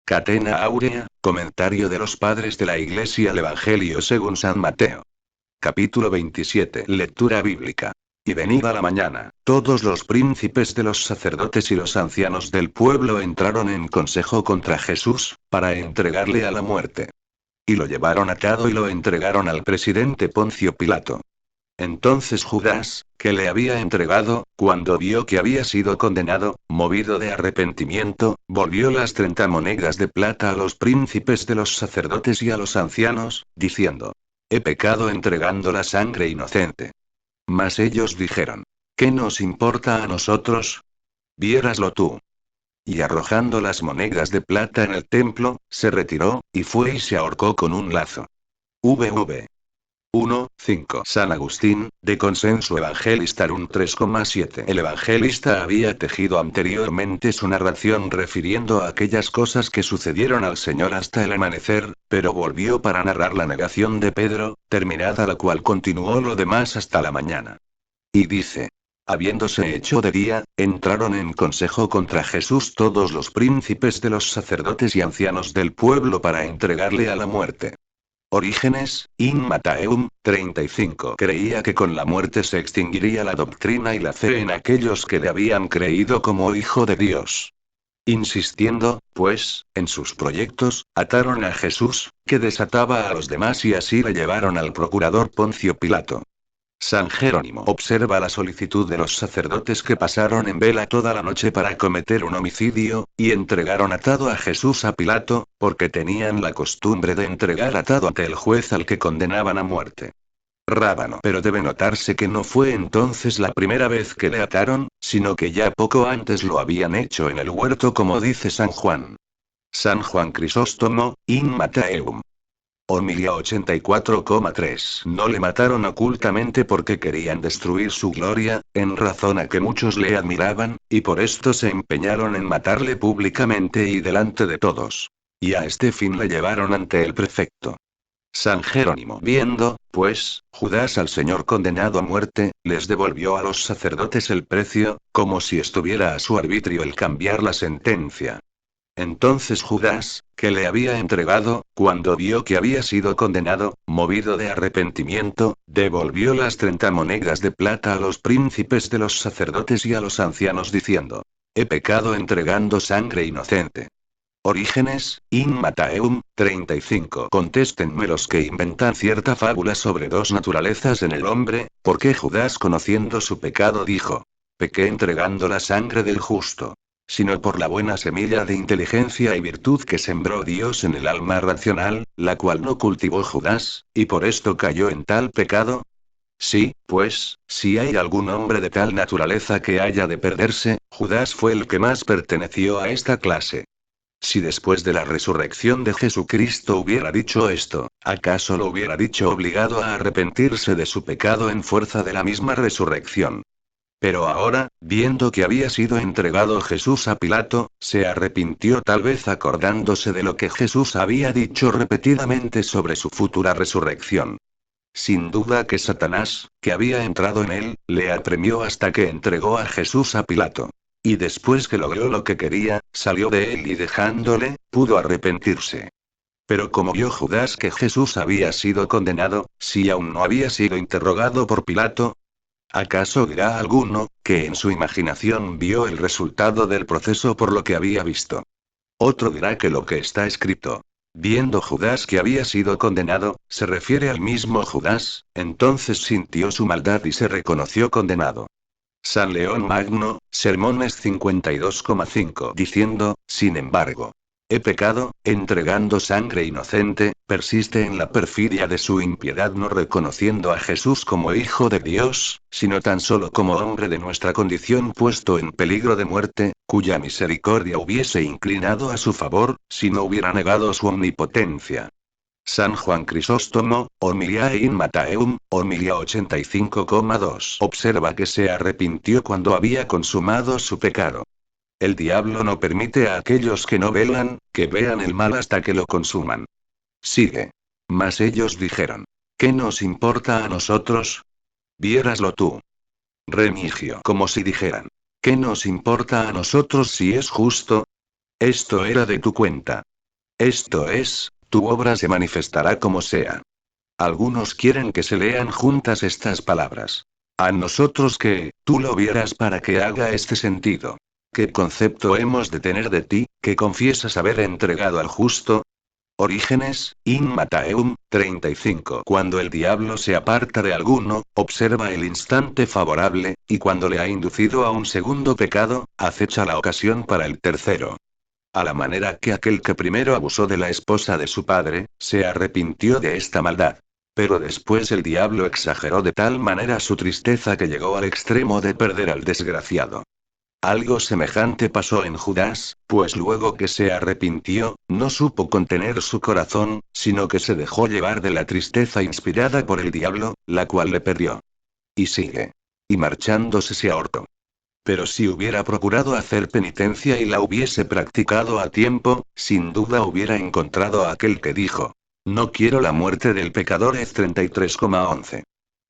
Catena Áurea, comentario de los padres de la Iglesia al Evangelio según San Mateo. Capítulo 27. Lectura bíblica. Y venida la mañana, todos los príncipes de los sacerdotes y los ancianos del pueblo entraron en consejo contra Jesús, para entregarle a la muerte. Y lo llevaron atado y lo entregaron al presidente Poncio Pilato. Entonces Judas, que le había entregado, cuando vio que había sido condenado, movido de arrepentimiento, volvió las 30 monedas de plata a los príncipes de los sacerdotes y a los ancianos, diciendo: He pecado entregando la sangre inocente. Mas ellos dijeron: ¿Qué nos importa a nosotros? Viéraslo tú. Y arrojando las monedas de plata en el templo, se retiró, y fue y se ahorcó con un lazo. VV 1:5. San Agustín, de Consenso Evangelistarum 3,7. El evangelista había tejido anteriormente su narración refiriendo a aquellas cosas que sucedieron al Señor hasta el amanecer, pero volvió para narrar la negación de Pedro, terminada la cual continuó lo demás hasta la mañana. Y dice: Habiéndose hecho de día, entraron en consejo contra Jesús todos los príncipes de los sacerdotes y ancianos del pueblo para entregarle a la muerte. Orígenes, In Mattheum, 35. Creía que con la muerte se extinguiría la doctrina y la fe en aquellos que le habían creído como Hijo de Dios. Insistiendo, pues, en sus proyectos, ataron a Jesús, que desataba a los demás, y así le llevaron al procurador Poncio Pilato. San Jerónimo observa la solicitud de los sacerdotes que pasaron en vela toda la noche para cometer un homicidio, y entregaron atado a Jesús a Pilato, porque tenían la costumbre de entregar atado ante el juez al que condenaban a muerte. Rábano. Pero debe notarse que no fue entonces la primera vez que le ataron, sino que ya poco antes lo habían hecho en el huerto, como dice San Juan. San Juan Crisóstomo, In Mattheum. Homilia 84,3. No le mataron ocultamente porque querían destruir su gloria, en razón a que muchos le admiraban, y por esto se empeñaron en matarle públicamente y delante de todos. Y a este fin le llevaron ante el prefecto. San Jerónimo, viendo, pues, Judas al Señor condenado a muerte, les devolvió a los sacerdotes el precio, como si estuviera a su arbitrio el cambiar la sentencia. Entonces Judas, que le había entregado, cuando vio que había sido condenado, movido de arrepentimiento, devolvió las 30 monedas de plata a los príncipes de los sacerdotes y a los ancianos, diciendo: He pecado entregando sangre inocente. Orígenes, In Mattheum, 35. Contéstenme los que inventan cierta fábula sobre dos naturalezas en el hombre, porque Judas, conociendo su pecado, dijo: Pequé entregando la sangre del justo. Sino por la buena semilla de inteligencia y virtud que sembró Dios en el alma racional, la cual no cultivó Judas, y por esto cayó en tal pecado. Sí, pues, si hay algún hombre de tal naturaleza que haya de perderse, Judas fue el que más perteneció a esta clase. Si después de la resurrección de Jesucristo hubiera dicho esto, ¿acaso lo hubiera dicho obligado a arrepentirse de su pecado en fuerza de la misma resurrección? Pero ahora, viendo que había sido entregado Jesús a Pilato, se arrepintió, tal vez acordándose de lo que Jesús había dicho repetidamente sobre su futura resurrección. Sin duda que Satanás, que había entrado en él, le apremió hasta que entregó a Jesús a Pilato. Y después que logró lo que quería, salió de él y dejándole, pudo arrepentirse. Pero como vio Judas que Jesús había sido condenado, si aún no había sido interrogado por Pilato, ¿acaso dirá alguno, que en su imaginación vio el resultado del proceso por lo que había visto? Otro dirá que lo que está escrito, viendo Judas que había sido condenado, se refiere al mismo Judas, entonces sintió su maldad y se reconoció condenado. San León Magno, Sermones 52,5, diciendo: Sin embargo, he pecado, entregando sangre inocente, persiste en la perfidia de su impiedad, no reconociendo a Jesús como Hijo de Dios, sino tan solo como hombre de nuestra condición puesto en peligro de muerte, cuya misericordia hubiese inclinado a su favor, si no hubiera negado su omnipotencia. San Juan Crisóstomo, Homilia in Mattheum, Homilia 85,2. Observa que se arrepintió cuando había consumado su pecado. El diablo no permite a aquellos que no velan, que vean el mal hasta que lo consuman. Sigue. Mas ellos dijeron: ¿Qué nos importa a nosotros? Viéraslo tú. Remigio. Como si dijeran: ¿Qué nos importa a nosotros si es justo? Esto era de tu cuenta. Esto es, tu obra se manifestará como sea. Algunos quieren que se lean juntas estas palabras. A nosotros que, tú lo vieras para que haga este sentido. ¿Qué concepto hemos de tener de ti, que confiesas haber entregado al justo? Orígenes, in Mateum, 35. Cuando el diablo se aparta de alguno, observa el instante favorable, y cuando le ha inducido a un segundo pecado, acecha la ocasión para el tercero. A la manera que aquel que primero abusó de la esposa de su padre, se arrepintió de esta maldad. Pero después el diablo exageró de tal manera su tristeza que llegó al extremo de perder al desgraciado. Algo semejante pasó en Judas, pues luego que se arrepintió, no supo contener su corazón, sino que se dejó llevar de la tristeza inspirada por el diablo, la cual le perdió. Y sigue. Y marchándose se ahorcó. Pero si hubiera procurado hacer penitencia y la hubiese practicado a tiempo, sin duda hubiera encontrado a aquel que dijo: no quiero la muerte del pecador. Es 33,11.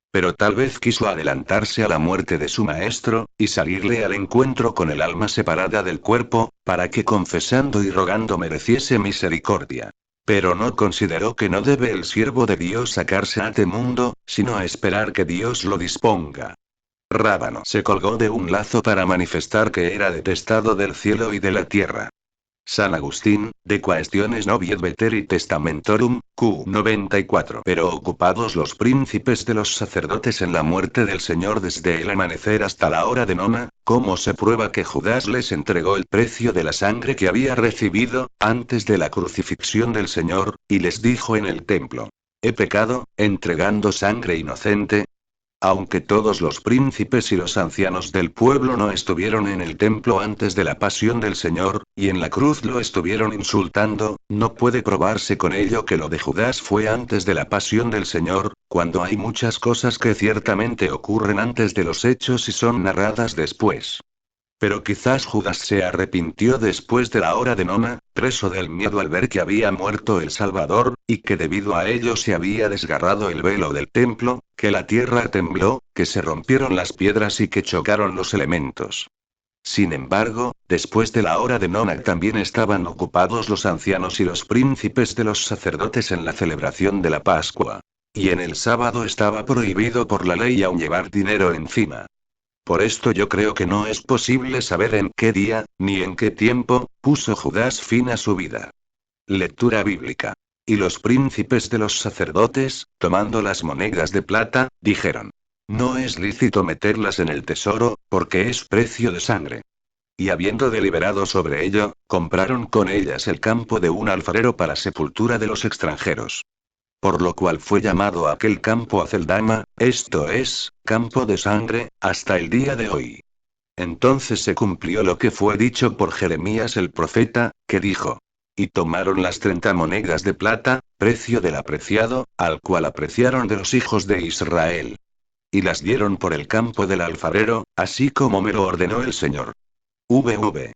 Pero tal vez quiso adelantarse a la muerte de su maestro, y salirle al encuentro con el alma separada del cuerpo, para que confesando y rogando mereciese misericordia. Pero no consideró que no debe el siervo de Dios sacarse a este mundo, sino a esperar que Dios lo disponga. Rábano se colgó de un lazo para manifestar que era detestado del cielo y de la tierra. San Agustín, de Quaestiones Noviet Veteri Testamentorum, Q 94. Pero ocupados los príncipes de los sacerdotes en la muerte del Señor desde el amanecer hasta la hora de nona, ¿cómo se prueba que Judas les entregó el precio de la sangre que había recibido, antes de la crucifixión del Señor, y les dijo en el templo: he pecado, entregando sangre inocente? Aunque todos los príncipes y los ancianos del pueblo no estuvieron en el templo antes de la pasión del Señor, y en la cruz lo estuvieron insultando, no puede probarse con ello que lo de Judas fue antes de la pasión del Señor, cuando hay muchas cosas que ciertamente ocurren antes de los hechos y son narradas después. Pero quizás Judas se arrepintió después de la hora de nona, preso del miedo al ver que había muerto el Salvador, y que debido a ello se había desgarrado el velo del templo, que la tierra tembló, que se rompieron las piedras y que chocaron los elementos. Sin embargo, después de la hora de nona también estaban ocupados los ancianos y los príncipes de los sacerdotes en la celebración de la Pascua. Y en el sábado estaba prohibido por la ley aún llevar dinero encima. Por esto yo creo que no es posible saber en qué día, ni en qué tiempo, puso Judas fin a su vida. Lectura bíblica. Y los príncipes de los sacerdotes, tomando las monedas de plata, dijeron: no es lícito meterlas en el tesoro, porque es precio de sangre. Y habiendo deliberado sobre ello, compraron con ellas el campo de un alfarero para sepultura de los extranjeros. Por lo cual fue llamado aquel campo Aceldama, esto es, campo de sangre, hasta el día de hoy. Entonces se cumplió lo que fue dicho por Jeremías el profeta, que dijo: y tomaron las 30 monedas de plata, precio del apreciado, al cual apreciaron de los hijos de Israel. Y las dieron por el campo del alfarero, así como me lo ordenó el Señor. VV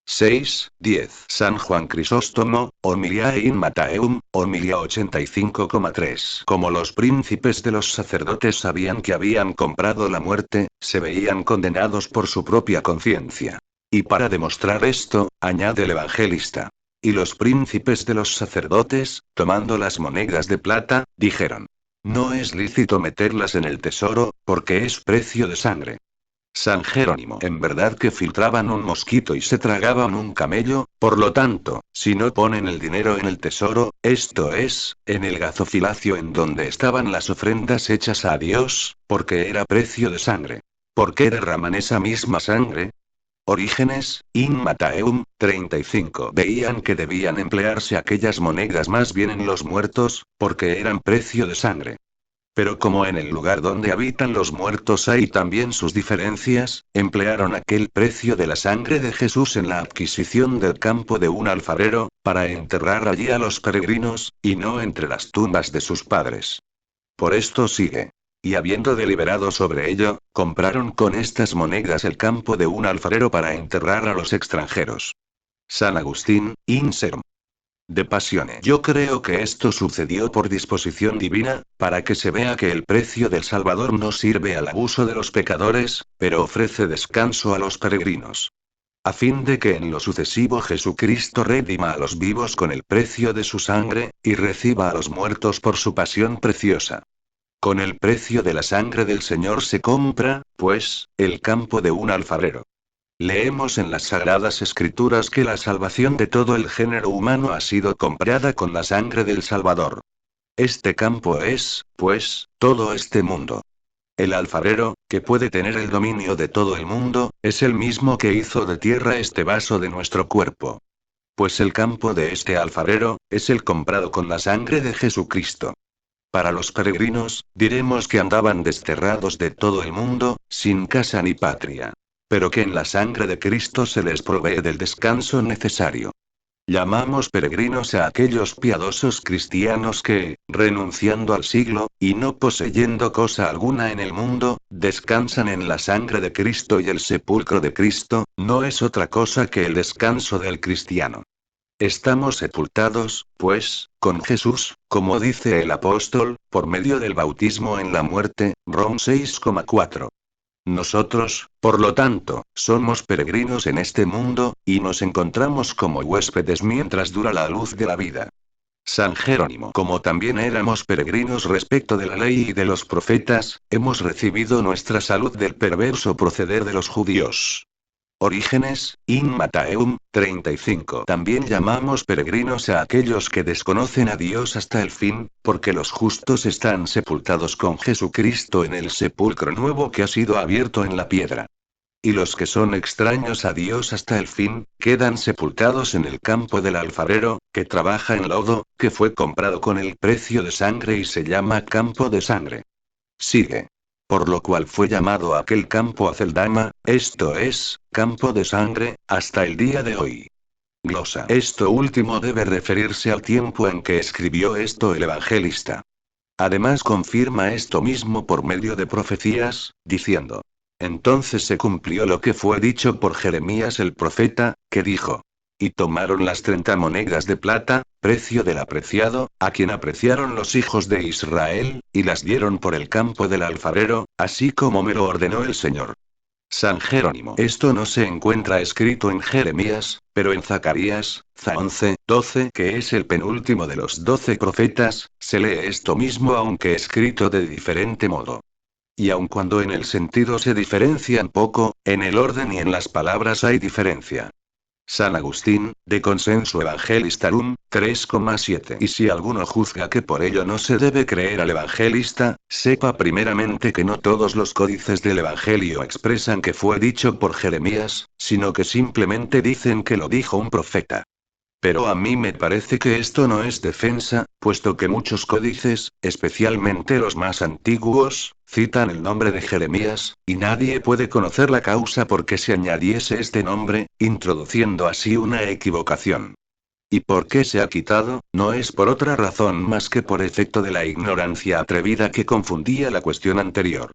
6:10. San Juan Crisóstomo, Homiliae in Mateum, Homilia 85,3. Como los príncipes de los sacerdotes sabían que habían comprado la muerte, se veían condenados por su propia conciencia. Y para demostrar esto, añade el evangelista: y los príncipes de los sacerdotes, tomando las monedas de plata, dijeron: no es lícito meterlas en el tesoro, porque es precio de sangre. San Jerónimo: en verdad que filtraban un mosquito y se tragaban un camello, por lo tanto, si no ponen el dinero en el tesoro, esto es, en el gazofilacio en donde estaban las ofrendas hechas a Dios, porque era precio de sangre. ¿Por qué derraman esa misma sangre? Orígenes, in Mateum, 35. Veían que debían emplearse aquellas monedas más bien en los muertos, porque eran precio de sangre. Pero como en el lugar donde habitan los muertos hay también sus diferencias, emplearon aquel precio de la sangre de Jesús en la adquisición del campo de un alfarero, para enterrar allí a los peregrinos, y no entre las tumbas de sus padres. Por esto sigue. Y habiendo deliberado sobre ello, compraron con estas monedas el campo de un alfarero para enterrar a los extranjeros. San Agustín, in Serum. De Pasione. Yo creo que esto sucedió por disposición divina, para que se vea que el precio del Salvador no sirve al abuso de los pecadores, pero ofrece descanso a los peregrinos. a fin de que en lo sucesivo Jesucristo redima a los vivos con el precio de su sangre, y reciba a los muertos por su pasión preciosa. Con el precio de la sangre del Señor se compra, pues, el campo de un alfarero. Leemos en las Sagradas Escrituras que la salvación de todo el género humano ha sido comprada con la sangre del Salvador. Este campo es, pues, todo este mundo. El alfarero, que puede tener el dominio de todo el mundo, es el mismo que hizo de tierra este vaso de nuestro cuerpo. Pues el campo de este alfarero, es el comprado con la sangre de Jesucristo. Para los peregrinos, diremos que andaban desterrados de todo el mundo, sin casa ni patria. Pero que en la sangre de Cristo se les provee del descanso necesario. Llamamos peregrinos a aquellos piadosos cristianos que, renunciando al siglo, y no poseyendo cosa alguna en el mundo, descansan en la sangre de Cristo, y el sepulcro de Cristo, no es otra cosa que el descanso del cristiano. Estamos sepultados, pues, con Jesús, como dice el apóstol, por medio del bautismo en la muerte, Rom 6,4. Nosotros, por lo tanto, somos peregrinos en este mundo, y nos encontramos como huéspedes mientras dura la luz de la vida. San Jerónimo, como también éramos peregrinos respecto de la ley y de los profetas, hemos recibido nuestra salud del perverso proceder de los judíos. Orígenes, In Matteum, 35. También llamamos peregrinos a aquellos que desconocen a Dios hasta el fin, porque los justos están sepultados con Jesucristo en el sepulcro nuevo que ha sido abierto en la piedra. Y los que son extraños a Dios hasta el fin, quedan sepultados en el campo del alfarero, que trabaja en lodo, que fue comprado con el precio de sangre y se llama campo de sangre. Sigue. Por lo cual fue llamado aquel campo Aceldama, esto es, campo de sangre, hasta el día de hoy. Glosa. Esto último debe referirse al tiempo en que escribió esto el evangelista. Además confirma esto mismo por medio de profecías, diciendo: entonces se cumplió lo que fue dicho por Jeremías el profeta, que dijo: y tomaron las 30 monedas de plata, precio del apreciado, a quien apreciaron los hijos de Israel, y las dieron por el campo del alfarero, así como me lo ordenó el Señor. San Jerónimo. Esto no se encuentra escrito en Jeremías, pero en Zacarías, 11:12, que es el penúltimo de los 12 profetas, se lee esto mismo aunque escrito de diferente modo. Y aun cuando en el sentido se diferencian poco, en el orden y en las palabras hay diferencia. San Agustín, de Consenso Evangelistarum, 3,7. Y si alguno juzga que por ello no se debe creer al evangelista, sepa primeramente que no todos los códices del evangelio expresan que fue dicho por Jeremías, sino que simplemente dicen que lo dijo un profeta. Pero a mí me parece que esto no es defensa, puesto que muchos códices, especialmente los más antiguos, citan el nombre de Jeremías, y nadie puede conocer la causa por qué se añadiese este nombre, introduciendo así una equivocación. ¿Y por qué se ha quitado? No es por otra razón más que por efecto de la ignorancia atrevida que confundía la cuestión anterior.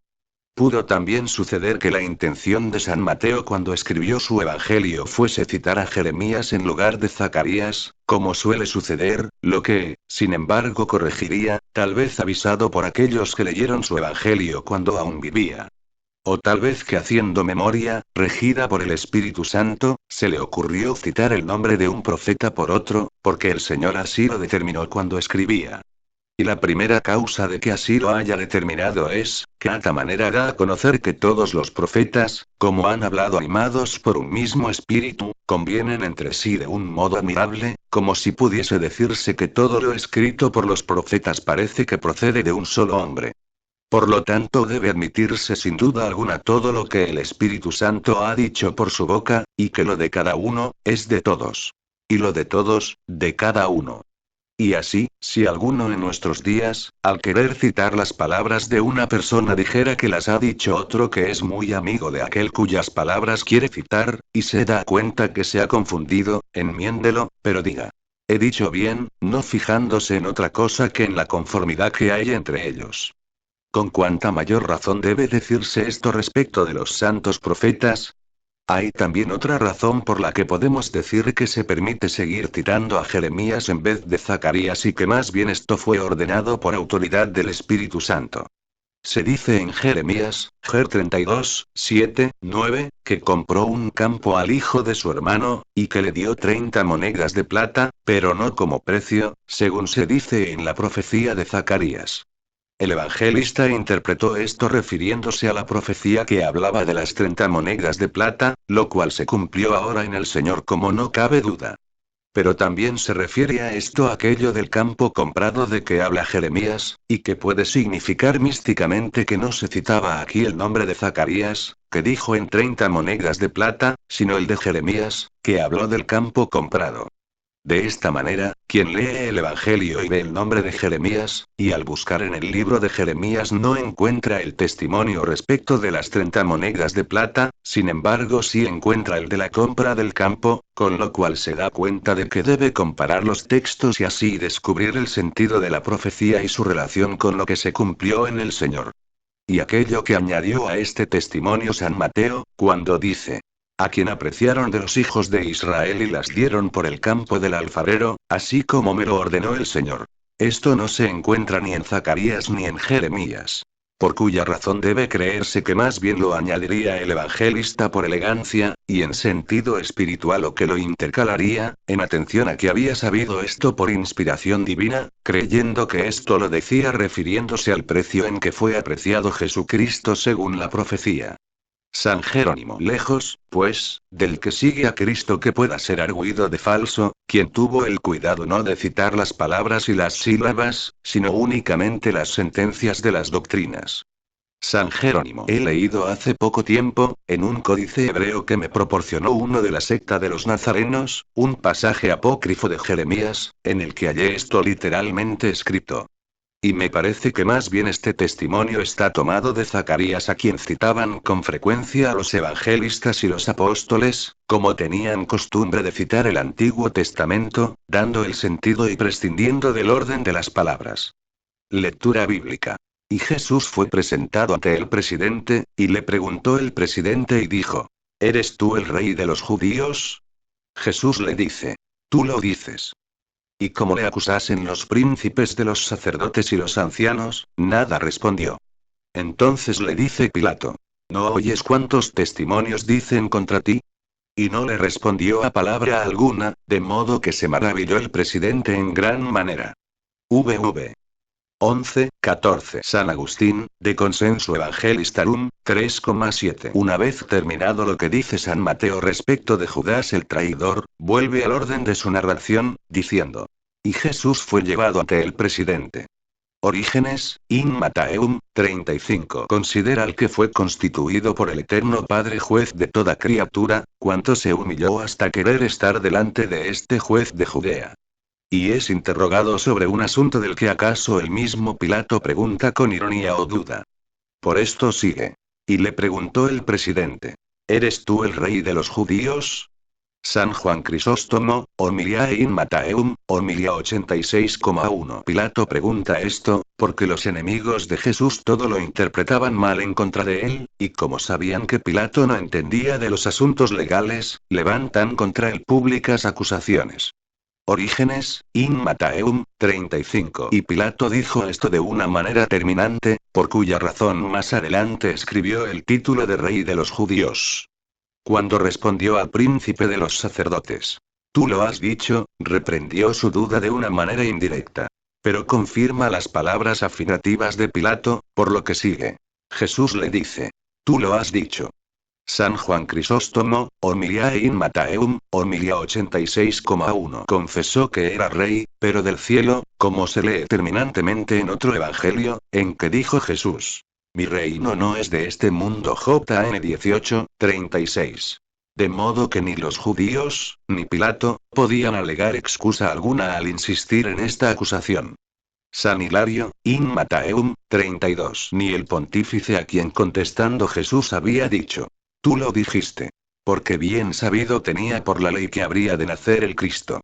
Pudo también suceder que la intención de San Mateo cuando escribió su evangelio fuese citar a Jeremías en lugar de Zacarías, como suele suceder, lo que, sin embargo, corregiría, tal vez avisado por aquellos que leyeron su evangelio cuando aún vivía. O tal vez que haciendo memoria, regida por el Espíritu Santo, se le ocurrió citar el nombre de un profeta por otro, porque el Señor así lo determinó cuando escribía. Y la primera causa de que así lo haya determinado es, que a ta manera da a conocer que todos los profetas, como han hablado animados por un mismo espíritu, convienen entre sí de un modo admirable, como si pudiese decirse que todo lo escrito por los profetas parece que procede de un solo hombre. Por lo tanto debe admitirse sin duda alguna todo lo que el Espíritu Santo ha dicho por su boca, y que lo de cada uno, es de todos. Y lo de todos, de cada uno. Y así, si alguno en nuestros días, al querer citar las palabras de una persona dijera que las ha dicho otro que es muy amigo de aquel cuyas palabras quiere citar, y se da cuenta que se ha confundido, enmiéndelo, pero diga: he dicho bien, no fijándose en otra cosa que en la conformidad que hay entre ellos. Con cuánta mayor razón debe decirse esto respecto de los santos profetas. Hay también otra razón por la que podemos decir que se permite seguir citando a Jeremías en vez de Zacarías y que más bien esto fue ordenado por autoridad del Espíritu Santo. Se dice en Jeremías, Jer 32, 7, 9, que compró un campo al hijo de su hermano, y que le dio 30 monedas de plata, pero no como precio, según se dice en la profecía de Zacarías. El evangelista interpretó esto refiriéndose a la profecía que hablaba de las 30 monedas de plata, lo cual se cumplió ahora en el Señor como no cabe duda. Pero también se refiere a esto aquello del campo comprado de que habla Jeremías, y que puede significar místicamente que no se citaba aquí el nombre de Zacarías, que dijo en 30 monedas de plata, sino el de Jeremías, que habló del campo comprado. De esta manera, quien lee el Evangelio y ve el nombre de Jeremías, y al buscar en el libro de Jeremías no encuentra el testimonio respecto de las 30 monedas de plata, sin embargo sí encuentra el de la compra del campo, con lo cual se da cuenta de que debe comparar los textos y así descubrir el sentido de la profecía y su relación con lo que se cumplió en el Señor. Y aquello que añadió a este testimonio San Mateo, cuando dice, a quien apreciaron de los hijos de Israel y las dieron por el campo del alfarero, así como me lo ordenó el Señor. Esto no se encuentra ni en Zacarías ni en Jeremías. Por cuya razón debe creerse que más bien lo añadiría el evangelista por elegancia, y en sentido espiritual o que lo intercalaría, en atención a que había sabido esto por inspiración divina, creyendo que esto lo decía refiriéndose al precio en que fue apreciado Jesucristo según la profecía. San Jerónimo. Lejos, pues, del que sigue a Cristo que pueda ser arguido de falso, quien tuvo el cuidado no de citar las palabras y las sílabas, sino únicamente las sentencias de las doctrinas. San Jerónimo. He leído hace poco tiempo, en un códice hebreo que me proporcionó uno de la secta de los nazarenos, un pasaje apócrifo de Jeremías, en el que hallé esto literalmente escrito. Y me parece que más bien este testimonio está tomado de Zacarías, a quien citaban con frecuencia a los evangelistas y los apóstoles, como tenían costumbre de citar el Antiguo Testamento, dando el sentido y prescindiendo del orden de las palabras. Lectura bíblica. Y Jesús fue presentado ante el presidente, y le preguntó el presidente y dijo, ¿eres tú el rey de los judíos? Jesús le dice, tú lo dices. Y como le acusasen los príncipes de los sacerdotes y los ancianos, nada respondió. Entonces le dice Pilato, ¿no oyes cuántos testimonios dicen contra ti? Y no le respondió a palabra alguna, de modo que se maravilló el presidente en gran manera. VV 11:14. San Agustín, de Consenso Evangelistarum, 3,7. Una vez terminado lo que dice San Mateo respecto de Judas el traidor, vuelve al orden de su narración, diciendo. Y Jesús fue llevado ante el presidente. Orígenes, In Matteum, 35. Considera al que fue constituido por el Eterno Padre juez de toda criatura, cuanto se humilló hasta querer estar delante de este juez de Judea. Y es interrogado sobre un asunto del que acaso el mismo Pilato pregunta con ironía o duda. Por esto sigue. Y le preguntó el presidente. ¿Eres tú el rey de los judíos? San Juan Crisóstomo, Homilia in Matteum, Homilia 86,1. Pilato pregunta esto, porque los enemigos de Jesús todo lo interpretaban mal en contra de él, y como sabían que Pilato no entendía de los asuntos legales, levantan contra él públicas acusaciones. Orígenes, In Matteum, 35. Y Pilato dijo esto de una manera terminante, por cuya razón más adelante escribió el título de Rey de los Judíos. Cuando respondió al príncipe de los sacerdotes. Tú lo has dicho, reprendió su duda de una manera indirecta. Pero confirma las palabras afirmativas de Pilato, por lo que sigue. Jesús le dice. Tú lo has dicho. San Juan Crisóstomo, Homilia in Matteum, Homilia 86,1. Confesó que era rey, pero del cielo, como se lee terminantemente en otro evangelio, en que dijo Jesús. Mi reino no es de este mundo. JN 18:36. De modo que ni los judíos, ni Pilato, podían alegar excusa alguna al insistir en esta acusación. San Hilario, In Matteum, 32. Ni el pontífice a quien contestando Jesús había dicho. Tú lo dijiste. Porque bien sabido tenía por la ley que habría de nacer el Cristo.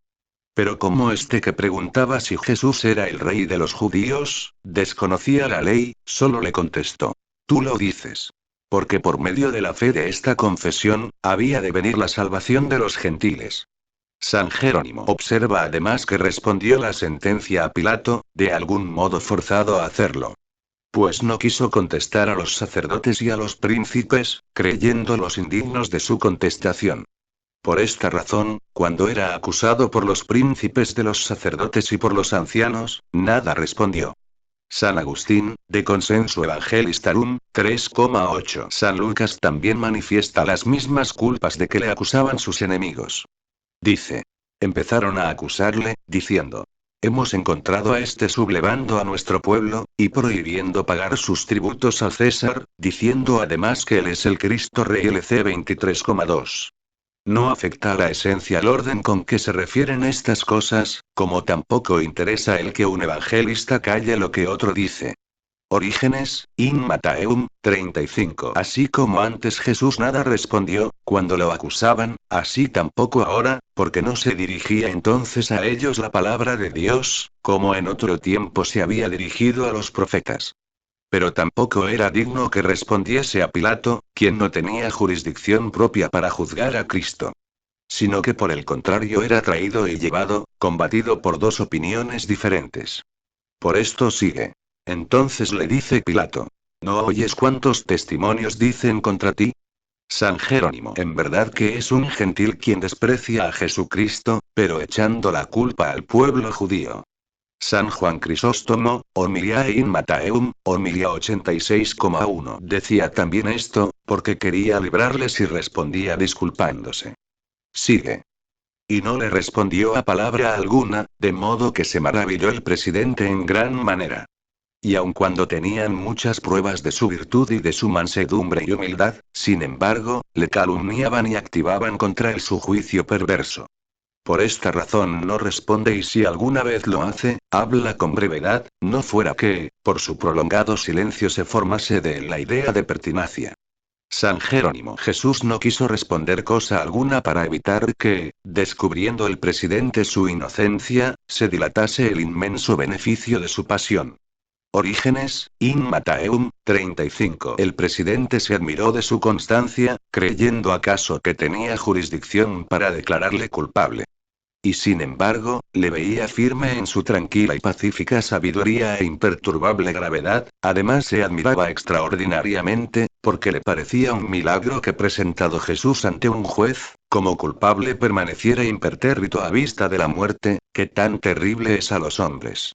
Pero como este que preguntaba si Jesús era el rey de los judíos, desconocía la ley, solo le contestó. Tú lo dices. Porque por medio de la fe de esta confesión, había de venir la salvación de los gentiles. San Jerónimo observa además que respondió la sentencia a Pilato, de algún modo forzado a hacerlo. Pues no quiso contestar a los sacerdotes y a los príncipes, creyéndolos indignos de su contestación. Por esta razón, cuando era acusado por los príncipes de los sacerdotes y por los ancianos, nada respondió. San Agustín, de Consenso Evangelistarum, 3,8. San Lucas también manifiesta las mismas culpas de que le acusaban sus enemigos. Dice. Empezaron a acusarle, diciendo. Hemos encontrado a este sublevando a nuestro pueblo, y prohibiendo pagar sus tributos al César, diciendo además que él es el Cristo Rey LC 23,2. No afecta a la esencia al orden con que se refieren estas cosas, como tampoco interesa el que un evangelista calle lo que otro dice. Orígenes, In Mattheum, 35. Así como antes Jesús nada respondió, cuando lo acusaban, así tampoco ahora, porque no se dirigía entonces a ellos la palabra de Dios, como en otro tiempo se había dirigido a los profetas. Pero tampoco era digno que respondiese a Pilato, quien no tenía jurisdicción propia para juzgar a Cristo. Sino que por el contrario era traído y llevado, combatido por dos opiniones diferentes. Por esto sigue. Entonces le dice Pilato. ¿No oyes cuántos testimonios dicen contra ti? San Jerónimo. En verdad que es un gentil quien desprecia a Jesucristo, pero echando la culpa al pueblo judío. San Juan Crisóstomo, Homilia in Mattheum, Homilia 86,1. Decía también esto, porque quería librarles y respondía disculpándose. Sigue. Y no le respondió a palabra alguna, de modo que se maravilló el presidente en gran manera. Y aun cuando tenían muchas pruebas de su virtud y de su mansedumbre y humildad, sin embargo, le calumniaban y activaban contra él su juicio perverso. Por esta razón no responde y si alguna vez lo hace, habla con brevedad, no fuera que, por su prolongado silencio se formase de él la idea de pertinacia. San Jerónimo. Jesús no quiso responder cosa alguna para evitar que, descubriendo el presidente su inocencia, se dilatase el inmenso beneficio de su pasión. Orígenes, In Mattheum, 35. El presidente se admiró de su constancia, creyendo acaso que tenía jurisdicción para declararle culpable. Y sin embargo, le veía firme en su tranquila y pacífica sabiduría e imperturbable gravedad, además se admiraba extraordinariamente, porque le parecía un milagro que presentado Jesús ante un juez, como culpable permaneciera impertérrito a vista de la muerte, que tan terrible es a los hombres.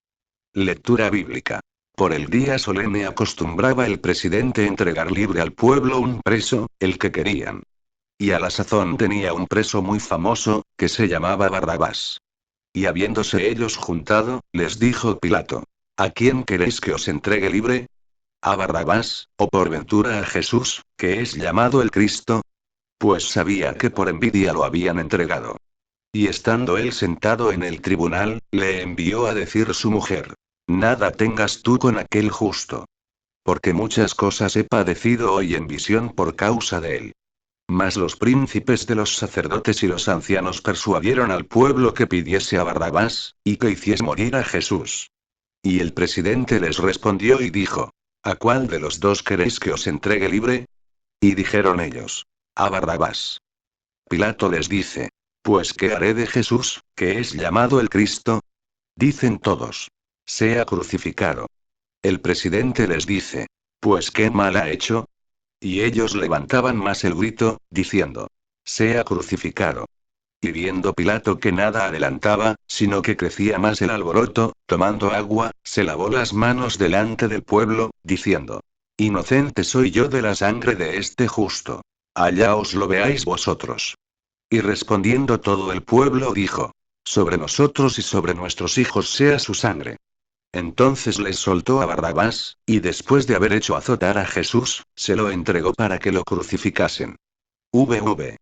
Lectura bíblica. Por el día solemne acostumbraba el presidente entregar libre al pueblo un preso, el que querían. Y a la sazón tenía un preso muy famoso, que se llamaba Barrabás. Y habiéndose ellos juntado, les dijo Pilato. ¿A quién queréis que os entregue libre? ¿A Barrabás, o por ventura a Jesús, que es llamado el Cristo? Pues sabía que por envidia lo habían entregado. Y estando él sentado en el tribunal, le envió a decir su mujer. Nada tengas tú con aquel justo. Porque muchas cosas he padecido hoy en visión por causa de él. Mas los príncipes de los sacerdotes y los ancianos persuadieron al pueblo que pidiese a Barrabás, y que hiciese morir a Jesús. Y el presidente les respondió y dijo, ¿a cuál de los dos queréis que os entregue libre? Y dijeron ellos, a Barrabás. Pilato les dice, pues ¿qué haré de Jesús, que es llamado el Cristo? Dicen todos, sea crucificado. El presidente les dice, pues ¿qué mal ha hecho? Y ellos levantaban más el grito, diciendo, sea crucificado. Y viendo Pilato que nada adelantaba, sino que crecía más el alboroto, tomando agua, se lavó las manos delante del pueblo, diciendo, inocente soy yo de la sangre de este justo. Allá os lo veáis vosotros. Y respondiendo todo el pueblo dijo, sobre nosotros y sobre nuestros hijos sea su sangre. Entonces les soltó a Barrabás, y después de haber hecho azotar a Jesús, se lo entregó para que lo crucificasen. VV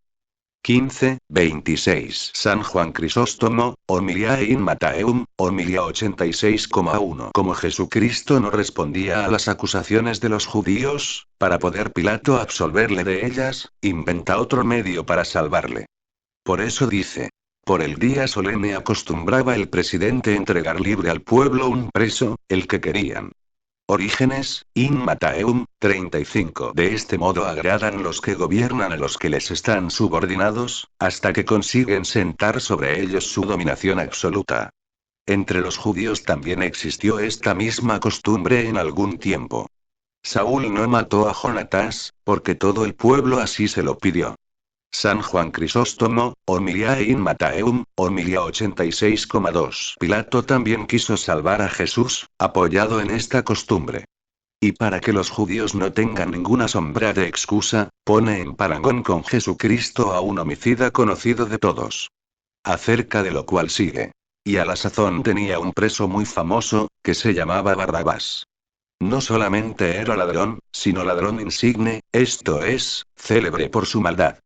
15:26. San Juan Crisóstomo, Homilia in Mattheum, Homilia 86,1. Como Jesucristo no respondía a las acusaciones de los judíos, para poder Pilato absolverle de ellas, inventa otro medio para salvarle. Por eso dice. Por el día solemne acostumbraba el presidente entregar libre al pueblo un preso, el que querían. Orígenes, In Mattheum, 35. De este modo agradan los que gobiernan a los que les están subordinados, hasta que consiguen sentar sobre ellos su dominación absoluta. Entre los judíos también existió esta misma costumbre en algún tiempo. Saúl no mató a Jonatas, porque todo el pueblo así se lo pidió. San Juan Crisóstomo, Homiliae in Mattheum, Homilia 86,2. Pilato también quiso salvar a Jesús, apoyado en esta costumbre. Y para que los judíos no tengan ninguna sombra de excusa, pone en parangón con Jesucristo a un homicida conocido de todos. Acerca de lo cual sigue. Y a la sazón tenía un preso muy famoso, que se llamaba Barrabás. No solamente era ladrón, sino ladrón insigne, esto es, célebre por su maldad.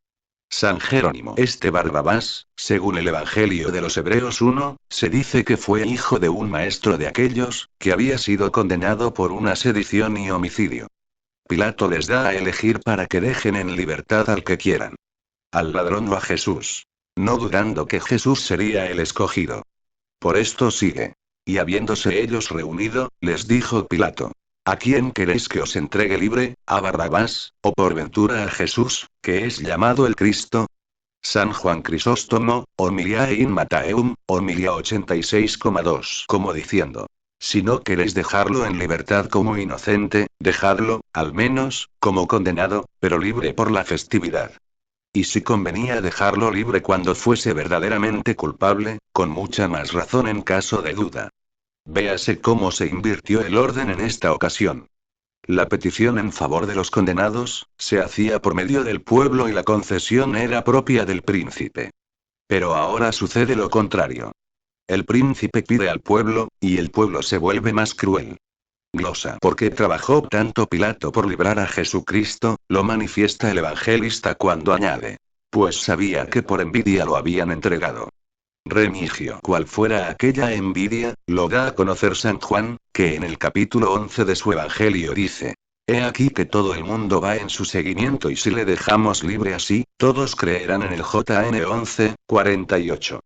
San Jerónimo. Este Barrabás, según el Evangelio de los Hebreos 1, se dice que fue hijo de un maestro de aquellos, que había sido condenado por una sedición y homicidio. Pilato les da a elegir para que dejen en libertad al que quieran. Al ladrón o a Jesús. No dudando que Jesús sería el escogido. Por esto sigue. Y habiéndose ellos reunido, les dijo Pilato: ¿A quién queréis que os entregue libre, a Barrabás, o por ventura a Jesús, que es llamado el Cristo? San Juan Crisóstomo, Homiliae in Mattheum, Homilia 86,2. Como diciendo: si no queréis dejarlo en libertad como inocente, dejadlo, al menos, como condenado, pero libre por la festividad. Y si convenía dejarlo libre cuando fuese verdaderamente culpable, con mucha más razón en caso de duda. Véase cómo se invirtió el orden en esta ocasión. La petición en favor de los condenados, se hacía por medio del pueblo y la concesión era propia del príncipe. Pero ahora sucede lo contrario. El príncipe pide al pueblo, y el pueblo se vuelve más cruel. Glosa. Porque trabajó tanto Pilato por librar a Jesucristo, lo manifiesta el evangelista cuando añade: pues sabía que por envidia lo habían entregado. Remigio. Cual fuera aquella envidia, lo da a conocer San Juan, que en el capítulo 11 de su evangelio dice: he aquí que todo el mundo va en su seguimiento y si le dejamos libre así, todos creerán en el JN 11, 48.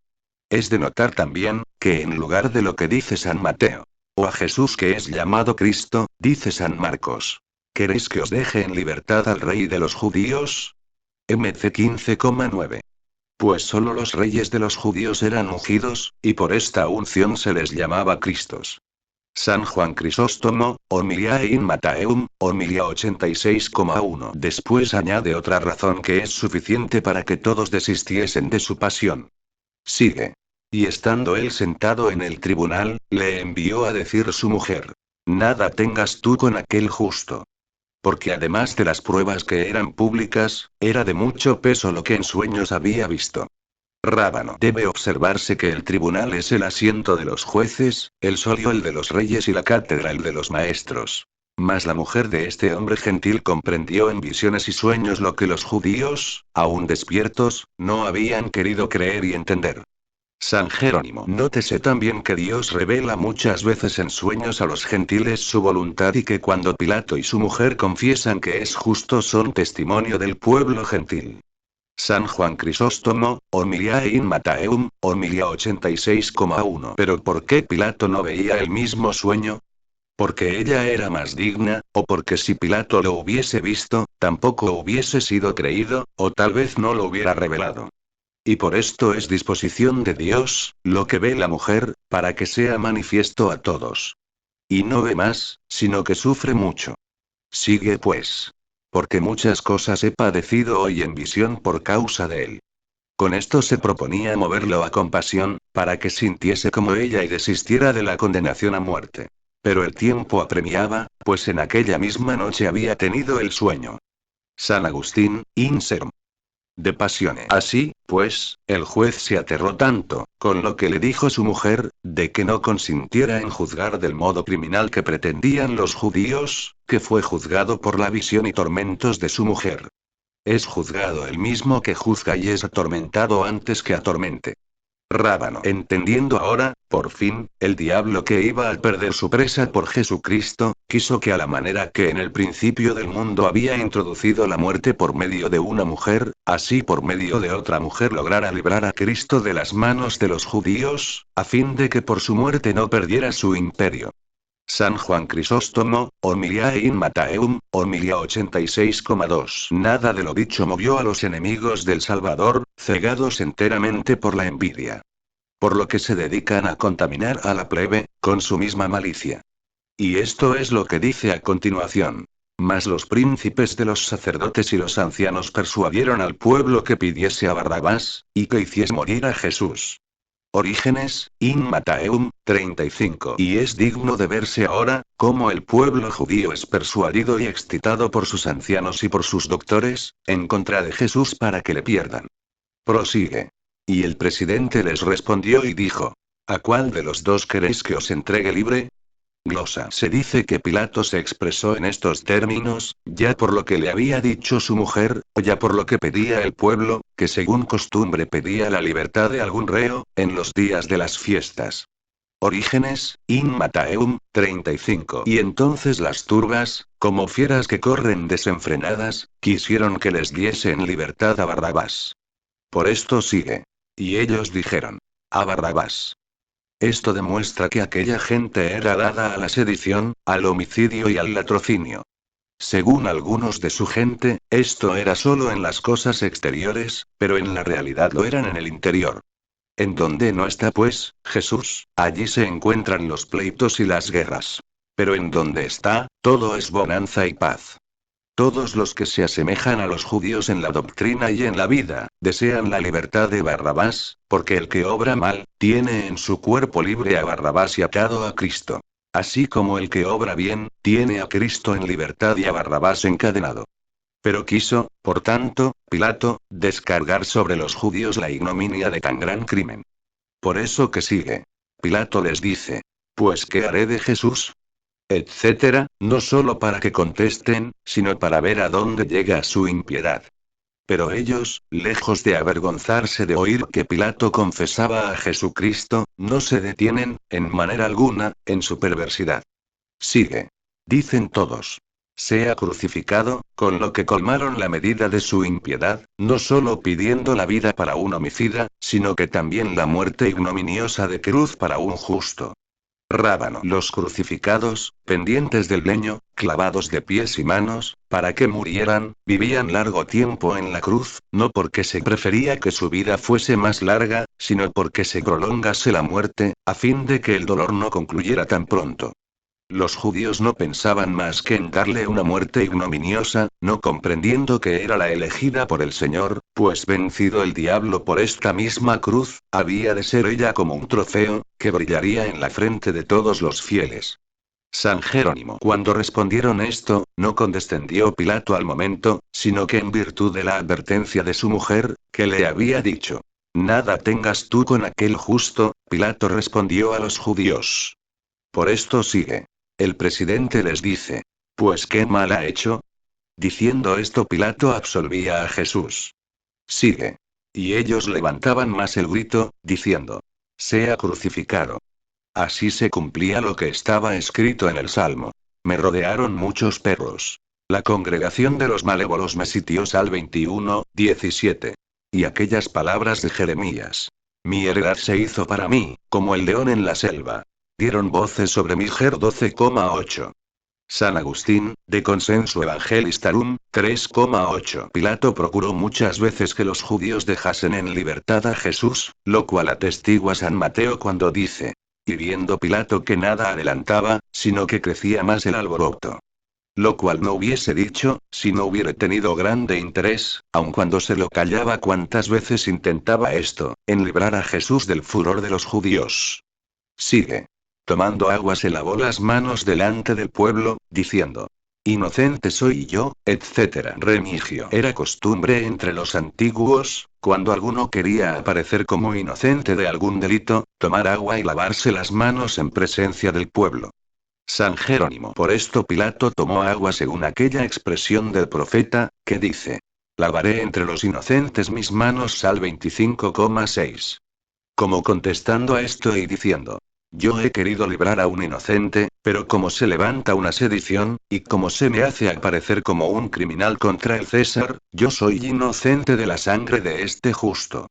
Es de notar también, que en lugar de lo que dice San Mateo, o a Jesús que es llamado Cristo, dice San Marcos: ¿queréis que os deje en libertad al rey de los judíos? MC 15,9. Pues solo los reyes de los judíos eran ungidos, y por esta unción se les llamaba Cristos. San Juan Crisóstomo, Homiliae in Mattheum, Homilia 86,1. Después añade otra razón que es suficiente para que todos desistiesen de su pasión. Sigue. Y estando él sentado en el tribunal, le envió a decir su mujer: nada tengas tú con aquel justo. Porque además de las pruebas que eran públicas, era de mucho peso lo que en sueños había visto. Rábano. Debe observarse que el tribunal es el asiento de los jueces, el solio el de los reyes y la cátedra el de los maestros. Mas la mujer de este hombre gentil comprendió en visiones y sueños lo que los judíos, aún despiertos, no habían querido creer y entender. San Jerónimo. Nótese también que Dios revela muchas veces en sueños a los gentiles su voluntad y que cuando Pilato y su mujer confiesan que es justo son testimonio del pueblo gentil. San Juan Crisóstomo, Homiliae in Mattheum, Homilia 86,1. Pero ¿por qué Pilato no veía el mismo sueño? ¿Porque ella era más digna, o porque si Pilato lo hubiese visto, tampoco hubiese sido creído, o tal vez no lo hubiera revelado? Y por esto es disposición de Dios, lo que ve la mujer, para que sea manifiesto a todos. Y no ve más, sino que sufre mucho. Sigue pues. Porque muchas cosas he padecido hoy en visión por causa de él. Con esto se proponía moverlo a compasión, para que sintiese como ella y desistiera de la condenación a muerte. Pero el tiempo apremiaba, pues en aquella misma noche había tenido el sueño. San Agustín, Inserm. De pasiones. Así, pues, el juez se aterró tanto, con lo que le dijo su mujer, de que no consintiera en juzgar del modo criminal que pretendían los judíos, que fue juzgado por la visión y tormentos de su mujer. Es juzgado el mismo que juzga y es atormentado antes que atormente. Rábano. Entendiendo ahora, por fin, el diablo que iba a perder su presa por Jesucristo, quiso que a la manera que en el principio del mundo había introducido la muerte por medio de una mujer, así por medio de otra mujer lograra librar a Cristo de las manos de los judíos, a fin de que por su muerte no perdiera su imperio. San Juan Crisóstomo, Homiliae in Mattheum, Homilia 86,2. Nada de lo dicho movió a los enemigos del Salvador, cegados enteramente por la envidia. Por lo que se dedican a contaminar a la plebe, con su misma malicia. Y esto es lo que dice a continuación. Mas los príncipes de los sacerdotes y los ancianos persuadieron al pueblo que pidiese a Barrabás, y que hiciese morir a Jesús. Orígenes, In Mattheum, 35. Y es digno de verse ahora, cómo el pueblo judío es persuadido y excitado por sus ancianos y por sus doctores, en contra de Jesús para que le pierdan. Prosigue. Y el presidente les respondió y dijo: ¿A cuál de los dos queréis que os entregue libre? Glosa. Se dice que Pilato se expresó en estos términos, ya por lo que le había dicho su mujer, o ya por lo que pedía el pueblo, que según costumbre pedía la libertad de algún reo, en los días de las fiestas. Orígenes, In Mattheum, 35. Y entonces las turbas, como fieras que corren desenfrenadas, quisieron que les diesen libertad a Barrabás. Por esto sigue. Y ellos dijeron: a Barrabás. Esto demuestra que aquella gente era dada a la sedición, al homicidio y al latrocinio. Según algunos de su gente, esto era solo en las cosas exteriores, pero en la realidad lo eran en el interior. En donde no está pues, Jesús, allí se encuentran los pleitos y las guerras. Pero en donde está, todo es bonanza y paz. Todos los que se asemejan a los judíos en la doctrina y en la vida, desean la libertad de Barrabás, porque el que obra mal, tiene en su cuerpo libre a Barrabás y atado a Cristo. Así como el que obra bien, tiene a Cristo en libertad y a Barrabás encadenado. Pero quiso, por tanto, Pilato, descargar sobre los judíos la ignominia de tan gran crimen. Por eso que sigue. Pilato les dice: pues ¿qué haré de Jesús? Etcétera, no solo para que contesten, sino para ver a dónde llega su impiedad. Pero ellos, lejos de avergonzarse de oír que Pilato confesaba a Jesucristo, no se detienen, en manera alguna, en su perversidad. Sigue. Dicen todos: sea crucificado, con lo que colmaron la medida de su impiedad, no solo pidiendo la vida para un homicida, sino que también la muerte ignominiosa de cruz para un justo. Rábano. Los crucificados, pendientes del leño, clavados de pies y manos, para que murieran, vivían largo tiempo en la cruz, no porque se prefería que su vida fuese más larga, sino porque se prolongase la muerte, a fin de que el dolor no concluyera tan pronto. Los judíos no pensaban más que en darle una muerte ignominiosa, no comprendiendo que era la elegida por el Señor, pues vencido el diablo por esta misma cruz, había de ser ella como un trofeo, que brillaría en la frente de todos los fieles. San Jerónimo. Cuando respondieron esto, no condescendió Pilato al momento, sino que en virtud de la advertencia de su mujer, que le había dicho: nada tengas tú con aquel justo, Pilato respondió a los judíos. Por esto sigue. El presidente les dice: pues ¿qué mal ha hecho? Diciendo esto Pilato absolvía a Jesús. Sigue. Y ellos levantaban más el grito, diciendo: sea crucificado. Así se cumplía lo que estaba escrito en el Salmo. Me rodearon muchos perros. La congregación de los malévolos me sitió. Sal 21, 17. Y aquellas palabras de Jeremías. Mi heredad se hizo para mí, como el león en la selva. Dieron voces sobre mi. Ger 12,8. San Agustín, de Consenso Evangelistarum, 3,8. Pilato procuró muchas veces que los judíos dejasen en libertad a Jesús, lo cual atestigua San Mateo cuando dice: y viendo Pilato que nada adelantaba, sino que crecía más el alboroto. Lo cual no hubiese dicho, si no hubiera tenido grande interés, aun cuando se lo callaba cuantas veces intentaba esto, en librar a Jesús del furor de los judíos. Sigue. Tomando agua se lavó las manos delante del pueblo, diciendo: inocente soy yo, etc. Remigio. Era costumbre entre los antiguos, cuando alguno quería aparecer como inocente de algún delito, tomar agua y lavarse las manos en presencia del pueblo. San Jerónimo. Por esto Pilato tomó agua según aquella expresión del profeta, que dice: lavaré entre los inocentes mis manos. Sal 25,6. Como contestando a esto y diciendo: yo he querido librar a un inocente, pero como se levanta una sedición, y como se me hace aparecer como un criminal contra el César, yo soy inocente de la sangre de este justo.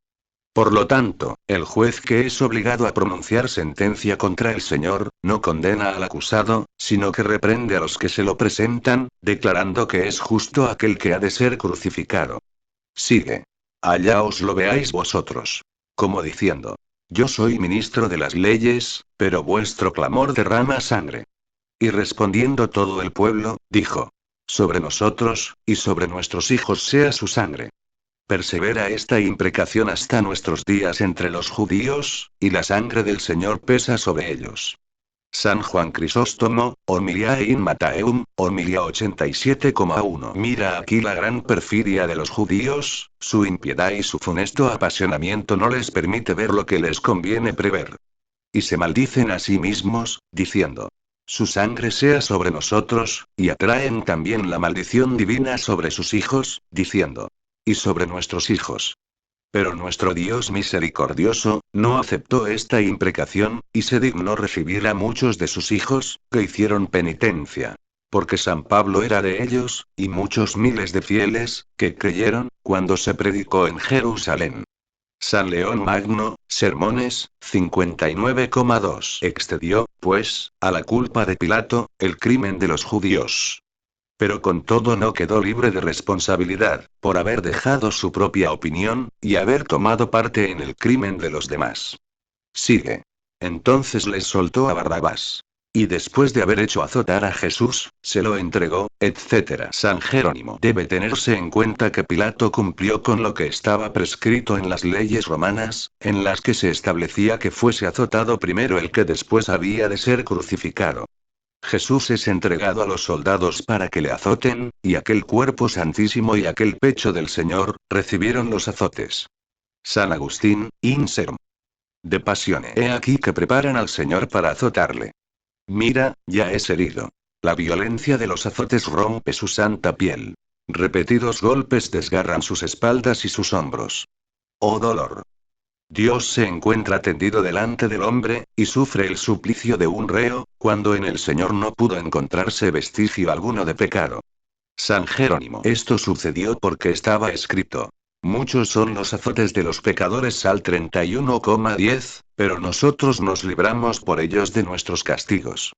Por lo tanto, el juez que es obligado a pronunciar sentencia contra el Señor, no condena al acusado, sino que reprende a los que se lo presentan, declarando que es justo aquel que ha de ser crucificado. Sigue. Allá os lo veáis vosotros. Como diciendo: Yo soy ministro de las leyes, pero vuestro clamor derrama sangre. Y respondiendo todo el pueblo, dijo: sobre nosotros, y sobre nuestros hijos sea su sangre. Persevera esta imprecación hasta nuestros días entre los judíos, y la sangre del Señor pesa sobre ellos. San Juan Crisóstomo, Homilia in Mattheum, Homilia 87,1. Mira aquí la gran perfidia de los judíos, su impiedad y su funesto apasionamiento no les permite ver lo que les conviene prever. Y se maldicen a sí mismos, diciendo: su sangre sea sobre nosotros, y atraen también la maldición divina sobre sus hijos, diciendo: y sobre nuestros hijos. Pero nuestro Dios misericordioso, no aceptó esta imprecación, y se dignó recibir a muchos de sus hijos, que hicieron penitencia. Porque San Pablo era de ellos, y muchos miles de fieles, que creyeron, cuando se predicó en Jerusalén. San León Magno, Sermones, 59,2. Excedió, pues, a la culpa de Pilato, el crimen de los judíos. Pero con todo no quedó libre de responsabilidad, por haber dejado su propia opinión, y haber tomado parte en el crimen de los demás. Sigue. Entonces les soltó a Barrabás. Y después de haber hecho azotar a Jesús, se lo entregó, etc. San Jerónimo. Debe tenerse en cuenta que Pilato cumplió con lo que estaba prescrito en las leyes romanas, en las que se establecía que fuese azotado primero el que después había de ser crucificado. Jesús es entregado a los soldados para que le azoten, y aquel cuerpo santísimo y aquel pecho del Señor, recibieron los azotes. San Agustín, Inserm. De Pasione. He aquí que preparan al Señor para azotarle. Mira, ya es herido. La violencia de los azotes rompe su santa piel. Repetidos golpes desgarran sus espaldas y sus hombros. ¡Oh dolor! Dios se encuentra tendido delante del hombre, y sufre el suplicio de un reo, cuando en el Señor no pudo encontrarse vestigio alguno de pecado. San Jerónimo. Esto sucedió porque estaba escrito: muchos son los azotes de los pecadores al 31,10, pero nosotros nos libramos por ellos de nuestros castigos.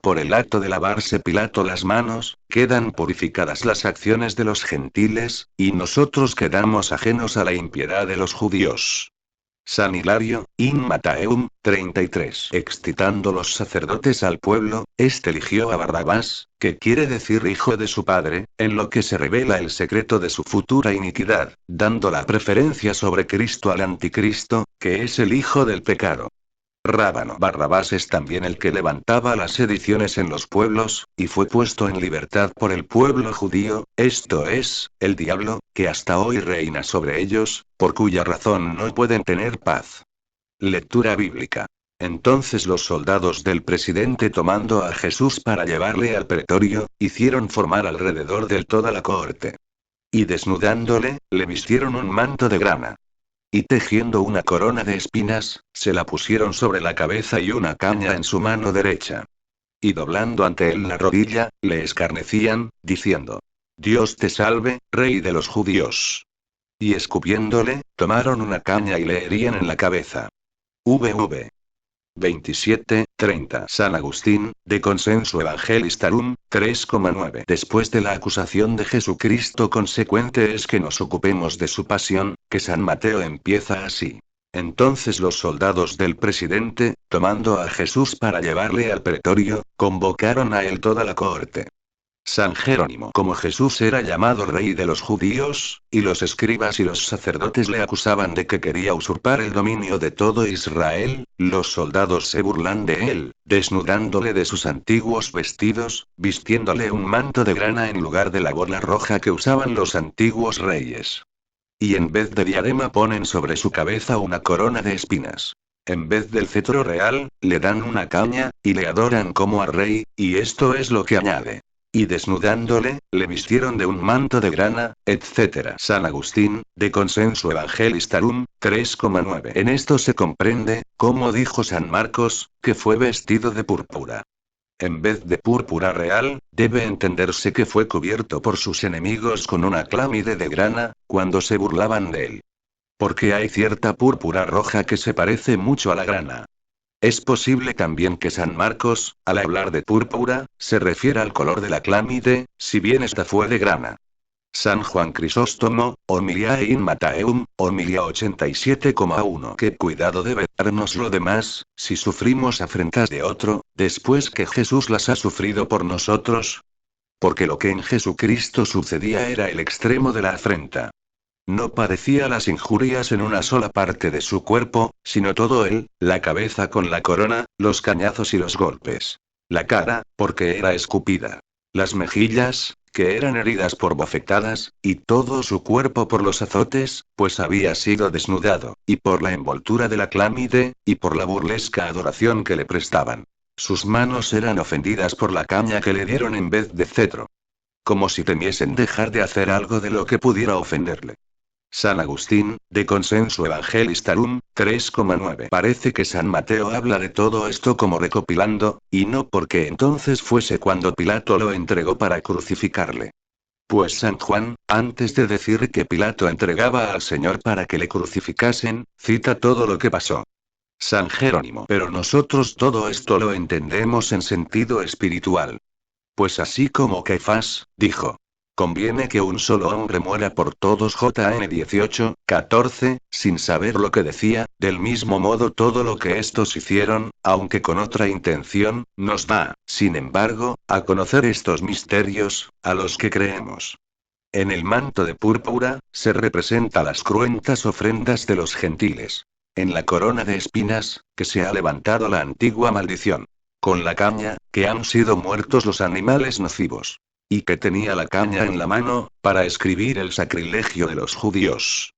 Por el acto de lavarse Pilato las manos, quedan purificadas las acciones de los gentiles, y nosotros quedamos ajenos a la impiedad de los judíos. San Hilario, in Mattheum, 33. Excitando los sacerdotes al pueblo, este eligió a Barrabás, que quiere decir hijo de su padre, en lo que se revela el secreto de su futura iniquidad, dando la preferencia sobre Cristo al anticristo, que es el hijo del pecado. Rábano. Barrabás es también el que levantaba las sediciones en los pueblos, y fue puesto en libertad por el pueblo judío, esto es, el diablo, que hasta hoy reina sobre ellos, por cuya razón no pueden tener paz. Lectura bíblica. Entonces los soldados del presidente, tomando a Jesús para llevarle al pretorio, hicieron formar alrededor de él toda la cohorte. Y desnudándole, le vistieron un manto de grana. Y tejiendo una corona de espinas, se la pusieron sobre la cabeza y una caña en su mano derecha. Y doblando ante él la rodilla, le escarnecían, diciendo: Dios te salve, Rey de los judíos. Y escupiéndole, tomaron una caña y le herían en la cabeza. VV 27:30. San Agustín, de Consenso Evangelistarum, 3,9. Después de la acusación de Jesucristo consecuente es que nos ocupemos de su pasión, que San Mateo empieza así. Entonces los soldados del presidente, tomando a Jesús para llevarle al pretorio, convocaron a él toda la cohorte. San Jerónimo. Como Jesús era llamado rey de los judíos, y los escribas y los sacerdotes le acusaban de que quería usurpar el dominio de todo Israel, los soldados se burlan de él, desnudándole de sus antiguos vestidos, vistiéndole un manto de grana en lugar de la bola roja que usaban los antiguos reyes. Y en vez de diadema ponen sobre su cabeza una corona de espinas. En vez del cetro real, le dan una caña, y le adoran como a rey, y esto es lo que añade. Y desnudándole, le vistieron de un manto de grana, etc. San Agustín, de Consenso Evangelistarum, 3,9. En esto se comprende, como dijo San Marcos, que fue vestido de púrpura. En vez de púrpura real, debe entenderse que fue cubierto por sus enemigos con una clámide de grana, cuando se burlaban de él. Porque hay cierta púrpura roja que se parece mucho a la grana. Es posible también que San Marcos, al hablar de púrpura, se refiera al color de la clámide, si bien esta fue de grana. San Juan Crisóstomo, Homilia in Mattheum, Homilia 87,1. Qué cuidado debe darnos lo demás, si sufrimos afrentas de otro, después que Jesús las ha sufrido por nosotros. Porque lo que en Jesucristo sucedía era el extremo de la afrenta. No padecía las injurias en una sola parte de su cuerpo, sino todo él, la cabeza con la corona, los cañazos y los golpes. La cara, porque era escupida. Las mejillas, que eran heridas por bofetadas, y todo su cuerpo por los azotes, pues había sido desnudado, y por la envoltura de la clámide, y por la burlesca adoración que le prestaban. Sus manos eran ofendidas por la caña que le dieron en vez de cetro. Como si temiesen dejar de hacer algo de lo que pudiera ofenderle. San Agustín, de Consenso Evangelistarum, 3,9. Parece que San Mateo habla de todo esto como recopilando, y no porque entonces fuese cuando Pilato lo entregó para crucificarle. Pues San Juan, antes de decir que Pilato entregaba al Señor para que le crucificasen, cita todo lo que pasó. San Jerónimo. Pero nosotros todo esto lo entendemos en sentido espiritual. Pues así como Caifás, dijo. Conviene que un solo hombre muera por todos. JN 18, 14, sin saber lo que decía, del mismo modo todo lo que estos hicieron, aunque con otra intención, nos da, sin embargo, a conocer estos misterios, a los que creemos. En el manto de púrpura, se representa las cruentas ofrendas de los gentiles. En la corona de espinas, que se ha levantado la antigua maldición. Con la caña, que han sido muertos los animales nocivos. Y que tenía la caña en la mano, para escribir el sacrilegio de los judíos.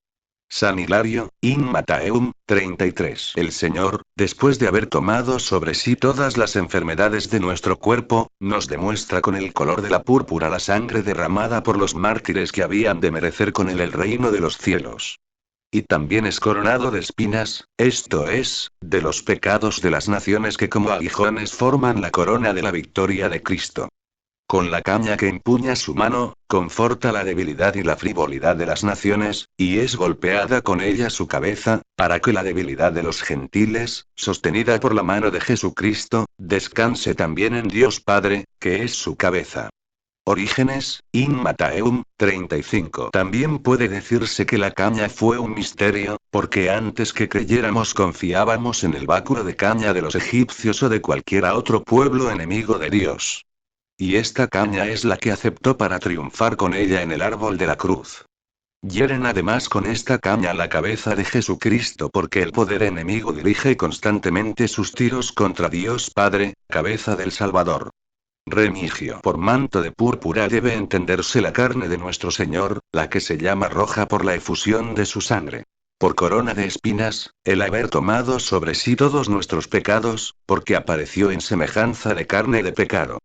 San Hilario, in Mattheum, 33. El Señor, después de haber tomado sobre sí todas las enfermedades de nuestro cuerpo, nos demuestra con el color de la púrpura la sangre derramada por los mártires que habían de merecer con él el reino de los cielos. Y también es coronado de espinas, esto es, de los pecados de las naciones que como aguijones forman la corona de la victoria de Cristo. Con la caña que empuña su mano, conforta la debilidad y la frivolidad de las naciones, y es golpeada con ella su cabeza, para que la debilidad de los gentiles, sostenida por la mano de Jesucristo, descanse también en Dios Padre, que es su cabeza. Orígenes, in Mattheum, 35. También puede decirse que la caña fue un misterio, porque antes que creyéramos confiábamos en el báculo de caña de los egipcios o de cualquiera otro pueblo enemigo de Dios. Y esta caña es la que aceptó para triunfar con ella en el árbol de la cruz. Hieren además con esta caña la cabeza de Jesucristo porque el poder enemigo dirige constantemente sus tiros contra Dios Padre, cabeza del Salvador. Remigio. Por manto de púrpura debe entenderse la carne de nuestro Señor, la que se llama roja por la efusión de su sangre. Por corona de espinas, el haber tomado sobre sí todos nuestros pecados, porque apareció en semejanza de carne de pecado.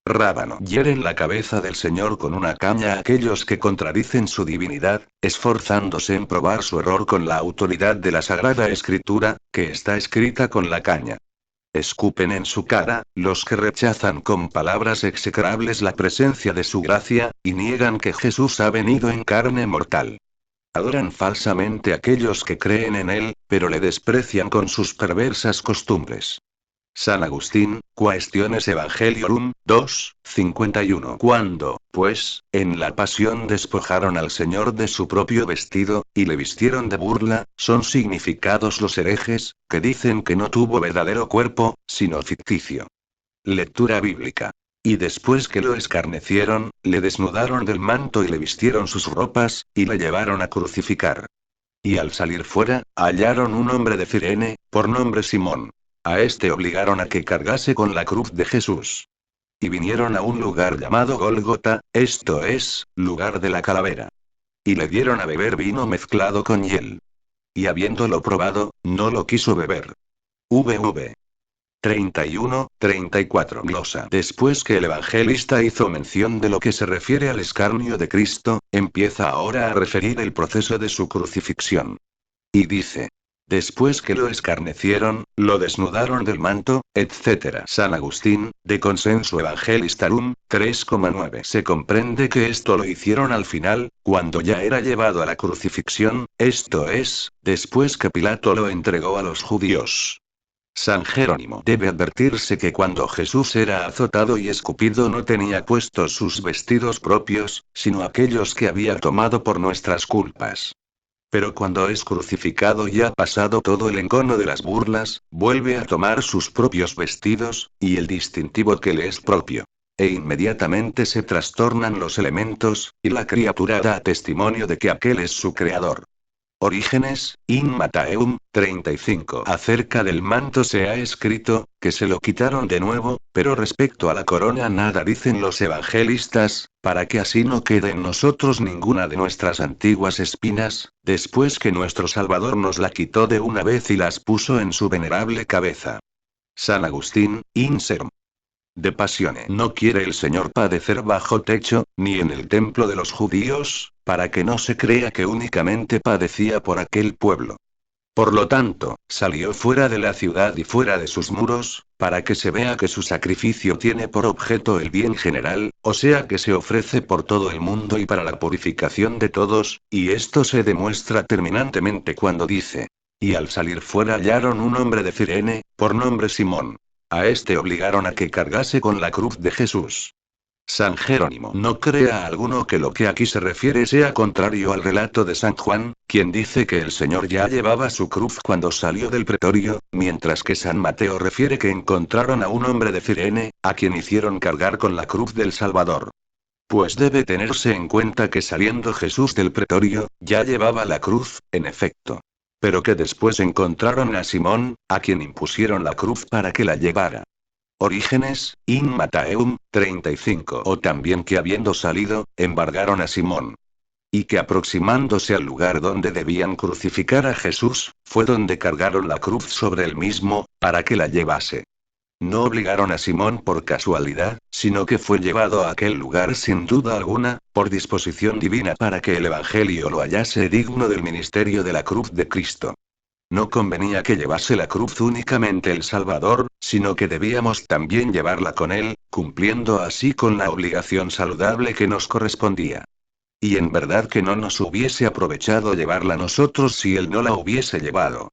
Rábano. Hieren la cabeza del Señor con una caña a aquellos que contradicen su divinidad, esforzándose en probar su error con la autoridad de la Sagrada Escritura, que está escrita con la caña. Escupen en su cara, los que rechazan con palabras execrables la presencia de su gracia, y niegan que Jesús ha venido en carne mortal. Adoran falsamente a aquellos que creen en él, pero le desprecian con sus perversas costumbres. San Agustín, Quaestiones Evangeliorum, 2, 51. Cuando, pues, en la pasión despojaron al Señor de su propio vestido, y le vistieron de burla, son significados los herejes, que dicen que no tuvo verdadero cuerpo, sino ficticio. Lectura bíblica. Y después que lo escarnecieron, le desnudaron del manto y le vistieron sus ropas, y le llevaron a crucificar. Y al salir fuera, hallaron un hombre de Cirene, por nombre Simón. A este obligaron a que cargase con la cruz de Jesús. Y vinieron a un lugar llamado Gólgota, esto es, lugar de la calavera. Y le dieron a beber vino mezclado con hiel. Y habiéndolo probado, no lo quiso beber. VV 31-34. Glosa. Después que el evangelista hizo mención de lo que se refiere al escarnio de Cristo, empieza ahora a referir el proceso de su crucifixión. Y dice. Después que lo escarnecieron, lo desnudaron del manto, etc. San Agustín, de Consenso Evangelistarum, 3,9. Se comprende que esto lo hicieron al final, cuando ya era llevado a la crucifixión, esto es, después que Pilato lo entregó a los judíos. San Jerónimo. Debe advertirse que cuando Jesús era azotado y escupido no tenía puestos sus vestidos propios, sino aquellos que había tomado por nuestras culpas. Pero cuando es crucificado y ha pasado todo el encono de las burlas, vuelve a tomar sus propios vestidos, y el distintivo que le es propio. E inmediatamente se trastornan los elementos, y la criatura da testimonio de que aquel es su creador. Orígenes, in Mattheum, 35. Acerca del manto se ha escrito, que se lo quitaron de nuevo, pero respecto a la corona nada dicen los evangelistas, para que así no quede en nosotros ninguna de nuestras antiguas espinas, después que nuestro Salvador nos la quitó de una vez y las puso en su venerable cabeza. San Agustín, in Serm. De Pasione. No quiere el Señor padecer bajo techo, ni en el templo de los judíos, para que no se crea que únicamente padecía por aquel pueblo. Por lo tanto, salió fuera de la ciudad y fuera de sus muros, para que se vea que su sacrificio tiene por objeto el bien general, o sea que se ofrece por todo el mundo y para la purificación de todos, y esto se demuestra terminantemente cuando dice: y al salir fuera hallaron un hombre de Cirene, por nombre Simón. A este obligaron a que cargase con la cruz de Jesús. San Jerónimo. No crea alguno que lo que aquí se refiere sea contrario al relato de San Juan, quien dice que el Señor ya llevaba su cruz cuando salió del pretorio, mientras que San Mateo refiere que encontraron a un hombre de Cirene, a quien hicieron cargar con la cruz del Salvador. Pues debe tenerse en cuenta que saliendo Jesús del pretorio, ya llevaba la cruz, en efecto. Pero que después encontraron a Simón, a quien impusieron la cruz para que la llevara. Orígenes, in Mattheum, 35. O también que habiendo salido, embargaron a Simón. Y que aproximándose al lugar donde debían crucificar a Jesús, fue donde cargaron la cruz sobre él mismo, para que la llevase. No obligaron a Simón por casualidad, sino que fue llevado a aquel lugar sin duda alguna, por disposición divina para que el Evangelio lo hallase digno del ministerio de la cruz de Cristo. No convenía que llevase la cruz únicamente el Salvador, sino que debíamos también llevarla con él, cumpliendo así con la obligación saludable que nos correspondía. Y en verdad que no nos hubiese aprovechado llevarla nosotros si él no la hubiese llevado.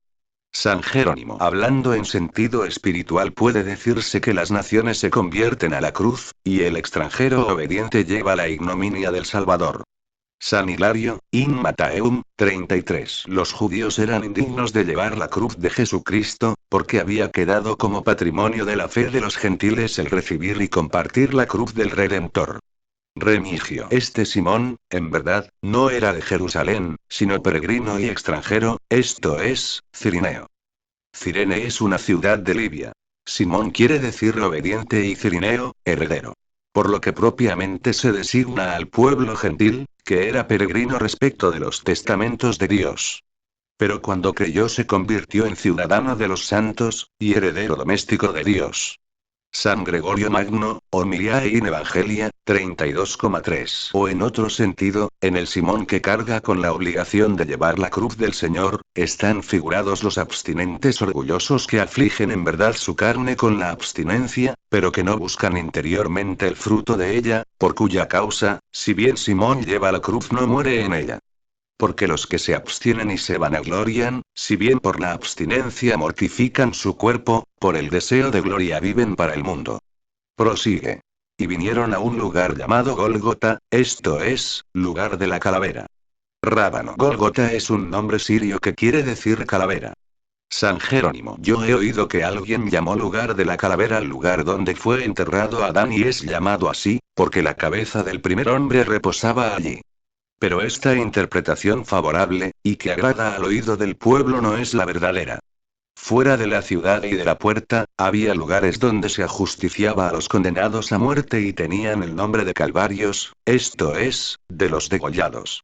San Jerónimo. Hablando en sentido espiritual puede decirse que las naciones se convierten a la cruz, y el extranjero obediente lleva la ignominia del Salvador. San Hilario, in Mattheum, 33. Los judíos eran indignos de llevar la cruz de Jesucristo, porque había quedado como patrimonio de la fe de los gentiles el recibir y compartir la cruz del Redentor. Remigio. Este Simón, en verdad, no era de Jerusalén, sino peregrino y extranjero, esto es, cirineo. Cirene es una ciudad de Libia. Simón quiere decir obediente y cirineo, heredero. Por lo que propiamente se designa al pueblo gentil, que era peregrino respecto de los testamentos de Dios. Pero cuando creyó se convirtió en ciudadano de los santos, y heredero doméstico de Dios. San Gregorio Magno, Homiliae in Evangelia, 32,3. O en otro sentido, en el Simón que carga con la obligación de llevar la cruz del Señor, están figurados los abstinentes orgullosos que afligen en verdad su carne con la abstinencia, pero que no buscan interiormente el fruto de ella, por cuya causa, si bien Simón lleva la cruz no muere en ella. Porque los que se abstienen y se vanaglorian, si bien por la abstinencia mortifican su cuerpo, por el deseo de gloria viven para el mundo. Prosigue. Y vinieron a un lugar llamado Gólgota, esto es, lugar de la calavera. Rábano. Gólgota es un nombre sirio que quiere decir calavera. San Jerónimo. Yo he oído que alguien llamó lugar de la calavera al lugar donde fue enterrado Adán y es llamado así, porque la cabeza del primer hombre reposaba allí. Pero esta interpretación favorable, y que agrada al oído del pueblo no es la verdadera. Fuera de la ciudad y de la puerta, había lugares donde se ajusticiaba a los condenados a muerte y tenían el nombre de calvarios, esto es, de los degollados.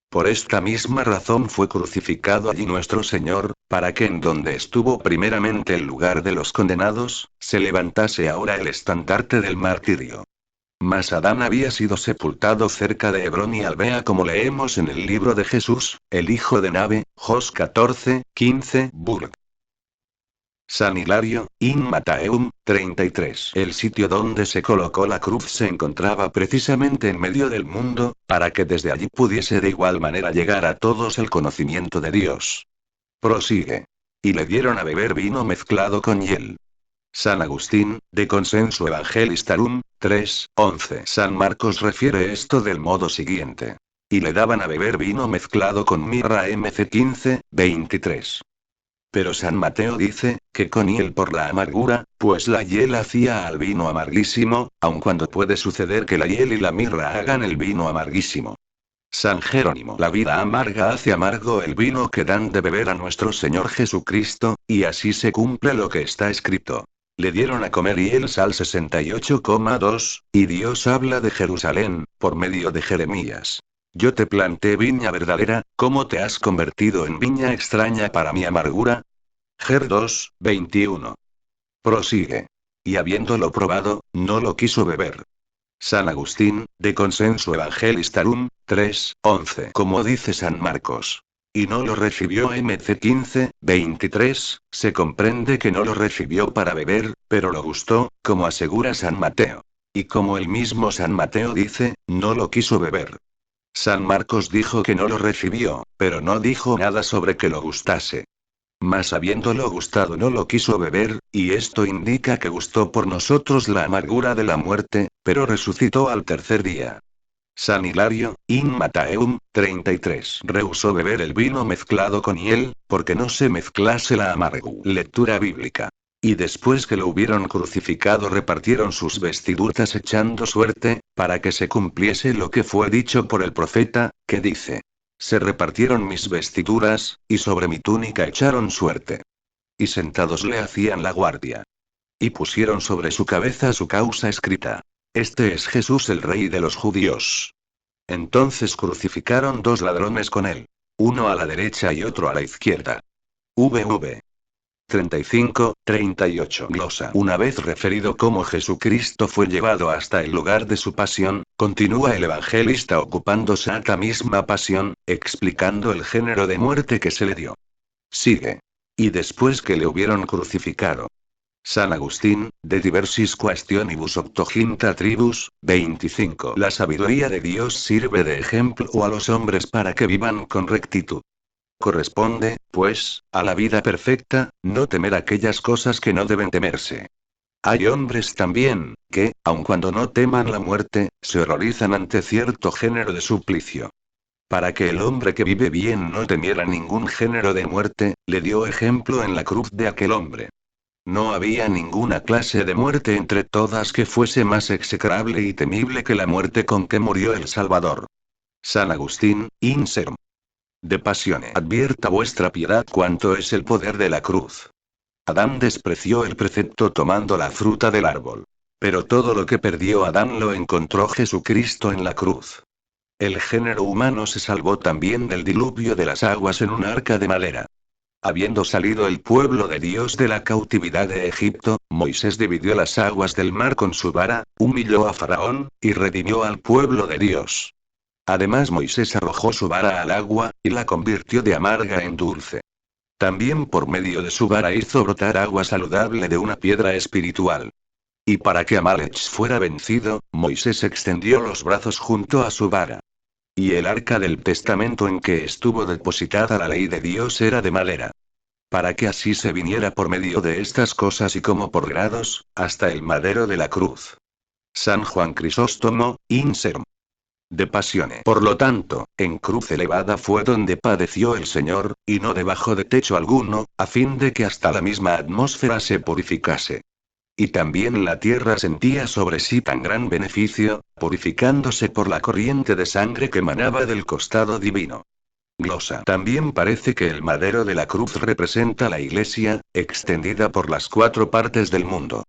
Por esta misma razón fue crucificado allí nuestro Señor, para que en donde estuvo primeramente el lugar de los condenados, se levantase ahora el estandarte del martirio. Mas Adán había sido sepultado cerca de Hebrón y Albea como leemos en el libro de Jesús, el hijo de Nabe, Jos 14, 15, Burg. San Hilario, in Mattheum, 33. El sitio donde se colocó la cruz se encontraba precisamente en medio del mundo, para que desde allí pudiese de igual manera llegar a todos el conocimiento de Dios. Prosigue. y le dieron a beber vino mezclado con hiel. San Agustín, de Consenso Evangelistarum, 3:11. San Marcos refiere esto del modo siguiente. Y le daban a beber vino mezclado con mirra MC 15:23. Pero San Mateo dice, que con hiel por la amargura, pues la hiel hacía al vino amarguísimo, aun cuando puede suceder que la hiel y la mirra hagan el vino amarguísimo. San Jerónimo, la vida amarga hace amargo el vino que dan de beber a nuestro Señor Jesucristo, y así se cumple lo que está escrito. Le dieron a comer hiel Sal 68,2, y Dios habla de Jerusalén, por medio de Jeremías. Yo te planté viña verdadera, ¿cómo te has convertido en viña extraña para mi amargura? Ger 2:21. Prosigue. Y habiéndolo probado, no lo quiso beber. San Agustín, de Consenso Evangelistarum, 3:11. Como dice San Marcos. Y no lo recibió MC 15:23, se comprende que no lo recibió para beber, pero lo gustó, como asegura San Mateo. Y como el mismo San Mateo dice, no lo quiso beber. San Marcos dijo que no lo recibió, pero no dijo nada sobre que lo gustase. Mas habiéndolo gustado no lo quiso beber, y esto indica que gustó por nosotros la amargura de la muerte, pero resucitó al tercer día. San Hilario, in Matteum, 33. Rehusó beber el vino mezclado con hiel, porque no se mezclase la amargura. Lectura bíblica. Y después que lo hubieron crucificado repartieron sus vestiduras echando suerte, para que se cumpliese lo que fue dicho por el profeta, que dice. Se repartieron mis vestiduras, y sobre mi túnica echaron suerte. Y sentados le hacían la guardia. Y pusieron sobre su cabeza su causa escrita. Este es Jesús el Rey de los judíos. Entonces crucificaron dos ladrones con él. Uno a la derecha y otro a la izquierda. VV 35:38. Glosa. Una vez referido cómo Jesucristo fue llevado hasta el lugar de su pasión, continúa el evangelista ocupándose a la misma pasión, explicando el género de muerte que se le dio. Sigue. Y después que le hubieron crucificado. San Agustín, de Diversis Questionibus Octoginta Tribus, 25. La sabiduría de Dios sirve de ejemplo a los hombres para que vivan con rectitud. Corresponde, pues, a la vida perfecta, no temer aquellas cosas que no deben temerse. Hay hombres también, que, aun cuando no teman la muerte, se horrorizan ante cierto género de suplicio. Para que el hombre que vive bien no temiera ningún género de muerte, le dio ejemplo en la cruz de aquel hombre. No había ninguna clase de muerte entre todas que fuese más execrable y temible que la muerte con que murió el Salvador. San Agustín, Inserm. De Pasione. Advierta vuestra piedad cuánto es el poder de la cruz. Adán despreció el precepto tomando la fruta del árbol. Pero todo lo que perdió Adán lo encontró Jesucristo en la cruz. El género humano se salvó también del diluvio de las aguas en un arca de madera. Habiendo salido el pueblo de Dios de la cautividad de Egipto, Moisés dividió las aguas del mar con su vara, humilló a Faraón, y redimió al pueblo de Dios. Además Moisés arrojó su vara al agua, y la convirtió de amarga en dulce. También por medio de su vara hizo brotar agua saludable de una piedra espiritual. Y para que Amalek fuera vencido, Moisés extendió los brazos junto a su vara. Y el arca del testamento en que estuvo depositada la ley de Dios era de madera. Para que así se viniera por medio de estas cosas y como por grados, hasta el madero de la cruz. San Juan Crisóstomo, Inserm. De Pasione. Por lo tanto, en cruz elevada fue donde padeció el Señor, y no debajo de techo alguno, a fin de que hasta la misma atmósfera se purificase. Y también la tierra sentía sobre sí tan gran beneficio, purificándose por la corriente de sangre que manaba del costado divino. Glosa. También parece que el madero de la cruz representa la Iglesia, extendida por las cuatro partes del mundo.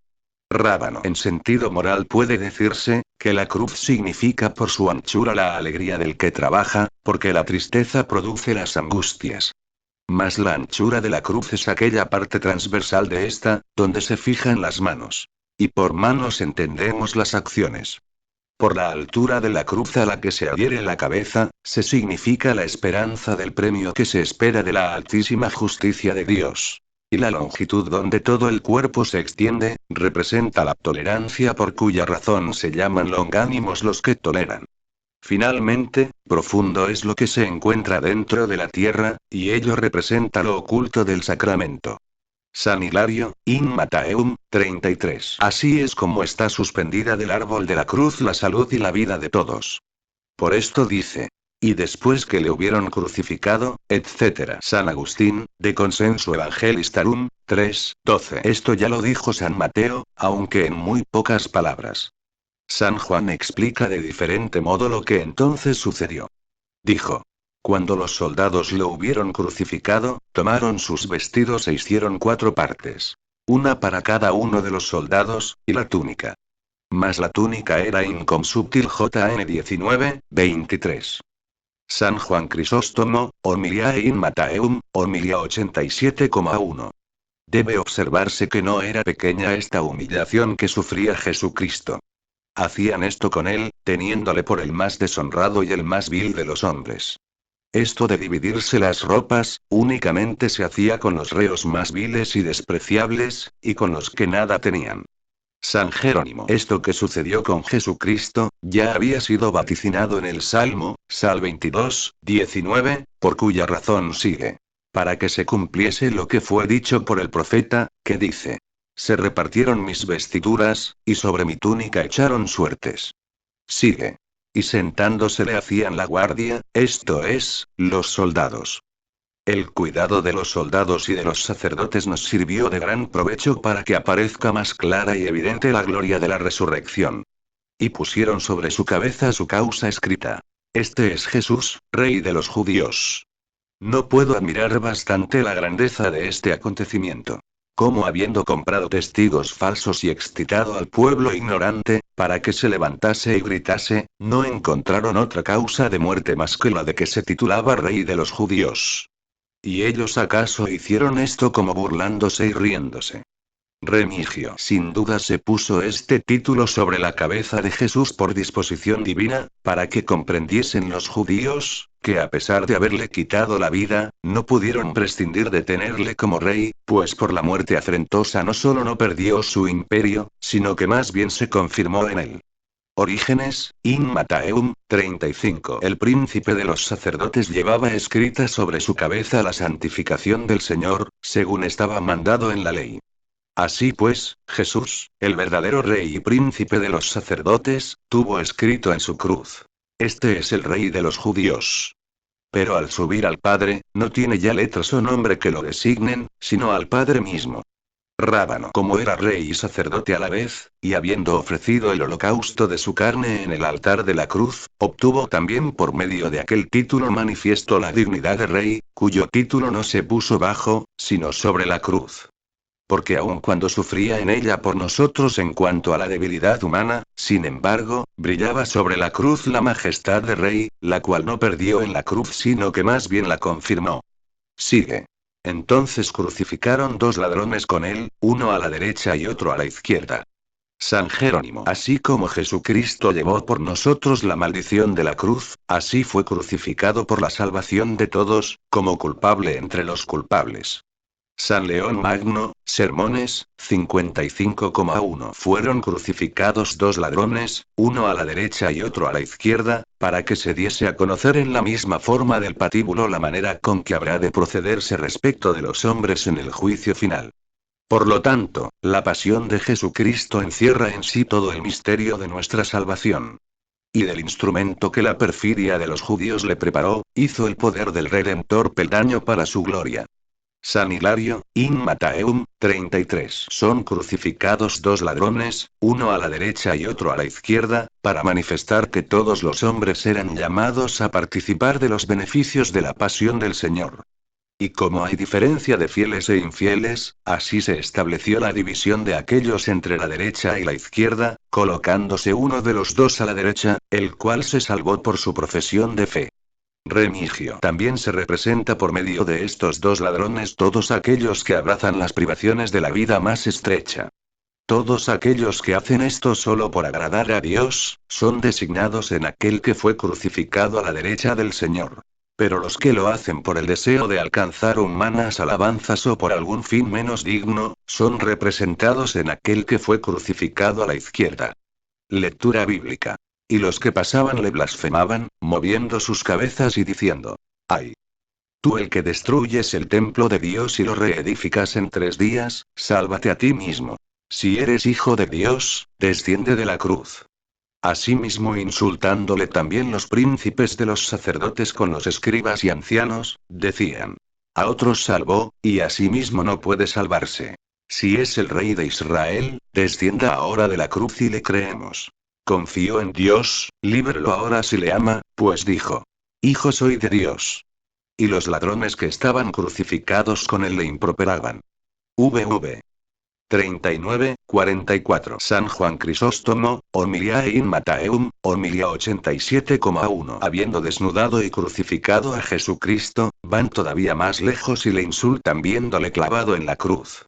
Rábano. En sentido moral puede decirse, que la cruz significa por su anchura la alegría del que trabaja, porque la tristeza produce las angustias. Mas la anchura de la cruz es aquella parte transversal de esta, donde se fijan las manos. Y por manos entendemos las acciones. Por la altura de la cruz a la que se adhiere la cabeza, se significa la esperanza del premio que se espera de la altísima justicia de Dios. Y la longitud donde todo el cuerpo se extiende, representa la tolerancia por cuya razón se llaman longánimos los que toleran. Finalmente, profundo es lo que se encuentra dentro de la tierra, y ello representa lo oculto del sacramento. San Hilario, In Matteum, 33. Así es como está suspendida del árbol de la cruz la salud y la vida de todos. Por esto dice. Y después que le hubieron crucificado, etc. San Agustín, de Consensu Evangelistarum, 3, 12. Esto ya lo dijo San Mateo, aunque en muy pocas palabras. San Juan explica de diferente modo lo que entonces sucedió. Dijo. Cuando los soldados lo hubieron crucificado, tomaron sus vestidos e hicieron 4 partes. Una para cada uno de los soldados, y la túnica. Mas la túnica era inconsubtil JN 19, 23. San Juan Crisóstomo, Homiliae in Matteum, Homilia 87,1. Debe observarse que no era pequeña esta humillación que sufría Jesucristo. Hacían esto con él, teniéndole por el más deshonrado y el más vil de los hombres. Esto de dividirse las ropas, únicamente se hacía con los reos más viles y despreciables, y con los que nada tenían. San Jerónimo. Esto que sucedió con Jesucristo, ya había sido vaticinado en el Salmo, Sal 22, 19, por cuya razón sigue. Para que se cumpliese lo que fue dicho por el profeta, que dice. Se repartieron mis vestiduras, y sobre mi túnica echaron suertes. Sigue. Y sentándose le hacían la guardia, esto es, los soldados. El cuidado de los soldados y de los sacerdotes nos sirvió de gran provecho para que aparezca más clara y evidente la gloria de la resurrección. Y pusieron sobre su cabeza su causa escrita. Este es Jesús, Rey de los judíos. No puedo admirar bastante la grandeza de este acontecimiento. Como habiendo comprado testigos falsos y excitado al pueblo ignorante, para que se levantase y gritase, no encontraron otra causa de muerte más que la de que se titulaba Rey de los judíos. ¿Y ellos acaso hicieron esto como burlándose y riéndose? Remigio sin duda se puso este título sobre la cabeza de Jesús por disposición divina, para que comprendiesen los judíos, que a pesar de haberle quitado la vida, no pudieron prescindir de tenerle como rey, pues por la muerte afrentosa no solo no perdió su imperio, sino que más bien se confirmó en él. Orígenes, In Matteum, 35. El príncipe de los sacerdotes llevaba escrita sobre su cabeza la santificación del Señor, según estaba mandado en la ley. Así pues, Jesús, el verdadero rey y príncipe de los sacerdotes, tuvo escrito en su cruz. Este es el rey de los judíos. Pero al subir al Padre, no tiene ya letras o nombre que lo designen, sino al Padre mismo. Rábano, como era rey y sacerdote a la vez, y habiendo ofrecido el holocausto de su carne en el altar de la cruz, obtuvo también por medio de aquel título manifiesto la dignidad de rey, cuyo título no se puso bajo, sino sobre la cruz. Porque aun cuando sufría en ella por nosotros en cuanto a la debilidad humana, sin embargo, brillaba sobre la cruz la majestad de rey, la cual no perdió en la cruz sino que más bien la confirmó. Sigue. Entonces crucificaron 2 ladrones con él, uno a la derecha y otro a la izquierda. San Jerónimo. Así como Jesucristo llevó por nosotros la maldición de la cruz, así fue crucificado por la salvación de todos, como culpable entre los culpables. San León Magno, Sermones, 55,1. Fueron crucificados 2 ladrones, uno a la derecha y otro a la izquierda, para que se diese a conocer en la misma forma del patíbulo la manera con que habrá de procederse respecto de los hombres en el juicio final. Por lo tanto, la pasión de Jesucristo encierra en sí todo el misterio de nuestra salvación. Y del instrumento que la perfidia de los judíos le preparó, hizo el poder del Redentor peldaño para su gloria. San Hilario, In Matteum, 33. Son crucificados 2 ladrones, uno a la derecha y otro a la izquierda, para manifestar que todos los hombres eran llamados a participar de los beneficios de la pasión del Señor. Y como hay diferencia de fieles e infieles, así se estableció la división de aquellos entre la derecha y la izquierda, colocándose uno de los 2 a la derecha, el cual se salvó por su profesión de fe. Remigio. También se representa por medio de estos 2 ladrones todos aquellos que abrazan las privaciones de la vida más estrecha. Todos aquellos que hacen esto solo por agradar a Dios, son designados en aquel que fue crucificado a la derecha del Señor. Pero los que lo hacen por el deseo de alcanzar humanas alabanzas o por algún fin menos digno, son representados en aquel que fue crucificado a la izquierda. Lectura bíblica. Y los que pasaban le blasfemaban, moviendo sus cabezas y diciendo: ¡Ay! Tú el que destruyes el templo de Dios y lo reedificas en 3 días, sálvate a ti mismo. Si eres hijo de Dios, desciende de la cruz. Asimismo, insultándole también los príncipes de los sacerdotes con los escribas y ancianos, decían: a otros salvó, y a sí mismo no puede salvarse. Si es el rey de Israel, descienda ahora de la cruz y le creemos. Confió en Dios, líbrelo ahora si le ama, pues dijo: hijo soy de Dios. Y los ladrones que estaban crucificados con él le improperaban. VV 39:44. San Juan Crisóstomo, Homiliae in Mattheum, Homilia 87,1. Habiendo desnudado y crucificado a Jesucristo, van todavía más lejos y le insultan viéndole clavado en la cruz.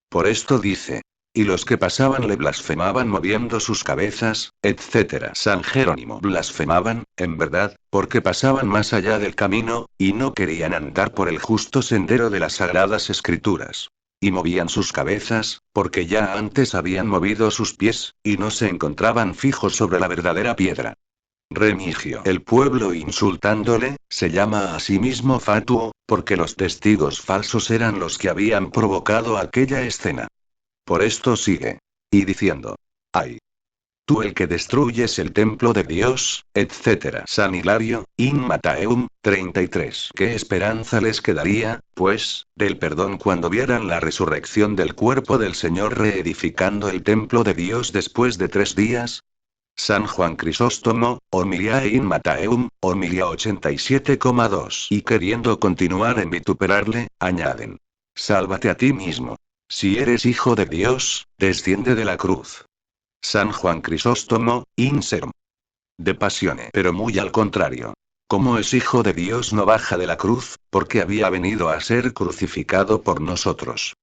Por esto dice: y los que pasaban le blasfemaban moviendo sus cabezas, etc. San Jerónimo: blasfemaban, en verdad, porque pasaban más allá del camino, y no querían andar por el justo sendero de las sagradas escrituras. Y movían sus cabezas, porque ya antes habían movido sus pies, y no se encontraban fijos sobre la verdadera piedra. Remigio. El pueblo insultándole, se llama a sí mismo fatuo, porque los testigos falsos eran los que habían provocado aquella escena. Por esto sigue. Y diciendo: ¡ay! Tú el que destruyes el templo de Dios, etc. San Hilario, in Mattheum, 33. ¿Qué esperanza les quedaría, pues, del perdón cuando vieran la resurrección del cuerpo del Señor reedificando el templo de Dios después de 3 días? San Juan Crisóstomo, Homiliae in Mattheum, Homilia 87,2. Y queriendo continuar en vituperarle, añaden: sálvate a ti mismo. Si eres hijo de Dios, desciende de la cruz. San Juan Crisóstomo, in Serm. De Pasione. Pero muy al contrario. Como es hijo de Dios no baja de la cruz, porque había venido a ser crucificado por nosotros.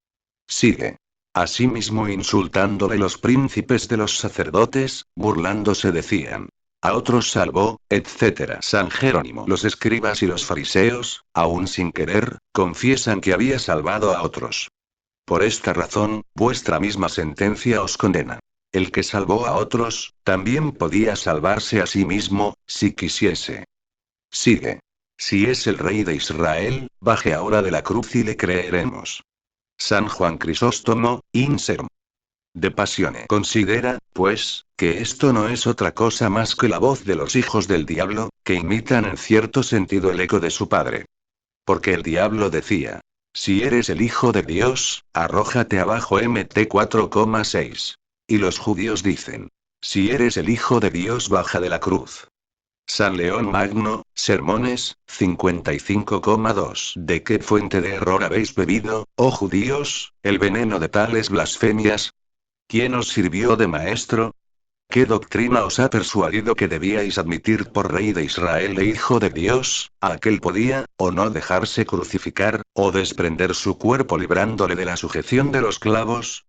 Sigue. Asimismo, insultándole los príncipes de los sacerdotes, burlándose decían: a otros salvó, etc. San Jerónimo. Los escribas y los fariseos, aún sin querer, confiesan que había salvado a otros. Por esta razón, vuestra misma sentencia os condena. El que salvó a otros, también podía salvarse a sí mismo, si quisiese. Sigue. Si es el rey de Israel, baje ahora de la cruz y le creeremos. San Juan Crisóstomo, in Serm. De Pasione. Considera, pues, que esto no es otra cosa más que la voz de los hijos del diablo, que imitan en cierto sentido el eco de su padre. Porque el diablo decía: si eres el hijo de Dios, arrójate abajo. Mt 4,6. Y los judíos dicen: si eres el hijo de Dios, baja de la cruz. San León Magno, Sermones, 55,2. ¿De qué fuente de error habéis bebido, oh judíos, el veneno de tales blasfemias? ¿Quién os sirvió de maestro? ¿Qué doctrina os ha persuadido que debíais admitir por rey de Israel e hijo de Dios, a aquel podía, o no dejarse crucificar, o desprender su cuerpo librándole de la sujeción de los clavos?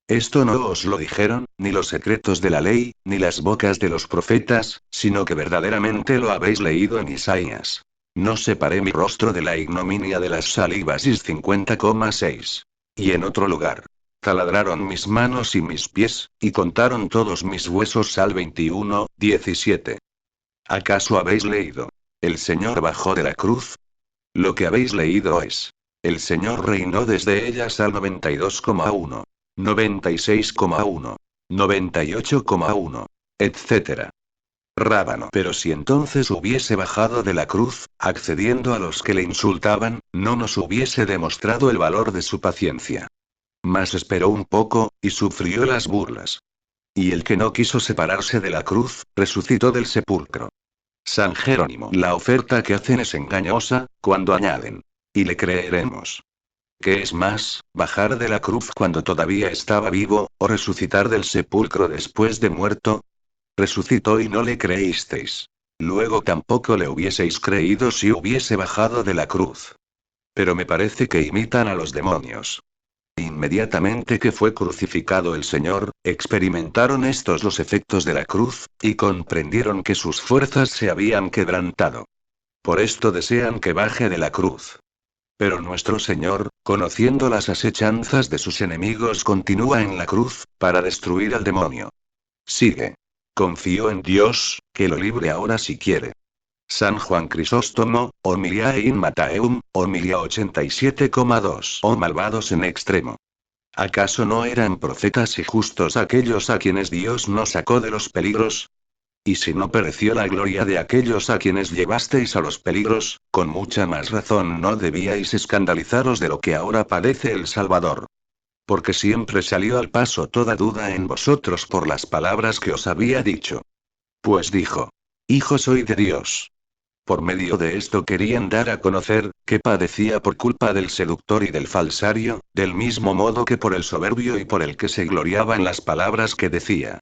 Esto no os lo dijeron, ni los secretos de la ley, ni las bocas de los profetas, sino que verdaderamente lo habéis leído en Isaías. No separé mi rostro de la ignominia de las salivas. Is 50,6. Y en otro lugar: taladraron mis manos y mis pies, y contaron todos mis huesos. Sal 21:17. ¿Acaso habéis leído: el Señor bajó de la cruz? Lo que habéis leído es: el Señor reinó desde ella. Sal 92,1. 96,1. 98,1. Etc. Rábano. Pero si entonces hubiese bajado de la cruz, accediendo a los que le insultaban, no nos hubiese demostrado el valor de su paciencia. Mas esperó un poco, y sufrió las burlas. Y el que no quiso separarse de la cruz, resucitó del sepulcro. San Jerónimo. La oferta que hacen es engañosa, cuando añaden: y le creeremos. ¿Qué es más, bajar de la cruz cuando todavía estaba vivo, o resucitar del sepulcro después de muerto? Resucitó y no le creísteis. Luego tampoco le hubieseis creído si hubiese bajado de la cruz. Pero me parece que imitan a los demonios. Inmediatamente que fue crucificado el Señor, experimentaron estos los efectos de la cruz, y comprendieron que sus fuerzas se habían quebrantado. Por esto desean que baje de la cruz. Pero nuestro Señor, conociendo las asechanzas de sus enemigos, continúa en la cruz, para destruir al demonio. Sigue. Confío en Dios, que lo libre ahora si quiere. San Juan Crisóstomo, Homiliae in Matteum, Homilia 87,2. Oh malvados en extremo. ¿Acaso no eran profetas y justos aquellos a quienes Dios no sacó de los peligros? Y si no pereció la gloria de aquellos a quienes llevasteis a los peligros, con mucha más razón no debíais escandalizaros de lo que ahora padece el Salvador. Porque siempre salió al paso toda duda en vosotros por las palabras que os había dicho. Pues dijo: Hijo soy de Dios. Por medio de esto querían dar a conocer, que padecía por culpa del seductor y del falsario, del mismo modo que por el soberbio y por el que se gloriaba en las palabras que decía.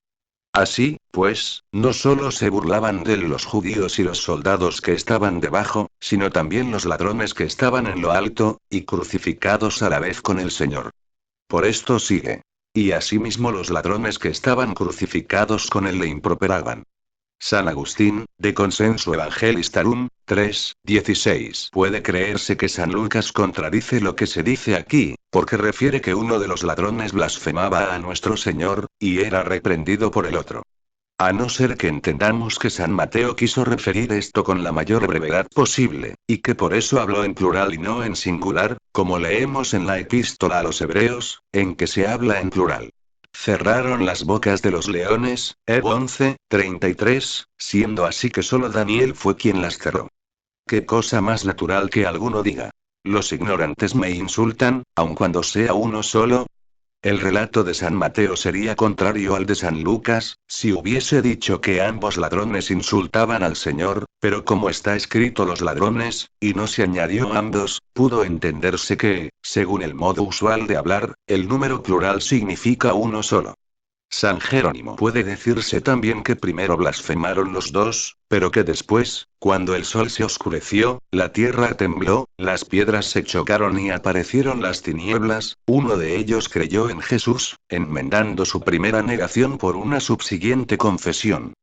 Así, pues, no solo se burlaban de él los judíos y los soldados que estaban debajo, sino también los ladrones que estaban en lo alto, y crucificados a la vez con el Señor. Por esto sigue. Y asimismo los ladrones que estaban crucificados con él le improperaban. San Agustín, de Consenso Evangelistarum, 3:16. Puede creerse que San Lucas contradice lo que se dice aquí, porque refiere que uno de los ladrones blasfemaba a nuestro Señor, y era reprendido por el otro. A no ser que entendamos que San Mateo quiso referir esto con la mayor brevedad posible, y que por eso habló en plural y no en singular, como leemos en la epístola a los Hebreos, en que se habla en plural. Cerraron las bocas de los leones, Eb 11:33, siendo así que solo Daniel fue quien las cerró. Qué cosa más natural que alguno diga: los ignorantes me insultan, aun cuando sea uno solo. El relato de San Mateo sería contrario al de San Lucas, si hubiese dicho que ambos ladrones insultaban al Señor, pero como está escrito los ladrones, y no se añadió ambos, pudo entenderse que, según el modo usual de hablar, el número plural significa uno solo. San Jerónimo puede decirse también que primero blasfemaron los dos, pero que después, cuando el sol se oscureció, la tierra tembló, las piedras se chocaron y aparecieron las tinieblas, uno de ellos creyó en Jesús, enmendando su primera negación por una subsiguiente confesión.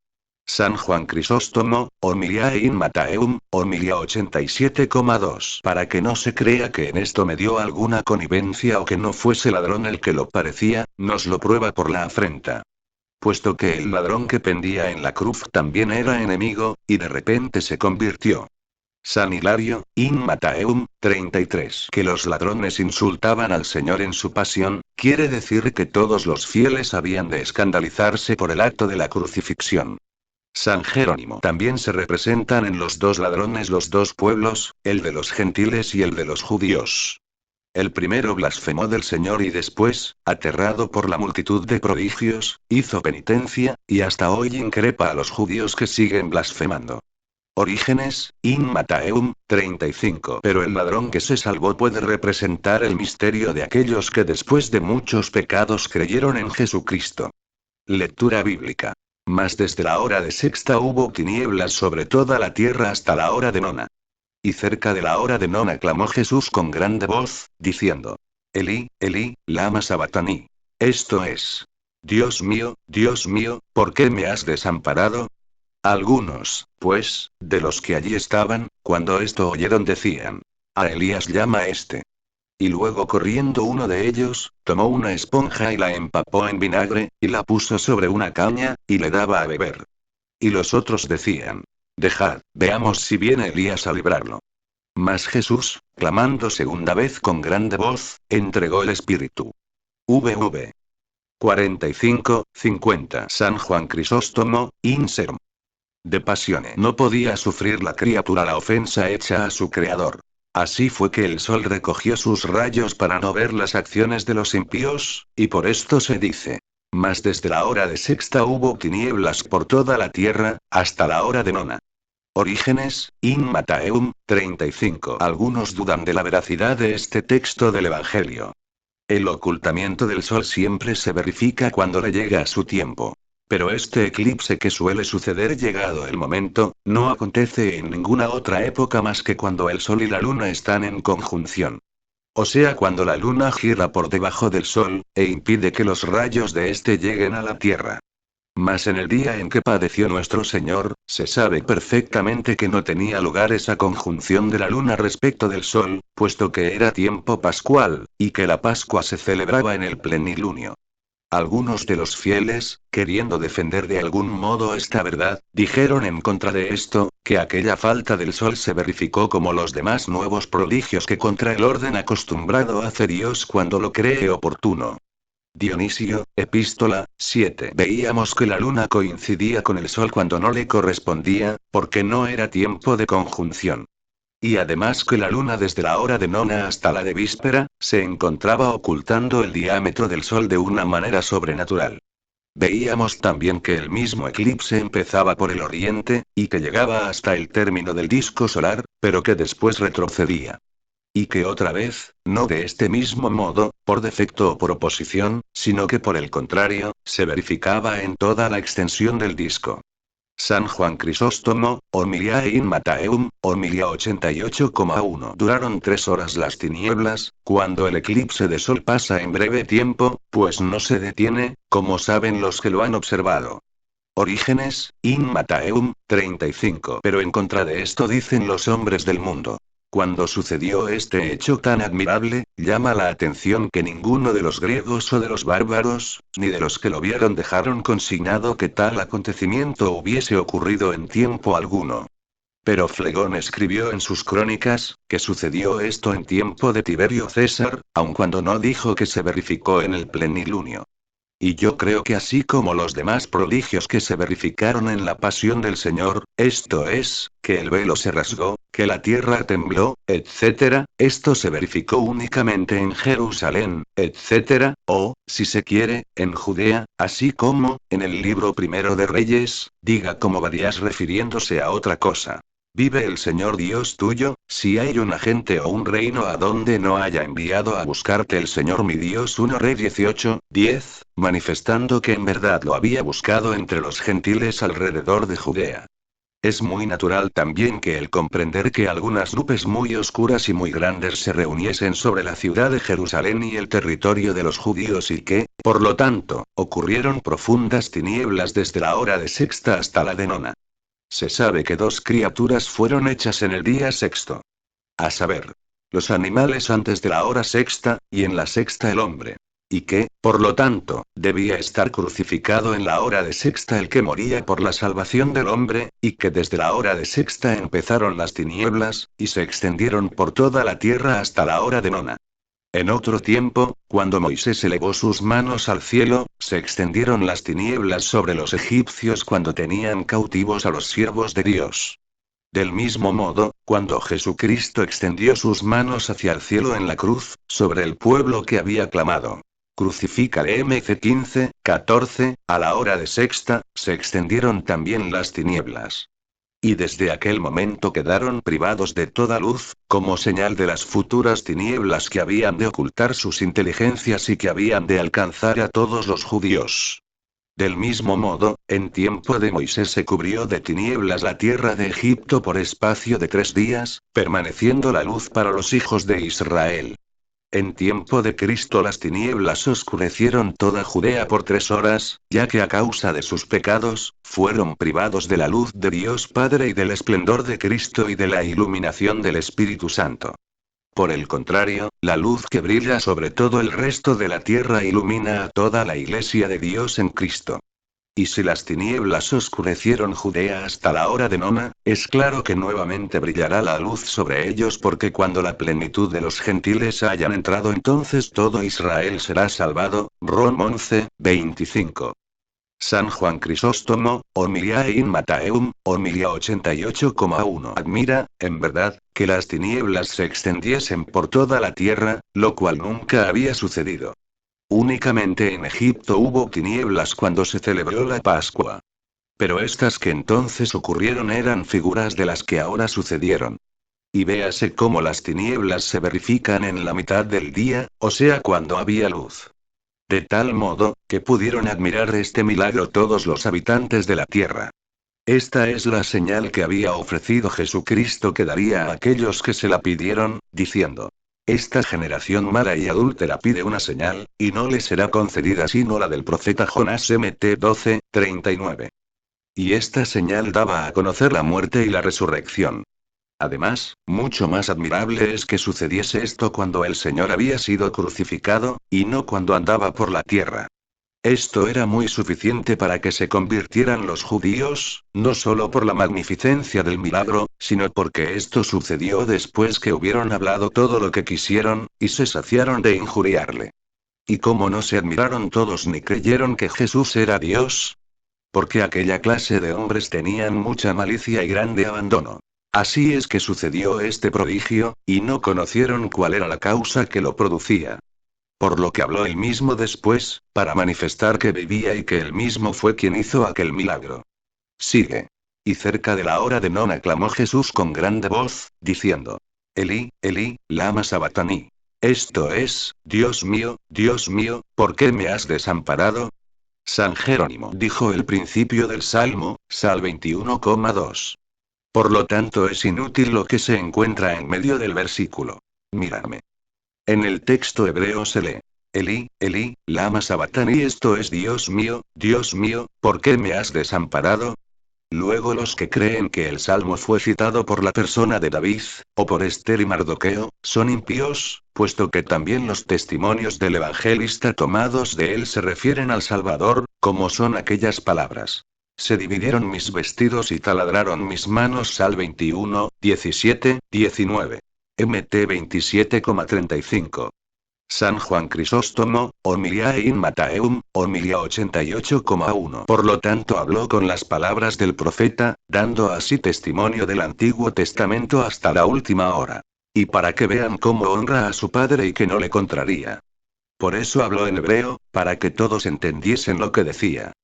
San Juan Crisóstomo, Homiliae in Matteum, Homilia 87,2. Para que no se crea que en esto me dio alguna connivencia o que no fuese ladrón el que lo parecía, nos lo prueba por la afrenta. Puesto que el ladrón que pendía en la cruz también era enemigo, y de repente se convirtió. San Hilario, in Matteum, 33. Que los ladrones insultaban al Señor en su pasión, quiere decir que todos los fieles habían de escandalizarse por el acto de la crucifixión. San Jerónimo. También se representan en los dos ladrones los dos pueblos, el de los gentiles y el de los judíos. El primero blasfemó del Señor y después, aterrado por la multitud de prodigios, hizo penitencia, y hasta hoy increpa a los judíos que siguen blasfemando. Orígenes, in Matteum, 35. Pero el ladrón que se salvó puede representar el misterio de aquellos que después de muchos pecados creyeron en Jesucristo. Lectura bíblica. Mas desde la hora de sexta hubo tinieblas sobre toda la tierra hasta la hora de nona. Y cerca de la hora de nona clamó Jesús con grande voz, diciendo: Elí, Elí, lama sabatani. Esto es: Dios mío, ¿por qué me has desamparado? Algunos, pues, de los que allí estaban, cuando esto oyeron decían: A Elías llama este. Y luego corriendo uno de ellos, tomó una esponja y la empapó en vinagre, y la puso sobre una caña, y le daba a beber. Y los otros decían: Dejad, veamos si viene Elías a librarlo. Mas Jesús, clamando segunda vez con grande voz, entregó el espíritu. VV 45:50. San Juan Crisóstomo, Inserm. De Pasione. No podía sufrir la criatura la ofensa hecha a su Creador. Así fue que el sol recogió sus rayos para no ver las acciones de los impíos, y por esto se dice: Mas desde la hora de sexta hubo tinieblas por toda la tierra, hasta la hora de nona. Orígenes, in Matteum, 35. Algunos dudan de la veracidad de este texto del Evangelio. El ocultamiento del sol siempre se verifica cuando le llega su tiempo. Pero este eclipse que suele suceder llegado el momento, no acontece en ninguna otra época más que cuando el sol y la luna están en conjunción. O sea, cuando la luna gira por debajo del sol, e impide que los rayos de éste lleguen a la tierra. Mas en el día en que padeció nuestro Señor, se sabe perfectamente que no tenía lugar esa conjunción de la luna respecto del sol, puesto que era tiempo pascual, y que la Pascua se celebraba en el plenilunio. Algunos de los fieles, queriendo defender de algún modo esta verdad, dijeron en contra de esto, que aquella falta del sol se verificó como los demás nuevos prodigios que contra el orden acostumbrado hace Dios cuando lo cree oportuno. Dionisio, Epístola 7. Veíamos que la luna coincidía con el sol cuando no le correspondía, porque no era tiempo de conjunción. Y además que la luna desde la hora de nona hasta la de víspera, se encontraba ocultando el diámetro del sol de una manera sobrenatural. Veíamos también que el mismo eclipse empezaba por el oriente, y que llegaba hasta el término del disco solar, pero que después retrocedía. Y que otra vez, no de este mismo modo, por defecto o por oposición, sino que por el contrario, se verificaba en toda la extensión del disco. San Juan Crisóstomo, Homilia in Mattheum, Homilia 88,1. Duraron 3 horas las tinieblas, cuando el eclipse de sol pasa en breve tiempo, pues no se detiene, como saben los que lo han observado. Orígenes, in Mattheum, 35. Pero en contra de esto dicen los hombres del mundo. Cuando sucedió este hecho tan admirable, llama la atención que ninguno de los griegos o de los bárbaros, ni de los que lo vieron dejaron consignado que tal acontecimiento hubiese ocurrido en tiempo alguno. Pero Flegón escribió en sus crónicas, que sucedió esto en tiempo de Tiberio César, aun cuando no dijo que se verificó en el plenilunio. Y yo creo que así como los demás prodigios que se verificaron en la pasión del Señor, esto es, que el velo se rasgó, que la tierra tembló, etc., esto se verificó únicamente en Jerusalén, etc., o, si se quiere, en Judea, así como, en el libro primero de Reyes, diga como varias refiriéndose a otra cosa. Vive el Señor Dios tuyo, si hay una gente o un reino a donde no haya enviado a buscarte el Señor mi Dios. 1 Rey 18:10, manifestando que en verdad lo había buscado entre los gentiles alrededor de Judea. Es muy natural también que el comprender que algunas nubes muy oscuras y muy grandes se reuniesen sobre la ciudad de Jerusalén y el territorio de los judíos y que, por lo tanto, ocurrieron profundas tinieblas desde la hora de sexta hasta la de nona. Se sabe que dos criaturas fueron hechas en el día sexto. A saber, los animales antes de la hora sexta, y en la sexta el hombre. Y que, por lo tanto, debía estar crucificado en la hora de sexta el que moría por la salvación del hombre, y que desde la hora de sexta empezaron las tinieblas, y se extendieron por toda la tierra hasta la hora de nona. En otro tiempo, cuando Moisés elevó sus manos al cielo, se extendieron las tinieblas sobre los egipcios cuando tenían cautivos a los siervos de Dios. Del mismo modo, cuando Jesucristo extendió sus manos hacia el cielo en la cruz, sobre el pueblo que había clamado. Crucifícale MC 15:14, a la hora de sexta, se extendieron también las tinieblas. Y desde aquel momento quedaron privados de toda luz, como señal de las futuras tinieblas que habían de ocultar sus inteligencias y que habían de alcanzar a todos los judíos. Del mismo modo, en tiempo de Moisés se cubrió de tinieblas la tierra de Egipto por espacio de 3 días, permaneciendo la luz para los hijos de Israel. En tiempo de Cristo las tinieblas oscurecieron toda Judea por 3 horas, ya que a causa de sus pecados, fueron privados de la luz de Dios Padre y del esplendor de Cristo y de la iluminación del Espíritu Santo. Por el contrario, la luz que brilla sobre todo el resto de la tierra ilumina a toda la Iglesia de Dios en Cristo. Y si las tinieblas oscurecieron Judea hasta la hora de nona, es claro que nuevamente brillará la luz sobre ellos porque cuando la plenitud de los gentiles hayan entrado entonces todo Israel será salvado. Rom 11:25. San Juan Crisóstomo, Homilia in Mattheum, Homilia 88,1. Admira, en verdad, que las tinieblas se extendiesen por toda la tierra, lo cual nunca había sucedido. Únicamente en Egipto hubo tinieblas cuando se celebró la Pascua. Pero estas que entonces ocurrieron eran figuras de las que ahora sucedieron. Y véase cómo las tinieblas se verifican en la mitad del día, o sea cuando había luz. De tal modo, que pudieron admirar este milagro todos los habitantes de la tierra. Esta es la señal que había ofrecido Jesucristo que daría a aquellos que se la pidieron, diciendo: esta generación mala y adúltera pide una señal, y no le será concedida sino la del profeta Jonás. Mt 12:39. Y esta señal daba a conocer la muerte y la resurrección. Además, mucho más admirable es que sucediese esto cuando el Señor había sido crucificado, y no cuando andaba por la tierra. Esto era muy suficiente para que se convirtieran los judíos, no solo por la magnificencia del milagro, sino porque esto sucedió después que hubieron hablado todo lo que quisieron, y se saciaron de injuriarle. ¿Y cómo no se admiraron todos ni creyeron que Jesús era Dios? Porque aquella clase de hombres tenían mucha malicia y grande abandono. Así es que sucedió este prodigio, y no conocieron cuál era la causa que lo producía. Por lo que habló él mismo después, para manifestar que vivía y que él mismo fue quien hizo aquel milagro. Sigue. Y cerca de la hora de nona clamó Jesús con grande voz, diciendo: Elí, Elí, lama sabatani. Esto es, Dios mío, ¿por qué me has desamparado? San Jerónimo dijo el principio del Salmo, Sal 21,2. Por lo tanto es inútil lo que se encuentra en medio del versículo. Mírame. En el texto hebreo se lee: Elí, Elí, lama sabatani. Esto es, Dios mío, ¿por qué me has desamparado? Luego los que creen que el salmo fue citado por la persona de David, o por Esther y Mardoqueo, son impíos, puesto que también los testimonios del evangelista tomados de él se refieren al Salvador, como son aquellas palabras. Se dividieron mis vestidos y taladraron mis manos. Sal 21, 17, 19. MT 27,35. San Juan Crisóstomo, Homilia in Mattheum, Homilia 88,1. Por lo tanto habló con las palabras del profeta, dando así testimonio del Antiguo Testamento hasta la última hora. Y para que vean cómo honra a su padre y que no le contraría. Por eso habló en hebreo, para que todos entendiesen lo que decía.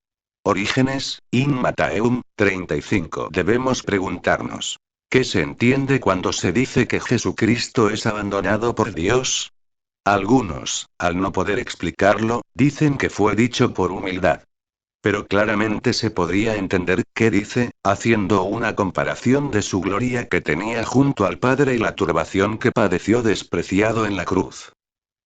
Orígenes, in Mattheum, 35. Debemos preguntarnos: ¿qué se entiende cuando se dice que Jesucristo es abandonado por Dios? Algunos, al no poder explicarlo, dicen que fue dicho por humildad. Pero claramente se podría entender qué dice, haciendo una comparación de su gloria que tenía junto al Padre y la turbación que padeció despreciado en la cruz.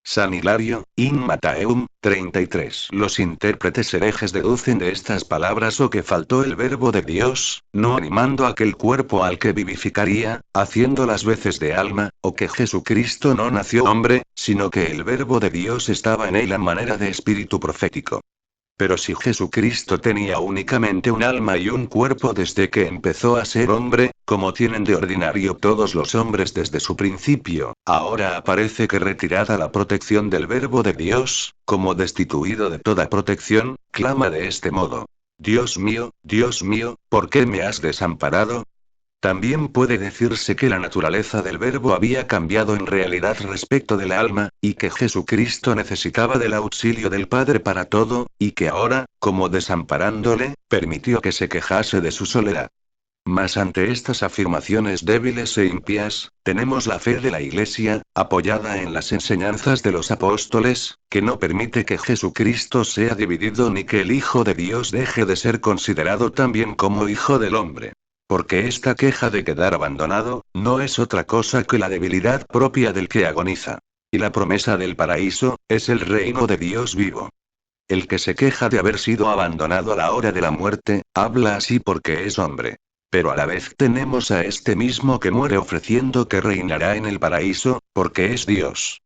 San Hilario, in Mattheum, 33. Los intérpretes herejes deducen de estas palabras o que faltó el verbo de Dios, no animando aquel cuerpo al que vivificaría, haciendo las veces de alma, o que Jesucristo no nació hombre, sino que el verbo de Dios estaba en él a manera de espíritu profético. Pero si Jesucristo tenía únicamente un alma y un cuerpo desde que empezó a ser hombre, como tienen de ordinario todos los hombres desde su principio, ahora aparece que retirada la protección del verbo de Dios, como destituido de toda protección, clama de este modo: Dios mío, ¿por qué me has desamparado? También puede decirse que la naturaleza del verbo había cambiado en realidad respecto del alma, y que Jesucristo necesitaba del auxilio del Padre para todo, y que ahora, como desamparándole, permitió que se quejase de su soledad. Mas ante estas afirmaciones débiles e impías, tenemos la fe de la Iglesia, apoyada en las enseñanzas de los apóstoles, que no permite que Jesucristo sea dividido ni que el Hijo de Dios deje de ser considerado también como Hijo del Hombre. Porque esta queja de quedar abandonado, no es otra cosa que la debilidad propia del que agoniza. Y la promesa del paraíso, es el reino de Dios vivo. El que se queja de haber sido abandonado a la hora de la muerte, habla así porque es hombre. Pero a la vez tenemos a este mismo que muere ofreciendo que reinará en el paraíso, porque es Dios.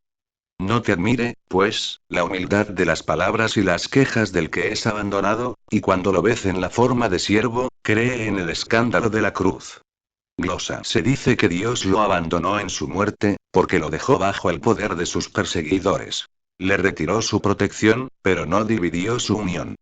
No te admire, pues, la humildad de las palabras y las quejas del que es abandonado, y cuando lo ves en la forma de siervo, cree en el escándalo de la cruz. Glosa. Se dice que Dios lo abandonó en su muerte, porque lo dejó bajo el poder de sus perseguidores. Le retiró su protección, pero no dividió su unión.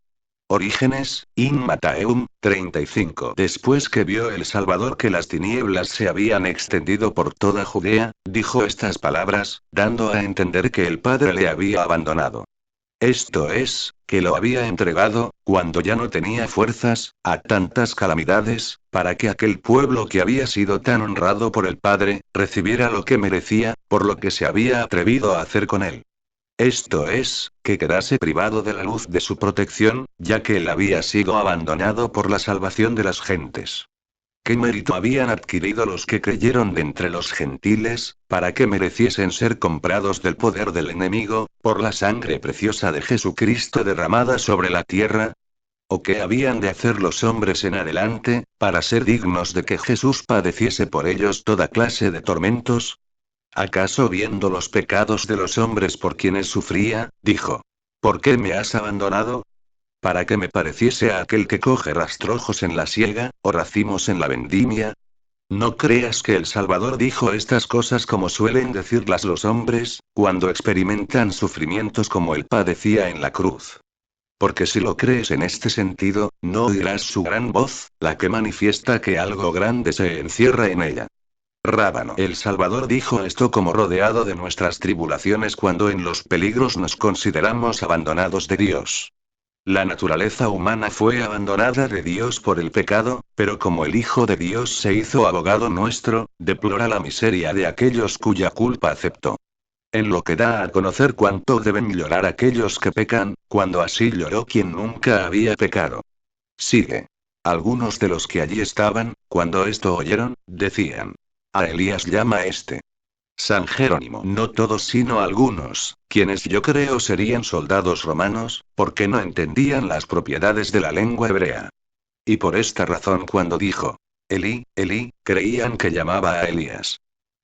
Orígenes, in Mattheum, 35. Después que vio el Salvador que las tinieblas se habían extendido por toda Judea, dijo estas palabras, dando a entender que el Padre le había abandonado. Esto es, que lo había entregado, cuando ya no tenía fuerzas, a tantas calamidades, para que aquel pueblo que había sido tan honrado por el Padre, recibiera lo que merecía, por lo que se había atrevido a hacer con él. Esto es, que quedase privado de la luz de su protección, ya que él había sido abandonado por la salvación de las gentes. ¿Qué mérito habían adquirido los que creyeron de entre los gentiles, para que mereciesen ser comprados del poder del enemigo, por la sangre preciosa de Jesucristo derramada sobre la tierra? ¿O qué habían de hacer los hombres en adelante, para ser dignos de que Jesús padeciese por ellos toda clase de tormentos? ¿Acaso viendo los pecados de los hombres por quienes sufría, dijo: ¿por qué me has abandonado? para que me pareciese a aquel que coge rastrojos en la siega, o racimos en la vendimia. No creas que el Salvador dijo estas cosas como suelen decirlas los hombres, cuando experimentan sufrimientos como él padecía en la cruz. Porque si lo crees en este sentido, no oirás su gran voz, la que manifiesta que algo grande se encierra en ella. Rábano. El Salvador dijo esto como rodeado de nuestras tribulaciones cuando en los peligros nos consideramos abandonados de Dios. La naturaleza humana fue abandonada de Dios por el pecado, pero como el Hijo de Dios se hizo abogado nuestro, deplora la miseria de aquellos cuya culpa aceptó. En lo que da a conocer cuánto deben llorar aquellos que pecan, cuando así lloró quien nunca había pecado. Sigue. Algunos de los que allí estaban, cuando esto oyeron, decían: a Elías llama este. San Jerónimo. No todos sino algunos, quienes yo creo serían soldados romanos, porque no entendían las propiedades de la lengua hebrea. Y por esta razón cuando dijo: Elí, Elí, creían que llamaba a Elías.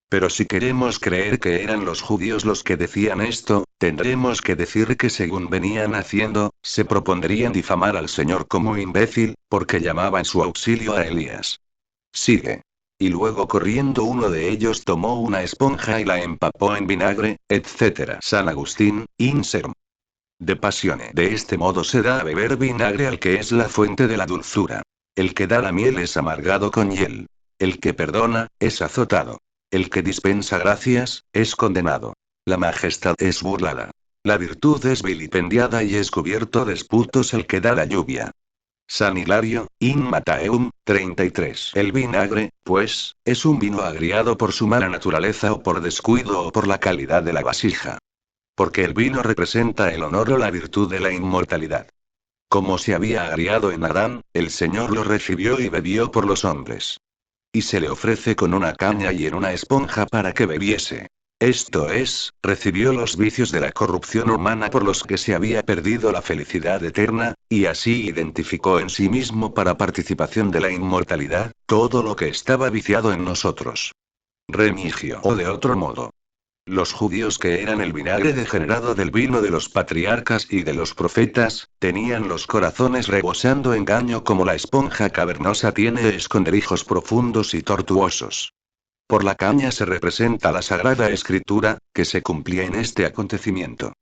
Pero si queremos creer que eran los judíos los que decían esto, tendremos que decir que según venían haciendo, se propondrían difamar al Señor como imbécil, porque llamaba en su auxilio a Elías. Sigue. Y luego corriendo uno de ellos tomó una esponja y la empapó en vinagre, etc. San Agustín, Inserm. De Pasione. De este modo se da a beber vinagre al que es la fuente de la dulzura. El que da la miel es amargado con hiel. El que perdona, es azotado. El que dispensa gracias, es condenado. La majestad es burlada. La virtud es vilipendiada y es cubierto de esputos el que da la lluvia. San Hilario, In Mataeum, 33. El vinagre, pues, es un vino agriado por su mala naturaleza o por descuido o por la calidad de la vasija. Porque el vino representa el honor o la virtud de la inmortalidad. Como se había agriado en Adán, el Señor lo recibió y bebió por los hombres. Y se le ofrece con una caña y en una esponja para que bebiese. Esto es, recibió los vicios de la corrupción humana por los que se había perdido la felicidad eterna, y así identificó en sí mismo para participación de la inmortalidad, todo lo que estaba viciado en nosotros. Remigio. O de otro modo. Los judíos que eran el vinagre degenerado del vino de los patriarcas y de los profetas, tenían los corazones rebosando engaño como la esponja cavernosa tiene esconderijos profundos y tortuosos. Por la caña se representa la Sagrada Escritura, que se cumplía en este acontecimiento.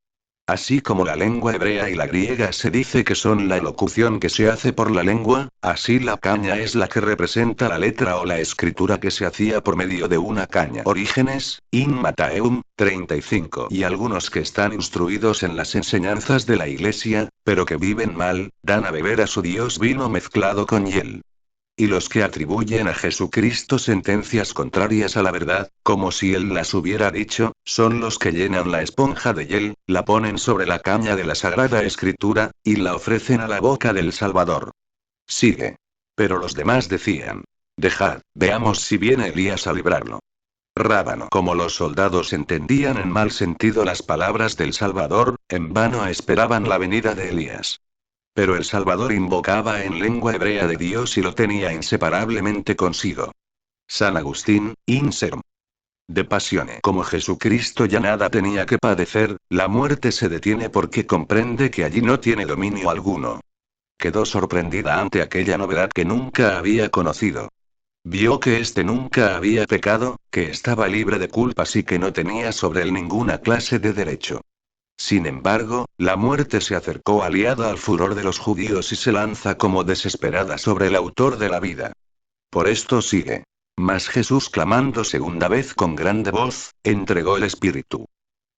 Así como la lengua hebrea y la griega se dice que son la elocución que se hace por la lengua, así la caña es la que representa la letra o la escritura que se hacía por medio de una caña. Orígenes, In Mataeum, 35. Y algunos que están instruidos en las enseñanzas de la Iglesia, pero que viven mal, dan a beber a su Dios vino mezclado con hiel. Y los que atribuyen a Jesucristo sentencias contrarias a la verdad, como si él las hubiera dicho, son los que llenan la esponja de hiel, la ponen sobre la caña de la Sagrada Escritura, y la ofrecen a la boca del Salvador. Sigue. Pero los demás decían: dejad, veamos si viene Elías a librarlo. Rábano. Como los soldados entendían en mal sentido las palabras del Salvador, en vano esperaban la venida de Elías. Pero el Salvador invocaba en lengua hebrea de Dios y lo tenía inseparablemente consigo. San Agustín, Inserm. De Pasione. Como Jesucristo ya nada tenía que padecer, la muerte se detiene porque comprende que allí no tiene dominio alguno. Quedó sorprendida ante aquella novedad que nunca había conocido. Vio que éste nunca había pecado, que estaba libre de culpas y que no tenía sobre él ninguna clase de derecho. Sin embargo, la muerte se acercó aliada al furor de los judíos y se lanza como desesperada sobre el autor de la vida. Por esto sigue. Mas Jesús clamando segunda vez con grande voz, entregó el Espíritu.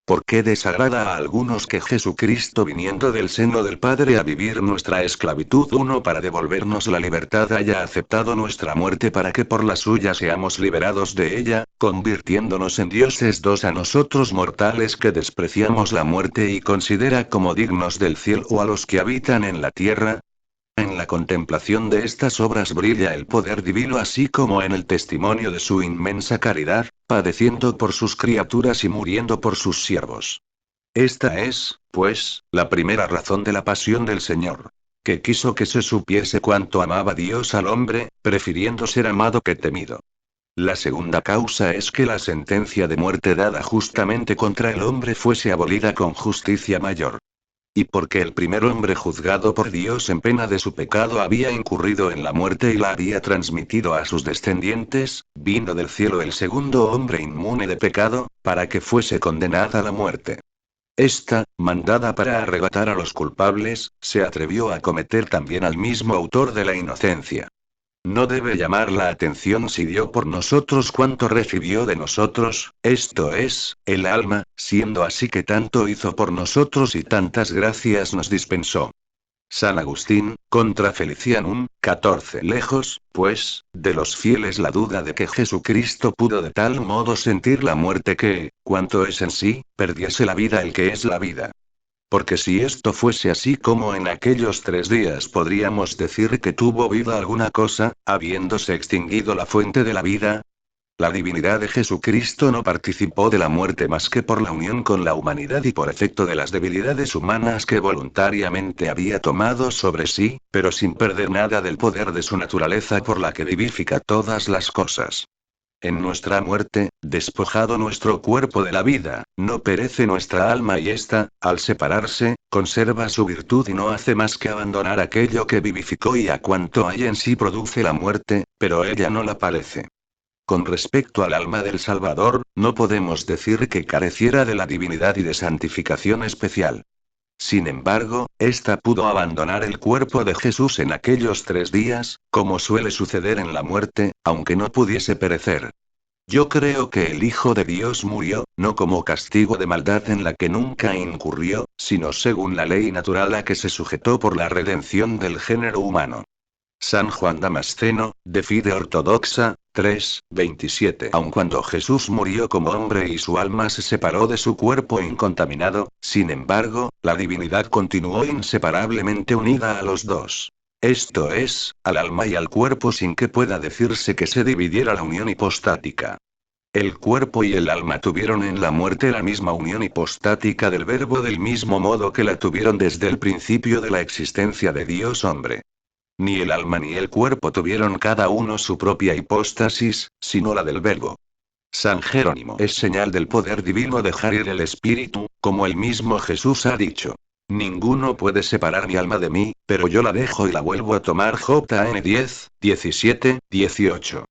¿Por qué desagrada a algunos que Jesucristo viniendo del seno del Padre a vivir nuestra esclavitud uno para devolvernos la libertad haya aceptado nuestra muerte para que por la suya seamos liberados de ella, convirtiéndonos en dioses dos a nosotros mortales que despreciamos la muerte y considera como dignos del cielo a los que habitan en la tierra? En la contemplación de estas obras brilla el poder divino así como en el testimonio de su inmensa caridad, padeciendo por sus criaturas y muriendo por sus siervos. Esta es, pues, la primera razón de la pasión del Señor. Que quiso que se supiese cuánto amaba Dios al hombre, prefiriendo ser amado que temido. La segunda causa es que la sentencia de muerte dada justamente contra el hombre fuese abolida con justicia mayor. Y porque el primer hombre juzgado por Dios en pena de su pecado había incurrido en la muerte y la había transmitido a sus descendientes, vino del cielo el segundo hombre inmune de pecado, para que fuese condenada a la muerte. Esta, mandada para arrebatar a los culpables, se atrevió a cometer también al mismo autor de la inocencia. No debe llamar la atención si dio por nosotros cuanto recibió de nosotros, esto es, el alma, siendo así que tanto hizo por nosotros y tantas gracias nos dispensó. San Agustín, contra Felicianum, 14. Lejos, pues, de los fieles la duda de que Jesucristo pudo de tal modo sentir la muerte que, cuanto es en sí, perdiese la vida el que es la vida. Porque si esto fuese así como en aquellos 3 días podríamos decir que tuvo vida alguna cosa, habiéndose extinguido la fuente de la vida. La divinidad de Jesucristo no participó de la muerte más que por la unión con la humanidad y por efecto de las debilidades humanas que voluntariamente había tomado sobre sí, pero sin perder nada del poder de su naturaleza por la que vivifica todas las cosas. En nuestra muerte, despojado nuestro cuerpo de la vida, no perece nuestra alma y ésta, al separarse, conserva su virtud y no hace más que abandonar aquello que vivificó y a cuanto hay en sí produce la muerte, pero ella no la padece. Con respecto al alma del Salvador, no podemos decir que careciera de la divinidad y de santificación especial. Sin embargo, ésta pudo abandonar el cuerpo de Jesús en aquellos 3 días, como suele suceder en la muerte, aunque no pudiese perecer. Yo creo que el Hijo de Dios murió, no como castigo de maldad en la que nunca incurrió, sino según la ley natural a que se sujetó por la redención del género humano. San Juan Damasceno, de Fide Ortodoxa, 3:27. Aun cuando Jesús murió como hombre y su alma se separó de su cuerpo incontaminado, sin embargo, la divinidad continuó inseparablemente unida a los dos. Esto es, al alma y al cuerpo sin que pueda decirse que se dividiera la unión hipostática. El cuerpo y el alma tuvieron en la muerte la misma unión hipostática del Verbo del mismo modo que la tuvieron desde el principio de la existencia de Dios hombre. Ni el alma ni el cuerpo tuvieron cada uno su propia hipóstasis, sino la del Verbo. San Jerónimo es señal del poder divino dejar ir el espíritu, como el mismo Jesús ha dicho. Ninguno puede separar mi alma de mí, pero yo la dejo y la vuelvo a tomar. JN 10, 17, 18.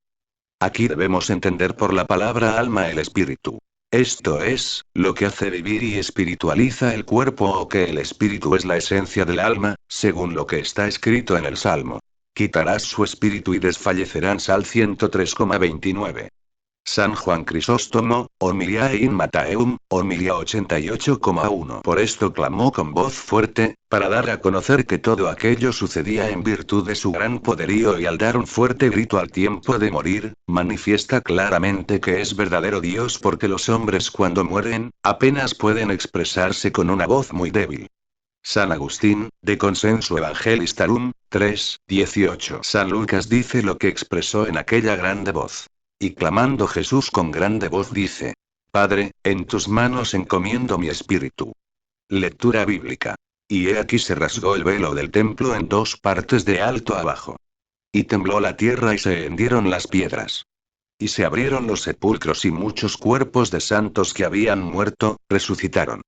Aquí debemos entender por la palabra alma el espíritu. Esto es, lo que hace vivir y espiritualiza el cuerpo o que el espíritu es la esencia del alma, según lo que está escrito en el Salmo. Quitarás su espíritu y desfallecerán. Sal 103,29. San Juan Crisóstomo, Homilia in Mattheum, Homilia 88,1. Por esto clamó con voz fuerte, para dar a conocer que todo aquello sucedía en virtud de su gran poderío y al dar un fuerte grito al tiempo de morir, manifiesta claramente que es verdadero Dios porque los hombres cuando mueren, apenas pueden expresarse con una voz muy débil. San Agustín, de Consenso Evangelistarum, 3:18. San Lucas dice lo que expresó en aquella grande voz. Y clamando Jesús con grande voz dice: Padre, en tus manos encomiendo mi espíritu. Lectura bíblica. Y he aquí se rasgó el velo del templo en 2 partes de alto a bajo. Y tembló la tierra y se hendieron las piedras. Y se abrieron los sepulcros y muchos cuerpos de santos que habían muerto, resucitaron.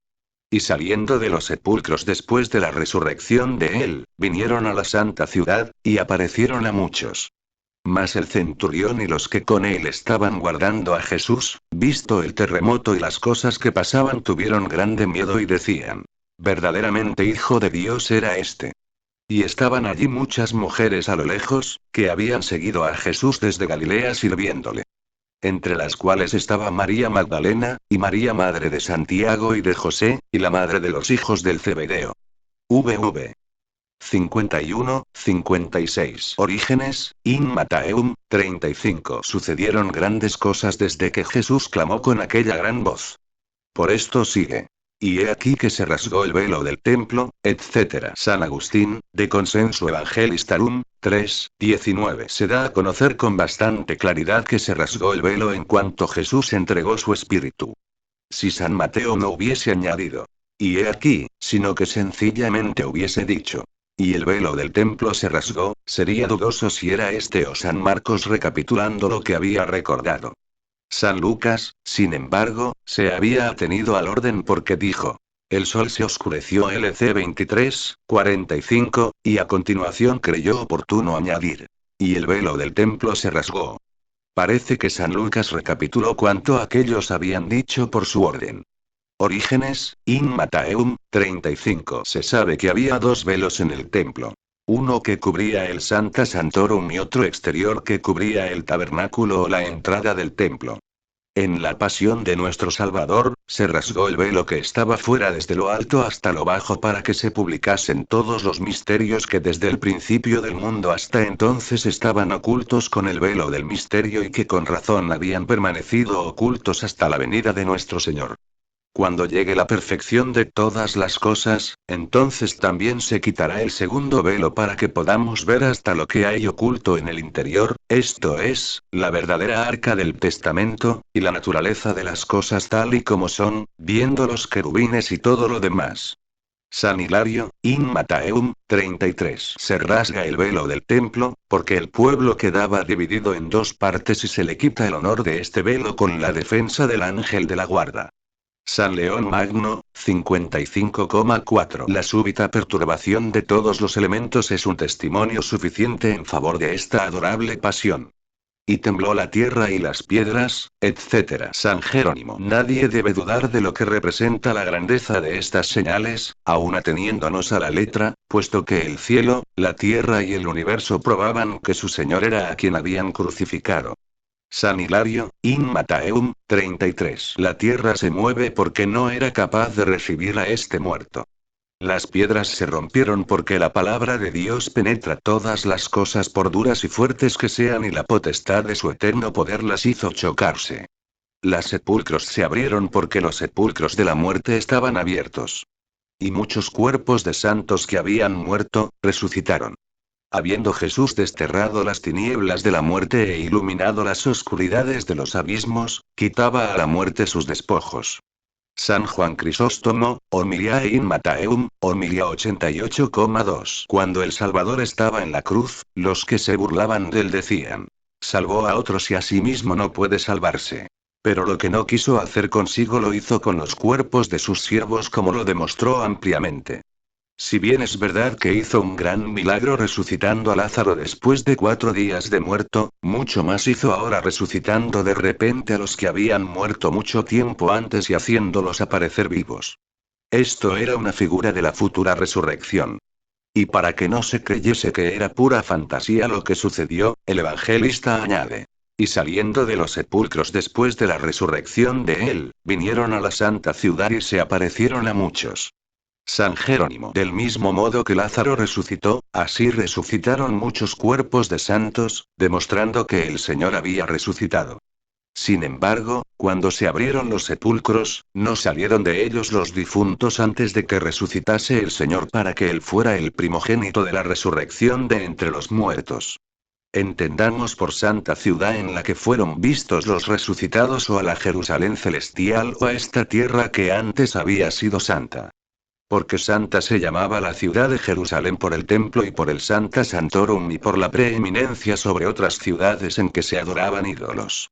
Y saliendo de los sepulcros después de la resurrección de él, vinieron a la santa ciudad, y aparecieron a muchos. Mas el centurión y los que con él estaban guardando a Jesús, visto el terremoto y las cosas que pasaban, tuvieron grande miedo y decían: verdaderamente Hijo de Dios era este. Y estaban allí muchas mujeres a lo lejos, que habían seguido a Jesús desde Galilea sirviéndole. Entre las cuales estaba María Magdalena, y María madre de Santiago y de José, y la madre de los hijos del Zebedeo. VV 51, 56. Orígenes, in Mattheum, 35. Sucedieron grandes cosas desde que Jesús clamó con aquella gran voz. Por esto sigue. Y he aquí que se rasgó el velo del templo, etc. San Agustín, de Consenso Evangelistarum, 3:19. Se da a conocer con bastante claridad que se rasgó el velo en cuanto Jesús entregó su espíritu. Si San Mateo no hubiese añadido: y he aquí, sino que sencillamente hubiese dicho: y el velo del templo se rasgó, sería dudoso si era este o San Marcos recapitulando lo que había recordado. San Lucas, sin embargo, se había atenido al orden porque dijo: El sol se oscureció LC 23:45, y a continuación creyó oportuno añadir. Y el velo del templo se rasgó. Parece que San Lucas recapituló cuanto aquellos habían dicho por su orden. Orígenes, in Mattheum, 35. Se sabe que había dos velos en el templo. Uno que cubría el Sancta Sanctorum y otro exterior que cubría el tabernáculo o la entrada del templo. En la pasión de nuestro Salvador, se rasgó el velo que estaba fuera desde lo alto hasta lo bajo para que se publicasen todos los misterios que desde el principio del mundo hasta entonces estaban ocultos con el velo del misterio y que con razón habían permanecido ocultos hasta la venida de nuestro Señor. Cuando llegue la perfección de todas las cosas, entonces también se quitará el segundo velo para que podamos ver hasta lo que hay oculto en el interior, esto es, la verdadera arca del testamento, y la naturaleza de las cosas tal y como son, viendo los querubines y todo lo demás. San Hilario, in Mattheum, 33. Se rasga el velo del templo, porque el pueblo quedaba dividido en dos partes y se le quita el honor de este velo con la defensa del ángel de la guarda. San León Magno, 55,4. La súbita perturbación de todos los elementos es un testimonio suficiente en favor de esta adorable pasión. Y tembló la tierra y las piedras, etc. San Jerónimo. Nadie debe dudar de lo que representa la grandeza de estas señales, aun ateniéndonos a la letra, puesto que el cielo, la tierra y el universo probaban que su Señor era a quien habían crucificado. San Hilario, in Mattheum, 33. La tierra se mueve porque no era capaz de recibir a este muerto. Las piedras se rompieron porque la palabra de Dios penetra todas las cosas por duras y fuertes que sean y la potestad de su eterno poder las hizo chocarse. Los sepulcros se abrieron porque los sepulcros de la muerte estaban abiertos. Y muchos cuerpos de santos que habían muerto, resucitaron. Habiendo Jesús desterrado las tinieblas de la muerte e iluminado las oscuridades de los abismos, quitaba a la muerte sus despojos. San Juan Crisóstomo, Homiliae in Mattheum, Homilia 88,2. Cuando el Salvador estaba en la cruz, los que se burlaban de él decían: salvó a otros y a sí mismo no puede salvarse. Pero lo que no quiso hacer consigo lo hizo con los cuerpos de sus siervos, como lo demostró ampliamente. Si bien es verdad que hizo un gran milagro resucitando a Lázaro después de 4 días de muerto, mucho más hizo ahora resucitando de repente a los que habían muerto mucho tiempo antes y haciéndolos aparecer vivos. Esto era una figura de la futura resurrección. Y para que no se creyese que era pura fantasía lo que sucedió, el evangelista añade: y saliendo de los sepulcros después de la resurrección de él, vinieron a la santa ciudad y se aparecieron a muchos. San Jerónimo. Del mismo modo que Lázaro resucitó, así resucitaron muchos cuerpos de santos, demostrando que el Señor había resucitado. Sin embargo, cuando se abrieron los sepulcros, no salieron de ellos los difuntos antes de que resucitase el Señor para que Él fuera el primogénito de la resurrección de entre los muertos. Entendamos por santa ciudad en la que fueron vistos los resucitados o a la Jerusalén celestial o a esta tierra que antes había sido santa. Porque santa se llamaba la ciudad de Jerusalén por el templo y por el Sancta Sanctorum y por la preeminencia sobre otras ciudades en que se adoraban ídolos.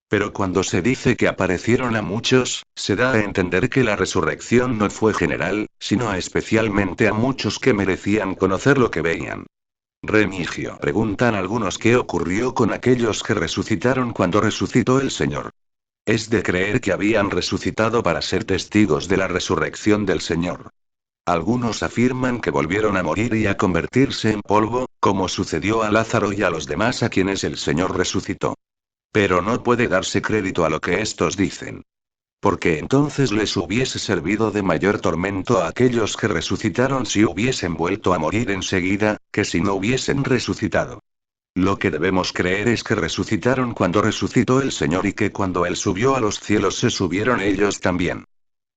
Pero cuando se dice que aparecieron a muchos, se da a entender que la resurrección no fue general, sino especialmente a muchos que merecían conocer lo que veían. Remigio. Preguntan algunos qué ocurrió con aquellos que resucitaron cuando resucitó el Señor. Es de creer que habían resucitado para ser testigos de la resurrección del Señor. Algunos afirman que volvieron a morir y a convertirse en polvo, como sucedió a Lázaro y a los demás a quienes el Señor resucitó. Pero no puede darse crédito a lo que estos dicen. Porque entonces les hubiese servido de mayor tormento a aquellos que resucitaron si hubiesen vuelto a morir enseguida, que si no hubiesen resucitado. Lo que debemos creer es que resucitaron cuando resucitó el Señor y que cuando Él subió a los cielos se subieron ellos también.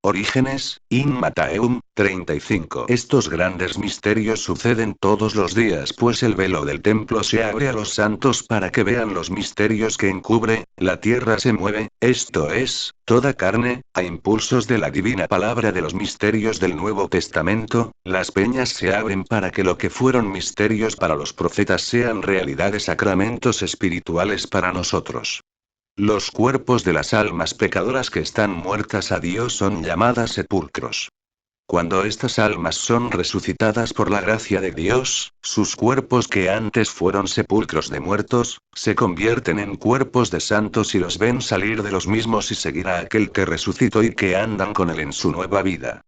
Orígenes, in Mattheum, 35. Estos grandes misterios suceden todos los días, pues el velo del templo se abre a los santos para que vean los misterios que encubre, la tierra se mueve, esto es, toda carne, a impulsos de la divina palabra de los misterios del Nuevo Testamento, las peñas se abren para que lo que fueron misterios para los profetas sean realidades, sacramentos espirituales para nosotros. Los cuerpos de las almas pecadoras que están muertas a Dios son llamadas sepulcros. Cuando estas almas son resucitadas por la gracia de Dios, sus cuerpos que antes fueron sepulcros de muertos, se convierten en cuerpos de santos y los ven salir de los mismos y seguir a aquel que resucitó y que andan con él en su nueva vida.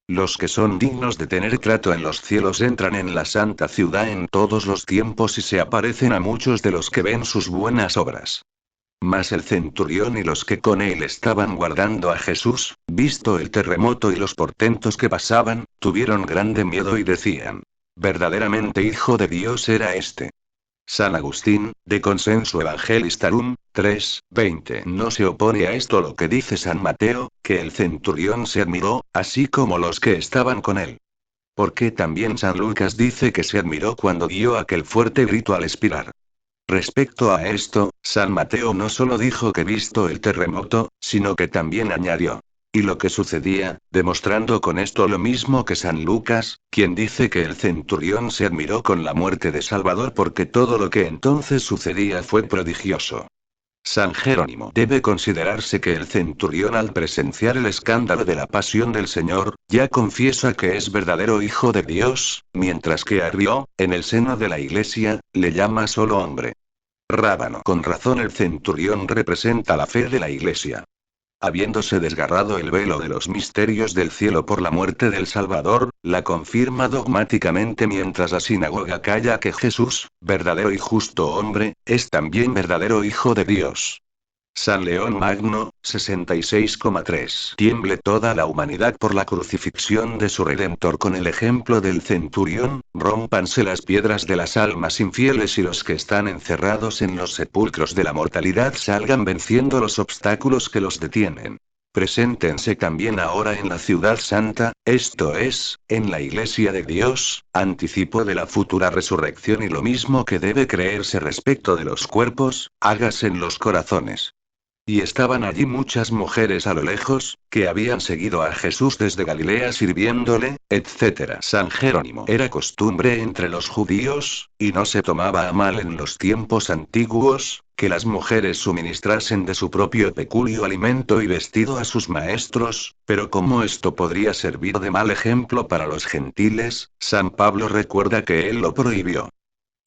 Los que son dignos de tener trato en los cielos entran en la santa ciudad en todos los tiempos y se aparecen a muchos de los que ven sus buenas obras. Mas el centurión y los que con él estaban guardando a Jesús, visto el terremoto y los portentos que pasaban, tuvieron grande miedo y decían: verdaderamente Hijo de Dios era este. San Agustín, de Consenso Evangelistarum, 3:20. No se opone a esto lo que dice San Mateo, que el centurión se admiró, así como los que estaban con él. Porque también San Lucas dice que se admiró cuando dio aquel fuerte grito al expirar. Respecto a esto, San Mateo no solo dijo que visto el terremoto, sino que también añadió: y lo que sucedía, demostrando con esto lo mismo que San Lucas, quien dice que el centurión se admiró con la muerte de Salvador porque todo lo que entonces sucedía fue prodigioso. San Jerónimo: debe considerarse que el centurión al presenciar el escándalo de la pasión del Señor, ya confiesa que es verdadero Hijo de Dios, mientras que Arrio, en el seno de la Iglesia, le llama solo hombre. Rábano: con razón el centurión representa la fe de la Iglesia. Habiéndose desgarrado el velo de los misterios del cielo por la muerte del Salvador, la confirma dogmáticamente mientras la sinagoga calla que Jesús, verdadero y justo hombre, es también verdadero Hijo de Dios. San León Magno, 66,3. Tiemble toda la humanidad por la crucifixión de su Redentor con el ejemplo del centurión, rómpanse las piedras de las almas infieles y los que están encerrados en los sepulcros de la mortalidad salgan venciendo los obstáculos que los detienen. Preséntense también ahora en la ciudad santa, esto es, en la iglesia de Dios, anticipo de la futura resurrección y lo mismo que debe creerse respecto de los cuerpos, hágase en los corazones. Y estaban allí muchas mujeres a lo lejos, que habían seguido a Jesús desde Galilea sirviéndole, etc. San Jerónimo: era costumbre entre los judíos, y no se tomaba a mal en los tiempos antiguos, que las mujeres suministrasen de su propio peculio alimento y vestido a sus maestros, pero como esto podría servir de mal ejemplo para los gentiles, San Pablo recuerda que él lo prohibió.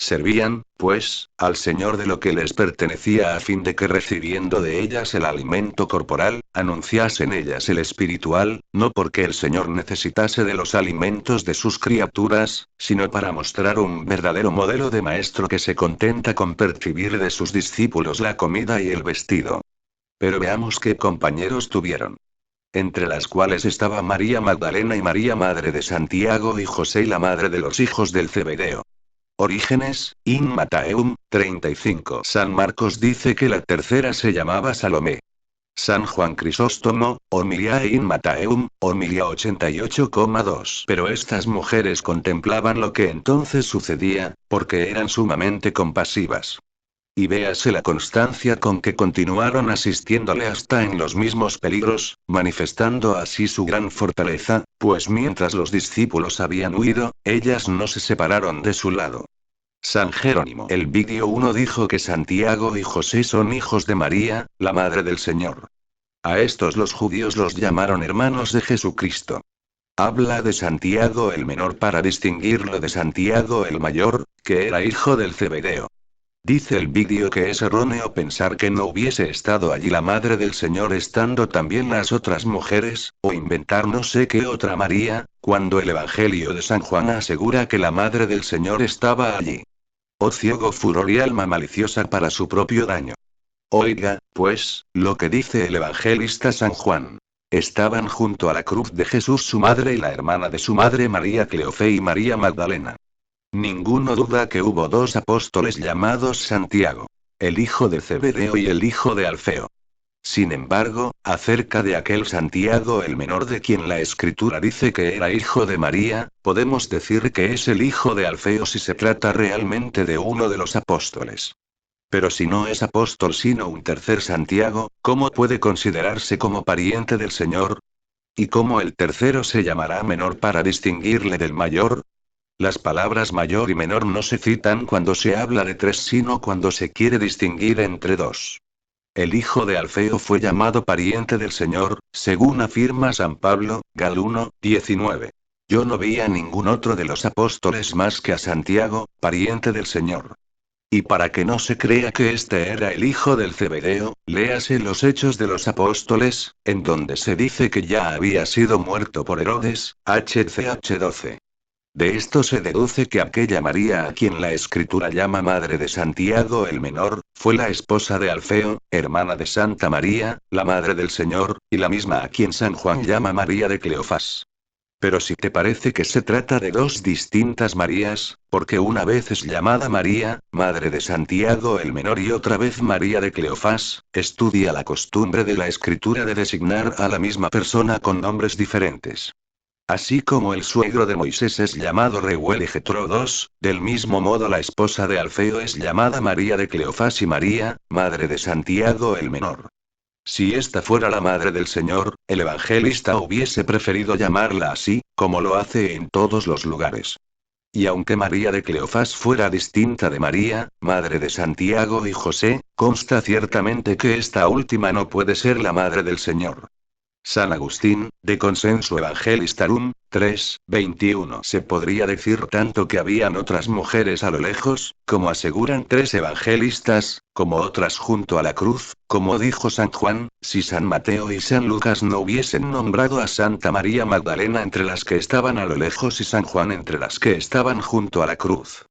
Servían, pues, al Señor de lo que les pertenecía a fin de que recibiendo de ellas el alimento corporal, anunciasen ellas el espiritual, no porque el Señor necesitase de los alimentos de sus criaturas, sino para mostrar un verdadero modelo de maestro que se contenta con percibir de sus discípulos la comida y el vestido. Pero veamos qué compañeros tuvieron. Entre las cuales estaba María Magdalena y María madre de Santiago y José y la madre de los hijos del Zebedeo. Orígenes, In Mattheum, 35. San Marcos dice que la tercera se llamaba Salomé. San Juan Crisóstomo, Homilia in Mattheum, Homilia 88,2. Pero estas mujeres contemplaban lo que entonces sucedía, porque eran sumamente compasivas. Y véase la constancia con que continuaron asistiéndole hasta en los mismos peligros, manifestando así su gran fortaleza, pues mientras los discípulos habían huido, ellas no se separaron de su lado. San Jerónimo el Vídeo 1 dijo que Santiago y José son hijos de María, la madre del Señor. A estos los judíos los llamaron hermanos de Jesucristo. Habla de Santiago el menor para distinguirlo de Santiago el mayor, que era hijo del Zebedeo. Dice el vídeo que es erróneo pensar que no hubiese estado allí la madre del Señor estando también las otras mujeres, o inventar no sé qué otra María, cuando el Evangelio de San Juan asegura que la madre del Señor estaba allí. Oh ciego furor y alma maliciosa para su propio daño. Oiga, pues, lo que dice el evangelista San Juan. Estaban junto a la cruz de Jesús su madre y la hermana de su madre María Cleofé y María Magdalena. Ninguno duda que hubo dos apóstoles llamados Santiago. El hijo de Zebedeo y el hijo de Alfeo. Sin embargo, acerca de aquel Santiago el menor de quien la Escritura dice que era hijo de María, podemos decir que es el hijo de Alfeo si se trata realmente de uno de los apóstoles. Pero si no es apóstol sino un tercer Santiago, ¿cómo puede considerarse como pariente del Señor? ¿Y cómo el tercero se llamará menor para distinguirle del mayor? Las palabras mayor y menor no se citan cuando se habla de tres sino cuando se quiere distinguir entre dos. El hijo de Alfeo fue llamado pariente del Señor, según afirma San Pablo, Gal 1:19. Yo no vi a ningún otro de los apóstoles más que a Santiago, pariente del Señor. Y para que no se crea que este era el hijo del Zebedeo, léase los Hechos de los Apóstoles, en donde se dice que ya había sido muerto por Herodes, HCH 12. De esto se deduce que aquella María a quien la Escritura llama madre de Santiago el Menor, fue la esposa de Alfeo, hermana de Santa María, la madre del Señor, y la misma a quien San Juan llama María de Cleofás. Pero si te parece que se trata de dos distintas Marías, porque una vez es llamada María, madre de Santiago el Menor y otra vez María de Cleofás, estudia la costumbre de la Escritura de designar a la misma persona con nombres diferentes. Así como el suegro de Moisés es llamado Reuel y Jetro II, del mismo modo la esposa de Alfeo es llamada María de Cleofás y María, madre de Santiago el Menor. Si esta fuera la madre del Señor, el evangelista hubiese preferido llamarla así, como lo hace en todos los lugares. Y aunque María de Cleofás fuera distinta de María, madre de Santiago y José, consta ciertamente que esta última no puede ser la madre del Señor. San Agustín, de Consenso Evangelistarum, 3:21. Se podría decir tanto que habían otras mujeres a lo lejos, como aseguran tres evangelistas, como otras junto a la cruz, como dijo San Juan, si San Mateo y San Lucas no hubiesen nombrado a Santa María Magdalena entre las que estaban a lo lejos y San Juan entre las que estaban junto a la cruz.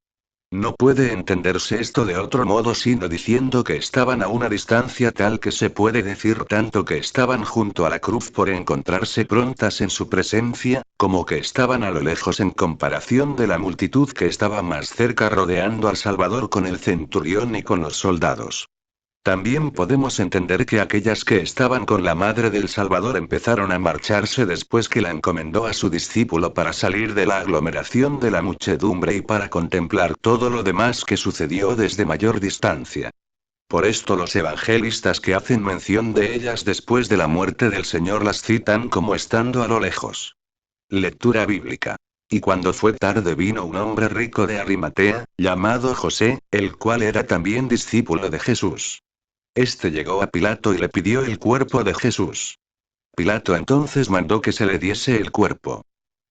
No puede entenderse esto de otro modo sino diciendo que estaban a una distancia tal que se puede decir tanto que estaban junto a la cruz por encontrarse prontas en su presencia, como que estaban a lo lejos en comparación de la multitud que estaba más cerca rodeando al Salvador con el centurión y con los soldados. También podemos entender que aquellas que estaban con la madre del Salvador empezaron a marcharse después que la encomendó a su discípulo para salir de la aglomeración de la muchedumbre y para contemplar todo lo demás que sucedió desde mayor distancia. Por esto los evangelistas que hacen mención de ellas después de la muerte del Señor las citan como estando a lo lejos. Lectura bíblica. Y cuando fue tarde vino un hombre rico de Arimatea, llamado José, el cual era también discípulo de Jesús. Este llegó a Pilato y le pidió el cuerpo de Jesús. Pilato entonces mandó que se le diese el cuerpo.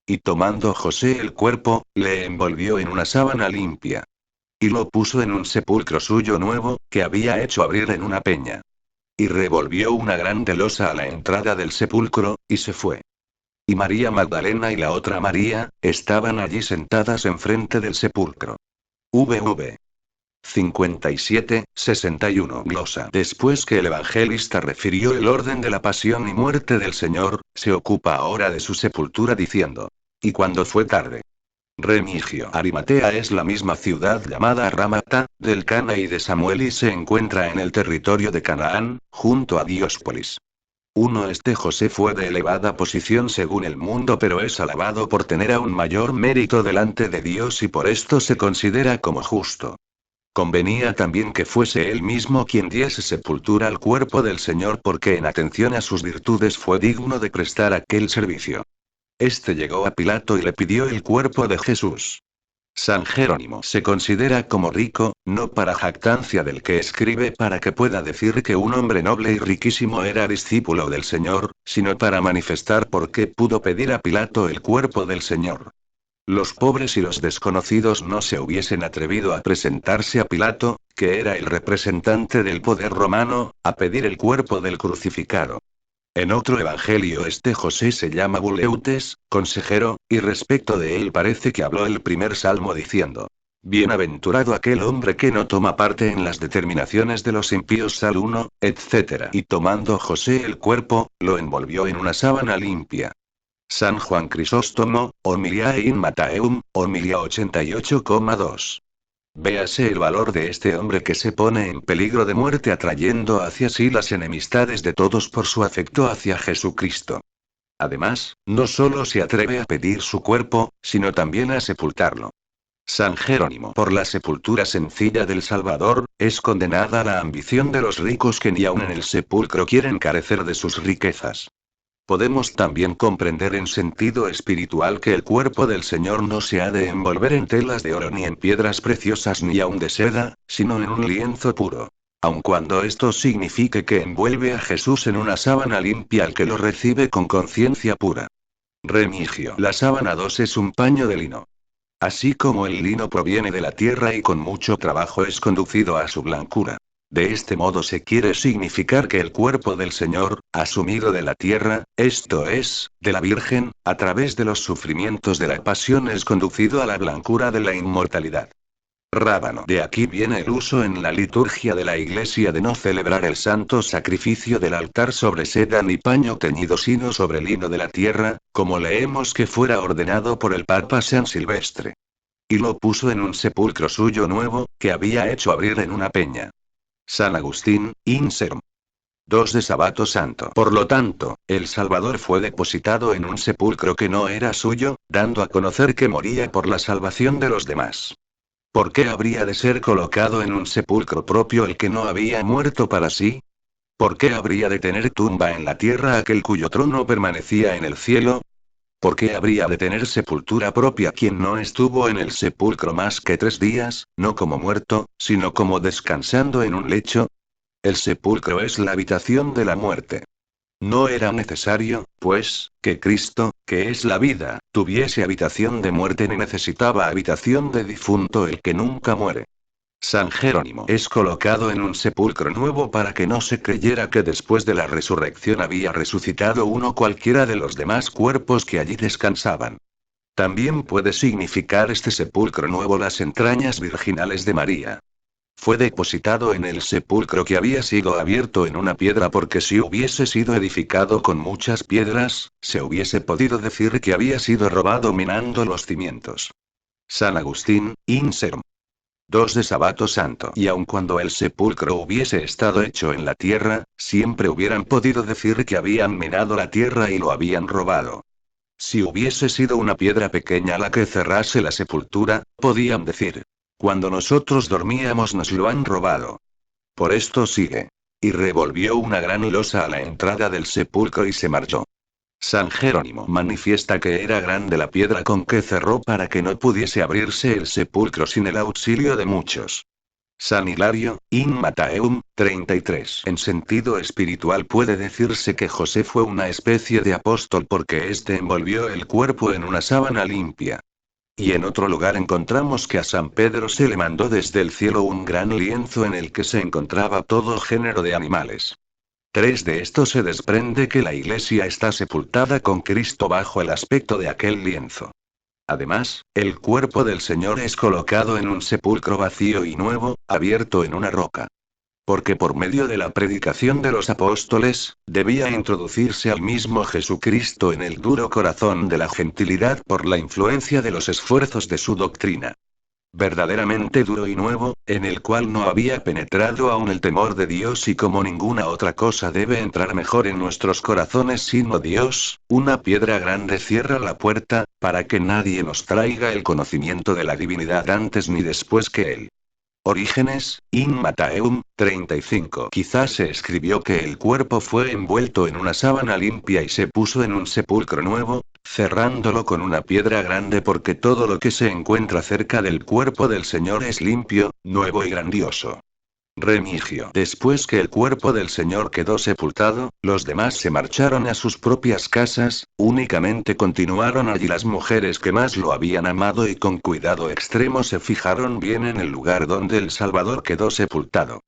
Y tomando José el cuerpo, le envolvió en una sábana limpia. Y lo puso en un sepulcro suyo nuevo, que había hecho abrir en una peña. Y revolvió una grande losa a la entrada del sepulcro, y se fue. Y María Magdalena y la otra María, estaban allí sentadas enfrente del sepulcro. VV 57:61. Glosa. Después que el evangelista refirió el orden de la pasión y muerte del Señor, se ocupa ahora de su sepultura diciendo. Y cuando fue tarde. Remigio. Arimatea es la misma ciudad llamada Ramata, del Cana y de Samuel y se encuentra en el territorio de Canaán, junto a Dióspolis. Este José fue de elevada posición según el mundo pero es alabado por tener aún mayor mérito delante de Dios y por esto se considera como justo. Convenía también que fuese él mismo quien diese sepultura al cuerpo del Señor porque en atención a sus virtudes fue digno de prestar aquel servicio. Este llegó a Pilato y le pidió el cuerpo de Jesús. San Jerónimo se considera como rico, no para jactancia del que escribe para que pueda decir que un hombre noble y riquísimo era discípulo del Señor, sino para manifestar por qué pudo pedir a Pilato el cuerpo del Señor. Los pobres y los desconocidos no se hubiesen atrevido a presentarse a Pilato, que era el representante del poder romano, a pedir el cuerpo del crucificado. En otro evangelio este José se llama Buleutes, consejero, y respecto de él parece que habló el primer salmo diciendo. Bienaventurado aquel hombre que no toma parte en las determinaciones de los impíos Sal 1, etc. Y tomando José el cuerpo, lo envolvió en una sábana limpia. San Juan Crisóstomo, Homilia in Matteum, Homilia 88,2. Véase el valor de este hombre que se pone en peligro de muerte atrayendo hacia sí las enemistades de todos por su afecto hacia Jesucristo. Además, no solo se atreve a pedir su cuerpo, sino también a sepultarlo. San Jerónimo, por la sepultura sencilla del Salvador, es condenada a la ambición de los ricos que ni aun en el sepulcro quieren carecer de sus riquezas. Podemos también comprender en sentido espiritual que el cuerpo del Señor no se ha de envolver en telas de oro ni en piedras preciosas ni aun de seda, sino en un lienzo puro. aun cuando esto signifique que envuelve a Jesús en una sábana limpia al que lo recibe con conciencia pura. Remigio. La sábana 2 es un paño de lino. Así como el lino proviene de la tierra y con mucho trabajo es conducido a su blancura. De este modo se quiere significar que el cuerpo del Señor, asumido de la tierra, esto es, de la Virgen, a través de los sufrimientos de la pasión es conducido a la blancura de la inmortalidad. Rábano. De aquí viene el uso en la liturgia de la Iglesia de no celebrar el santo sacrificio del altar sobre seda ni paño teñido sino sobre lino de la tierra, como leemos que fuera ordenado por el Papa San Silvestre. Y lo puso en un sepulcro suyo nuevo, que había hecho abrir en una peña. San Agustín, Inserm. 2 de Sabato Santo. Por lo tanto, el Salvador fue depositado en un sepulcro que no era suyo, dando a conocer que moría por la salvación de los demás. ¿Por qué habría de ser colocado en un sepulcro propio el que no había muerto para sí? ¿Por qué habría de tener tumba en la tierra aquel cuyo trono permanecía en el cielo? ¿Por qué habría de tener sepultura propia quien no estuvo en el sepulcro más que 3 días, no como muerto, sino como descansando en un lecho? El sepulcro es la habitación de la muerte. No era necesario, pues, que Cristo, que es la vida, tuviese habitación de muerte ni necesitaba habitación de difunto el que nunca muere. San Jerónimo es colocado en un sepulcro nuevo para que no se creyera que después de la resurrección había resucitado uno cualquiera de los demás cuerpos que allí descansaban. También puede significar este sepulcro nuevo las entrañas virginales de María. Fue depositado en el sepulcro que había sido abierto en una piedra porque si hubiese sido edificado con muchas piedras, se hubiese podido decir que había sido robado minando los cimientos. San Agustín, Inserm. 2 de Sabato Santo. Y aun cuando el sepulcro hubiese estado hecho en la tierra, siempre hubieran podido decir que habían minado la tierra y lo habían robado. Si hubiese sido una piedra pequeña la que cerrase la sepultura, podían decir: cuando nosotros dormíamos nos lo han robado. Por esto sigue. Y revolvió una gran losa a la entrada del sepulcro y se marchó. San Jerónimo manifiesta que era grande la piedra con que cerró para que no pudiese abrirse el sepulcro sin el auxilio de muchos. San Hilario, In Matteum, 33. En sentido espiritual puede decirse que José fue una especie de apóstol porque éste envolvió el cuerpo en una sábana limpia. Y en otro lugar encontramos que a San Pedro se le mandó desde el cielo un gran lienzo en el que se encontraba todo género de animales. 3 de esto se desprende que la Iglesia está sepultada con Cristo bajo el aspecto de aquel lienzo. Además, el cuerpo del Señor es colocado en un sepulcro vacío y nuevo, abierto en una roca. Porque por medio de la predicación de los apóstoles, debía introducirse al mismo Jesucristo en el duro corazón de la gentilidad por la influencia de los esfuerzos de su doctrina. Verdaderamente duro y nuevo, en el cual no había penetrado aún el temor de Dios y como ninguna otra cosa debe entrar mejor en nuestros corazones sino Dios, una piedra grande cierra la puerta, para que nadie nos traiga el conocimiento de la divinidad antes ni después que Él. Orígenes, In Matteum, 35. Quizás se escribió que el cuerpo fue envuelto en una sábana limpia y se puso en un sepulcro nuevo, cerrándolo con una piedra grande porque todo lo que se encuentra cerca del cuerpo del Señor es limpio, nuevo y grandioso. Remigio. Después que el cuerpo del Señor quedó sepultado, los demás se marcharon a sus propias casas, únicamente continuaron allí las mujeres que más lo habían amado y con cuidado extremo se fijaron bien en el lugar donde el Salvador quedó sepultado.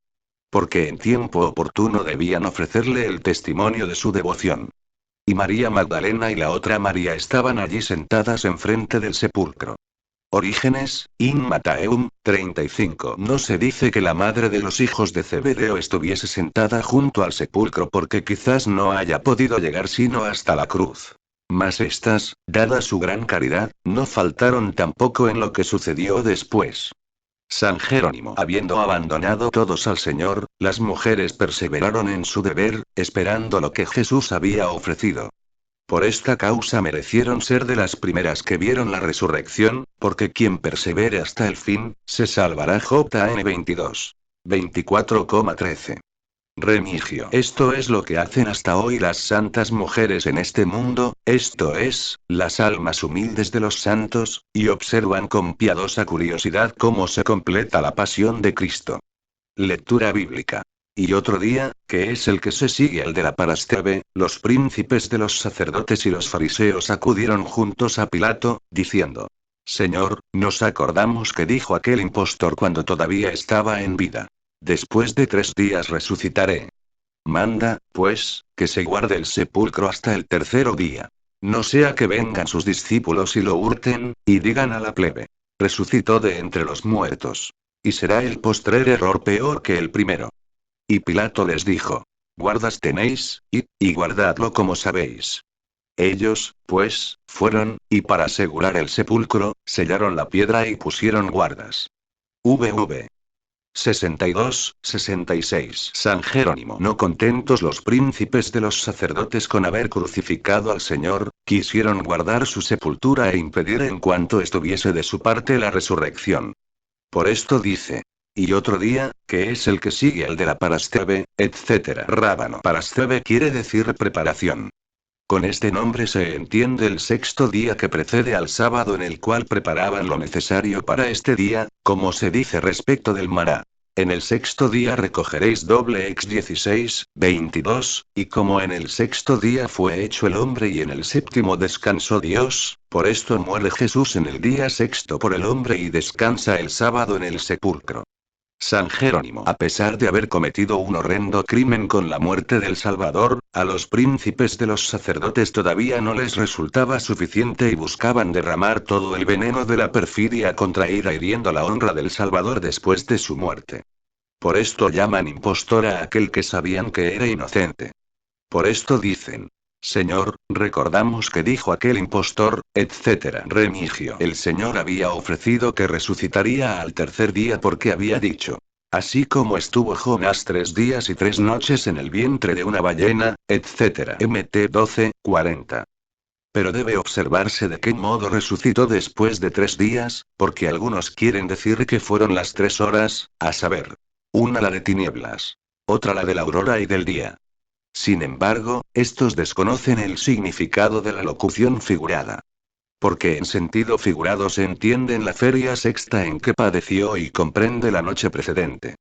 Porque en tiempo oportuno debían ofrecerle el testimonio de su devoción. Y María Magdalena y la otra María estaban allí sentadas enfrente del sepulcro. Orígenes, In Matteum, 35. No se dice que la madre de los hijos de Zebedeo estuviese sentada junto al sepulcro porque quizás no haya podido llegar sino hasta la cruz. Mas estas, dada su gran caridad, no faltaron tampoco en lo que sucedió después. San Jerónimo. Habiendo abandonado todos al Señor, las mujeres perseveraron en su deber, esperando lo que Jesús había ofrecido. Por esta causa merecieron ser de las primeras que vieron la resurrección, porque quien persevere hasta el fin, se salvará. JN 22. 24,13. Remigio. Esto es lo que hacen hasta hoy las santas mujeres en este mundo, esto es, las almas humildes de los santos, y observan con piadosa curiosidad cómo se completa la pasión de Cristo. Lectura bíblica. Y otro día, que es el que se sigue al de la Parasceve, los príncipes de los sacerdotes y los fariseos acudieron juntos a Pilato, diciendo: Señor, nos acordamos que dijo aquel impostor cuando todavía estaba en vida: después de 3 días resucitaré. Manda, pues, que se guarde el sepulcro hasta el tercero día. No sea que vengan sus discípulos y lo hurten, y digan a la plebe: resucitó de entre los muertos. Y será el postrer error peor que el primero. Y Pilato les dijo: guardas tenéis, y guardadlo como sabéis. Ellos, pues, fueron, y para asegurar el sepulcro, sellaron la piedra y pusieron guardas. VV 62-66. San Jerónimo. No contentos los príncipes de los sacerdotes con haber crucificado al Señor, quisieron guardar su sepultura e impedir en cuanto estuviese de su parte la resurrección. Por esto dice: y otro día, que es el que sigue al de la Parasceve, etc. Rábano. Parasceve quiere decir preparación. Con este nombre se entiende el sexto día que precede al sábado, en el cual preparaban lo necesario para este día, como se dice respecto del Mará: en el sexto día recogeréis doble ex 16:22, y como en el sexto día fue hecho el hombre y en el séptimo descansó Dios, por esto muere Jesús en el día sexto por el hombre y descansa el sábado en el sepulcro. San Jerónimo. A pesar de haber cometido un horrendo crimen con la muerte del Salvador, a los príncipes de los sacerdotes todavía no les resultaba suficiente y buscaban derramar todo el veneno de la perfidia contra ir hiriendo la honra del Salvador después de su muerte. Por esto llaman impostor a aquel que sabían que era inocente. Por esto dicen: Señor, recordamos que dijo aquel impostor, etc. Remigio. El Señor había ofrecido que resucitaría al tercer día porque había dicho: así como estuvo Jonás 3 días y 3 noches en el vientre de una ballena, etc. Mt 12:40. Pero debe observarse de qué modo resucitó después de 3 días, porque algunos quieren decir que fueron las 3 horas, a saber, una la de tinieblas, otra la de la aurora y del día. Sin embargo, estos desconocen el significado de la locución figurada. Porque en sentido figurado se entiende en la feria sexta en que padeció y comprende la noche precedente.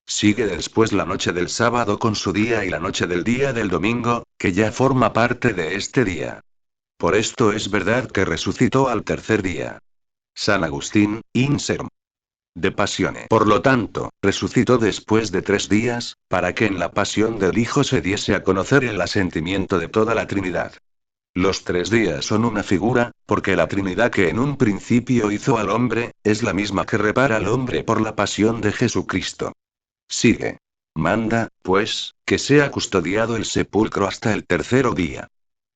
Sigue después la noche del sábado con su día y la noche del día del domingo, que ya forma parte de este día. Por esto es verdad que resucitó al tercer día. San Agustín, In Serm. De Pasione. Por lo tanto, resucitó después de 3 días, para que en la pasión del Hijo se diese a conocer el asentimiento de toda la Trinidad. Los 3 días son una figura, porque la Trinidad que en un principio hizo al hombre, es la misma que repara al hombre por la pasión de Jesucristo. Sigue. Manda, pues, que sea custodiado el sepulcro hasta el tercero día.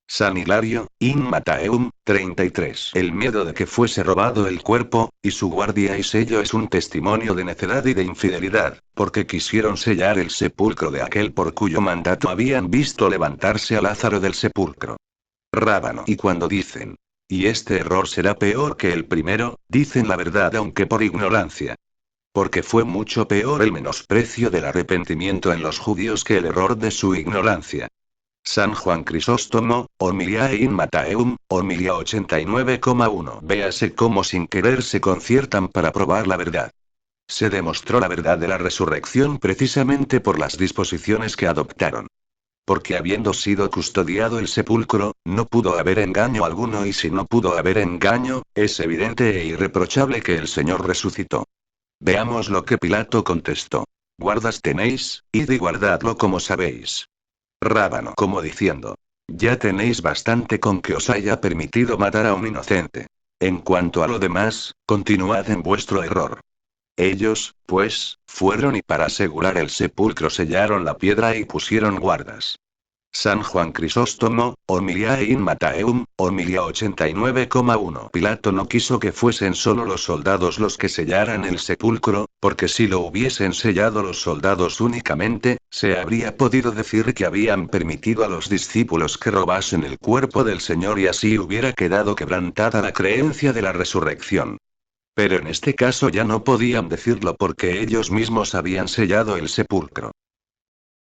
San Hilario, In Matteum, 33. El miedo de que fuese robado el cuerpo, y su guardia y sello es un testimonio de necedad y de infidelidad, porque quisieron sellar el sepulcro de aquel por cuyo mandato habían visto levantarse a Lázaro del sepulcro. Rábano. Y cuando dicen: y este error será peor que el primero, dicen la verdad aunque por ignorancia. Porque fue mucho peor el menosprecio del arrepentimiento en los judíos que el error de su ignorancia. San Juan Crisóstomo, Homilia in Matteum, Homilia 89,1. Véase cómo sin querer se conciertan para probar la verdad. Se demostró la verdad de la resurrección precisamente por las disposiciones que adoptaron. Porque habiendo sido custodiado el sepulcro, no pudo haber engaño alguno, y si no pudo haber engaño, es evidente e irreprochable que el Señor resucitó. Veamos lo que Pilato contestó: guardas tenéis, id y guardadlo como sabéis. Rábano. Como diciendo: ya tenéis bastante con que os haya permitido matar a un inocente. En cuanto a lo demás, continuad en vuestro error. Ellos, pues, fueron y para asegurar el sepulcro sellaron la piedra y pusieron guardas. San Juan Crisóstomo, Homilia in Matteum, Homilia 89,1. Pilato no quiso que fuesen solo los soldados los que sellaran el sepulcro, porque si lo hubiesen sellado los soldados únicamente, se habría podido decir que habían permitido a los discípulos que robasen el cuerpo del Señor y así hubiera quedado quebrantada la creencia de la resurrección. Pero en este caso ya no podían decirlo porque ellos mismos habían sellado el sepulcro.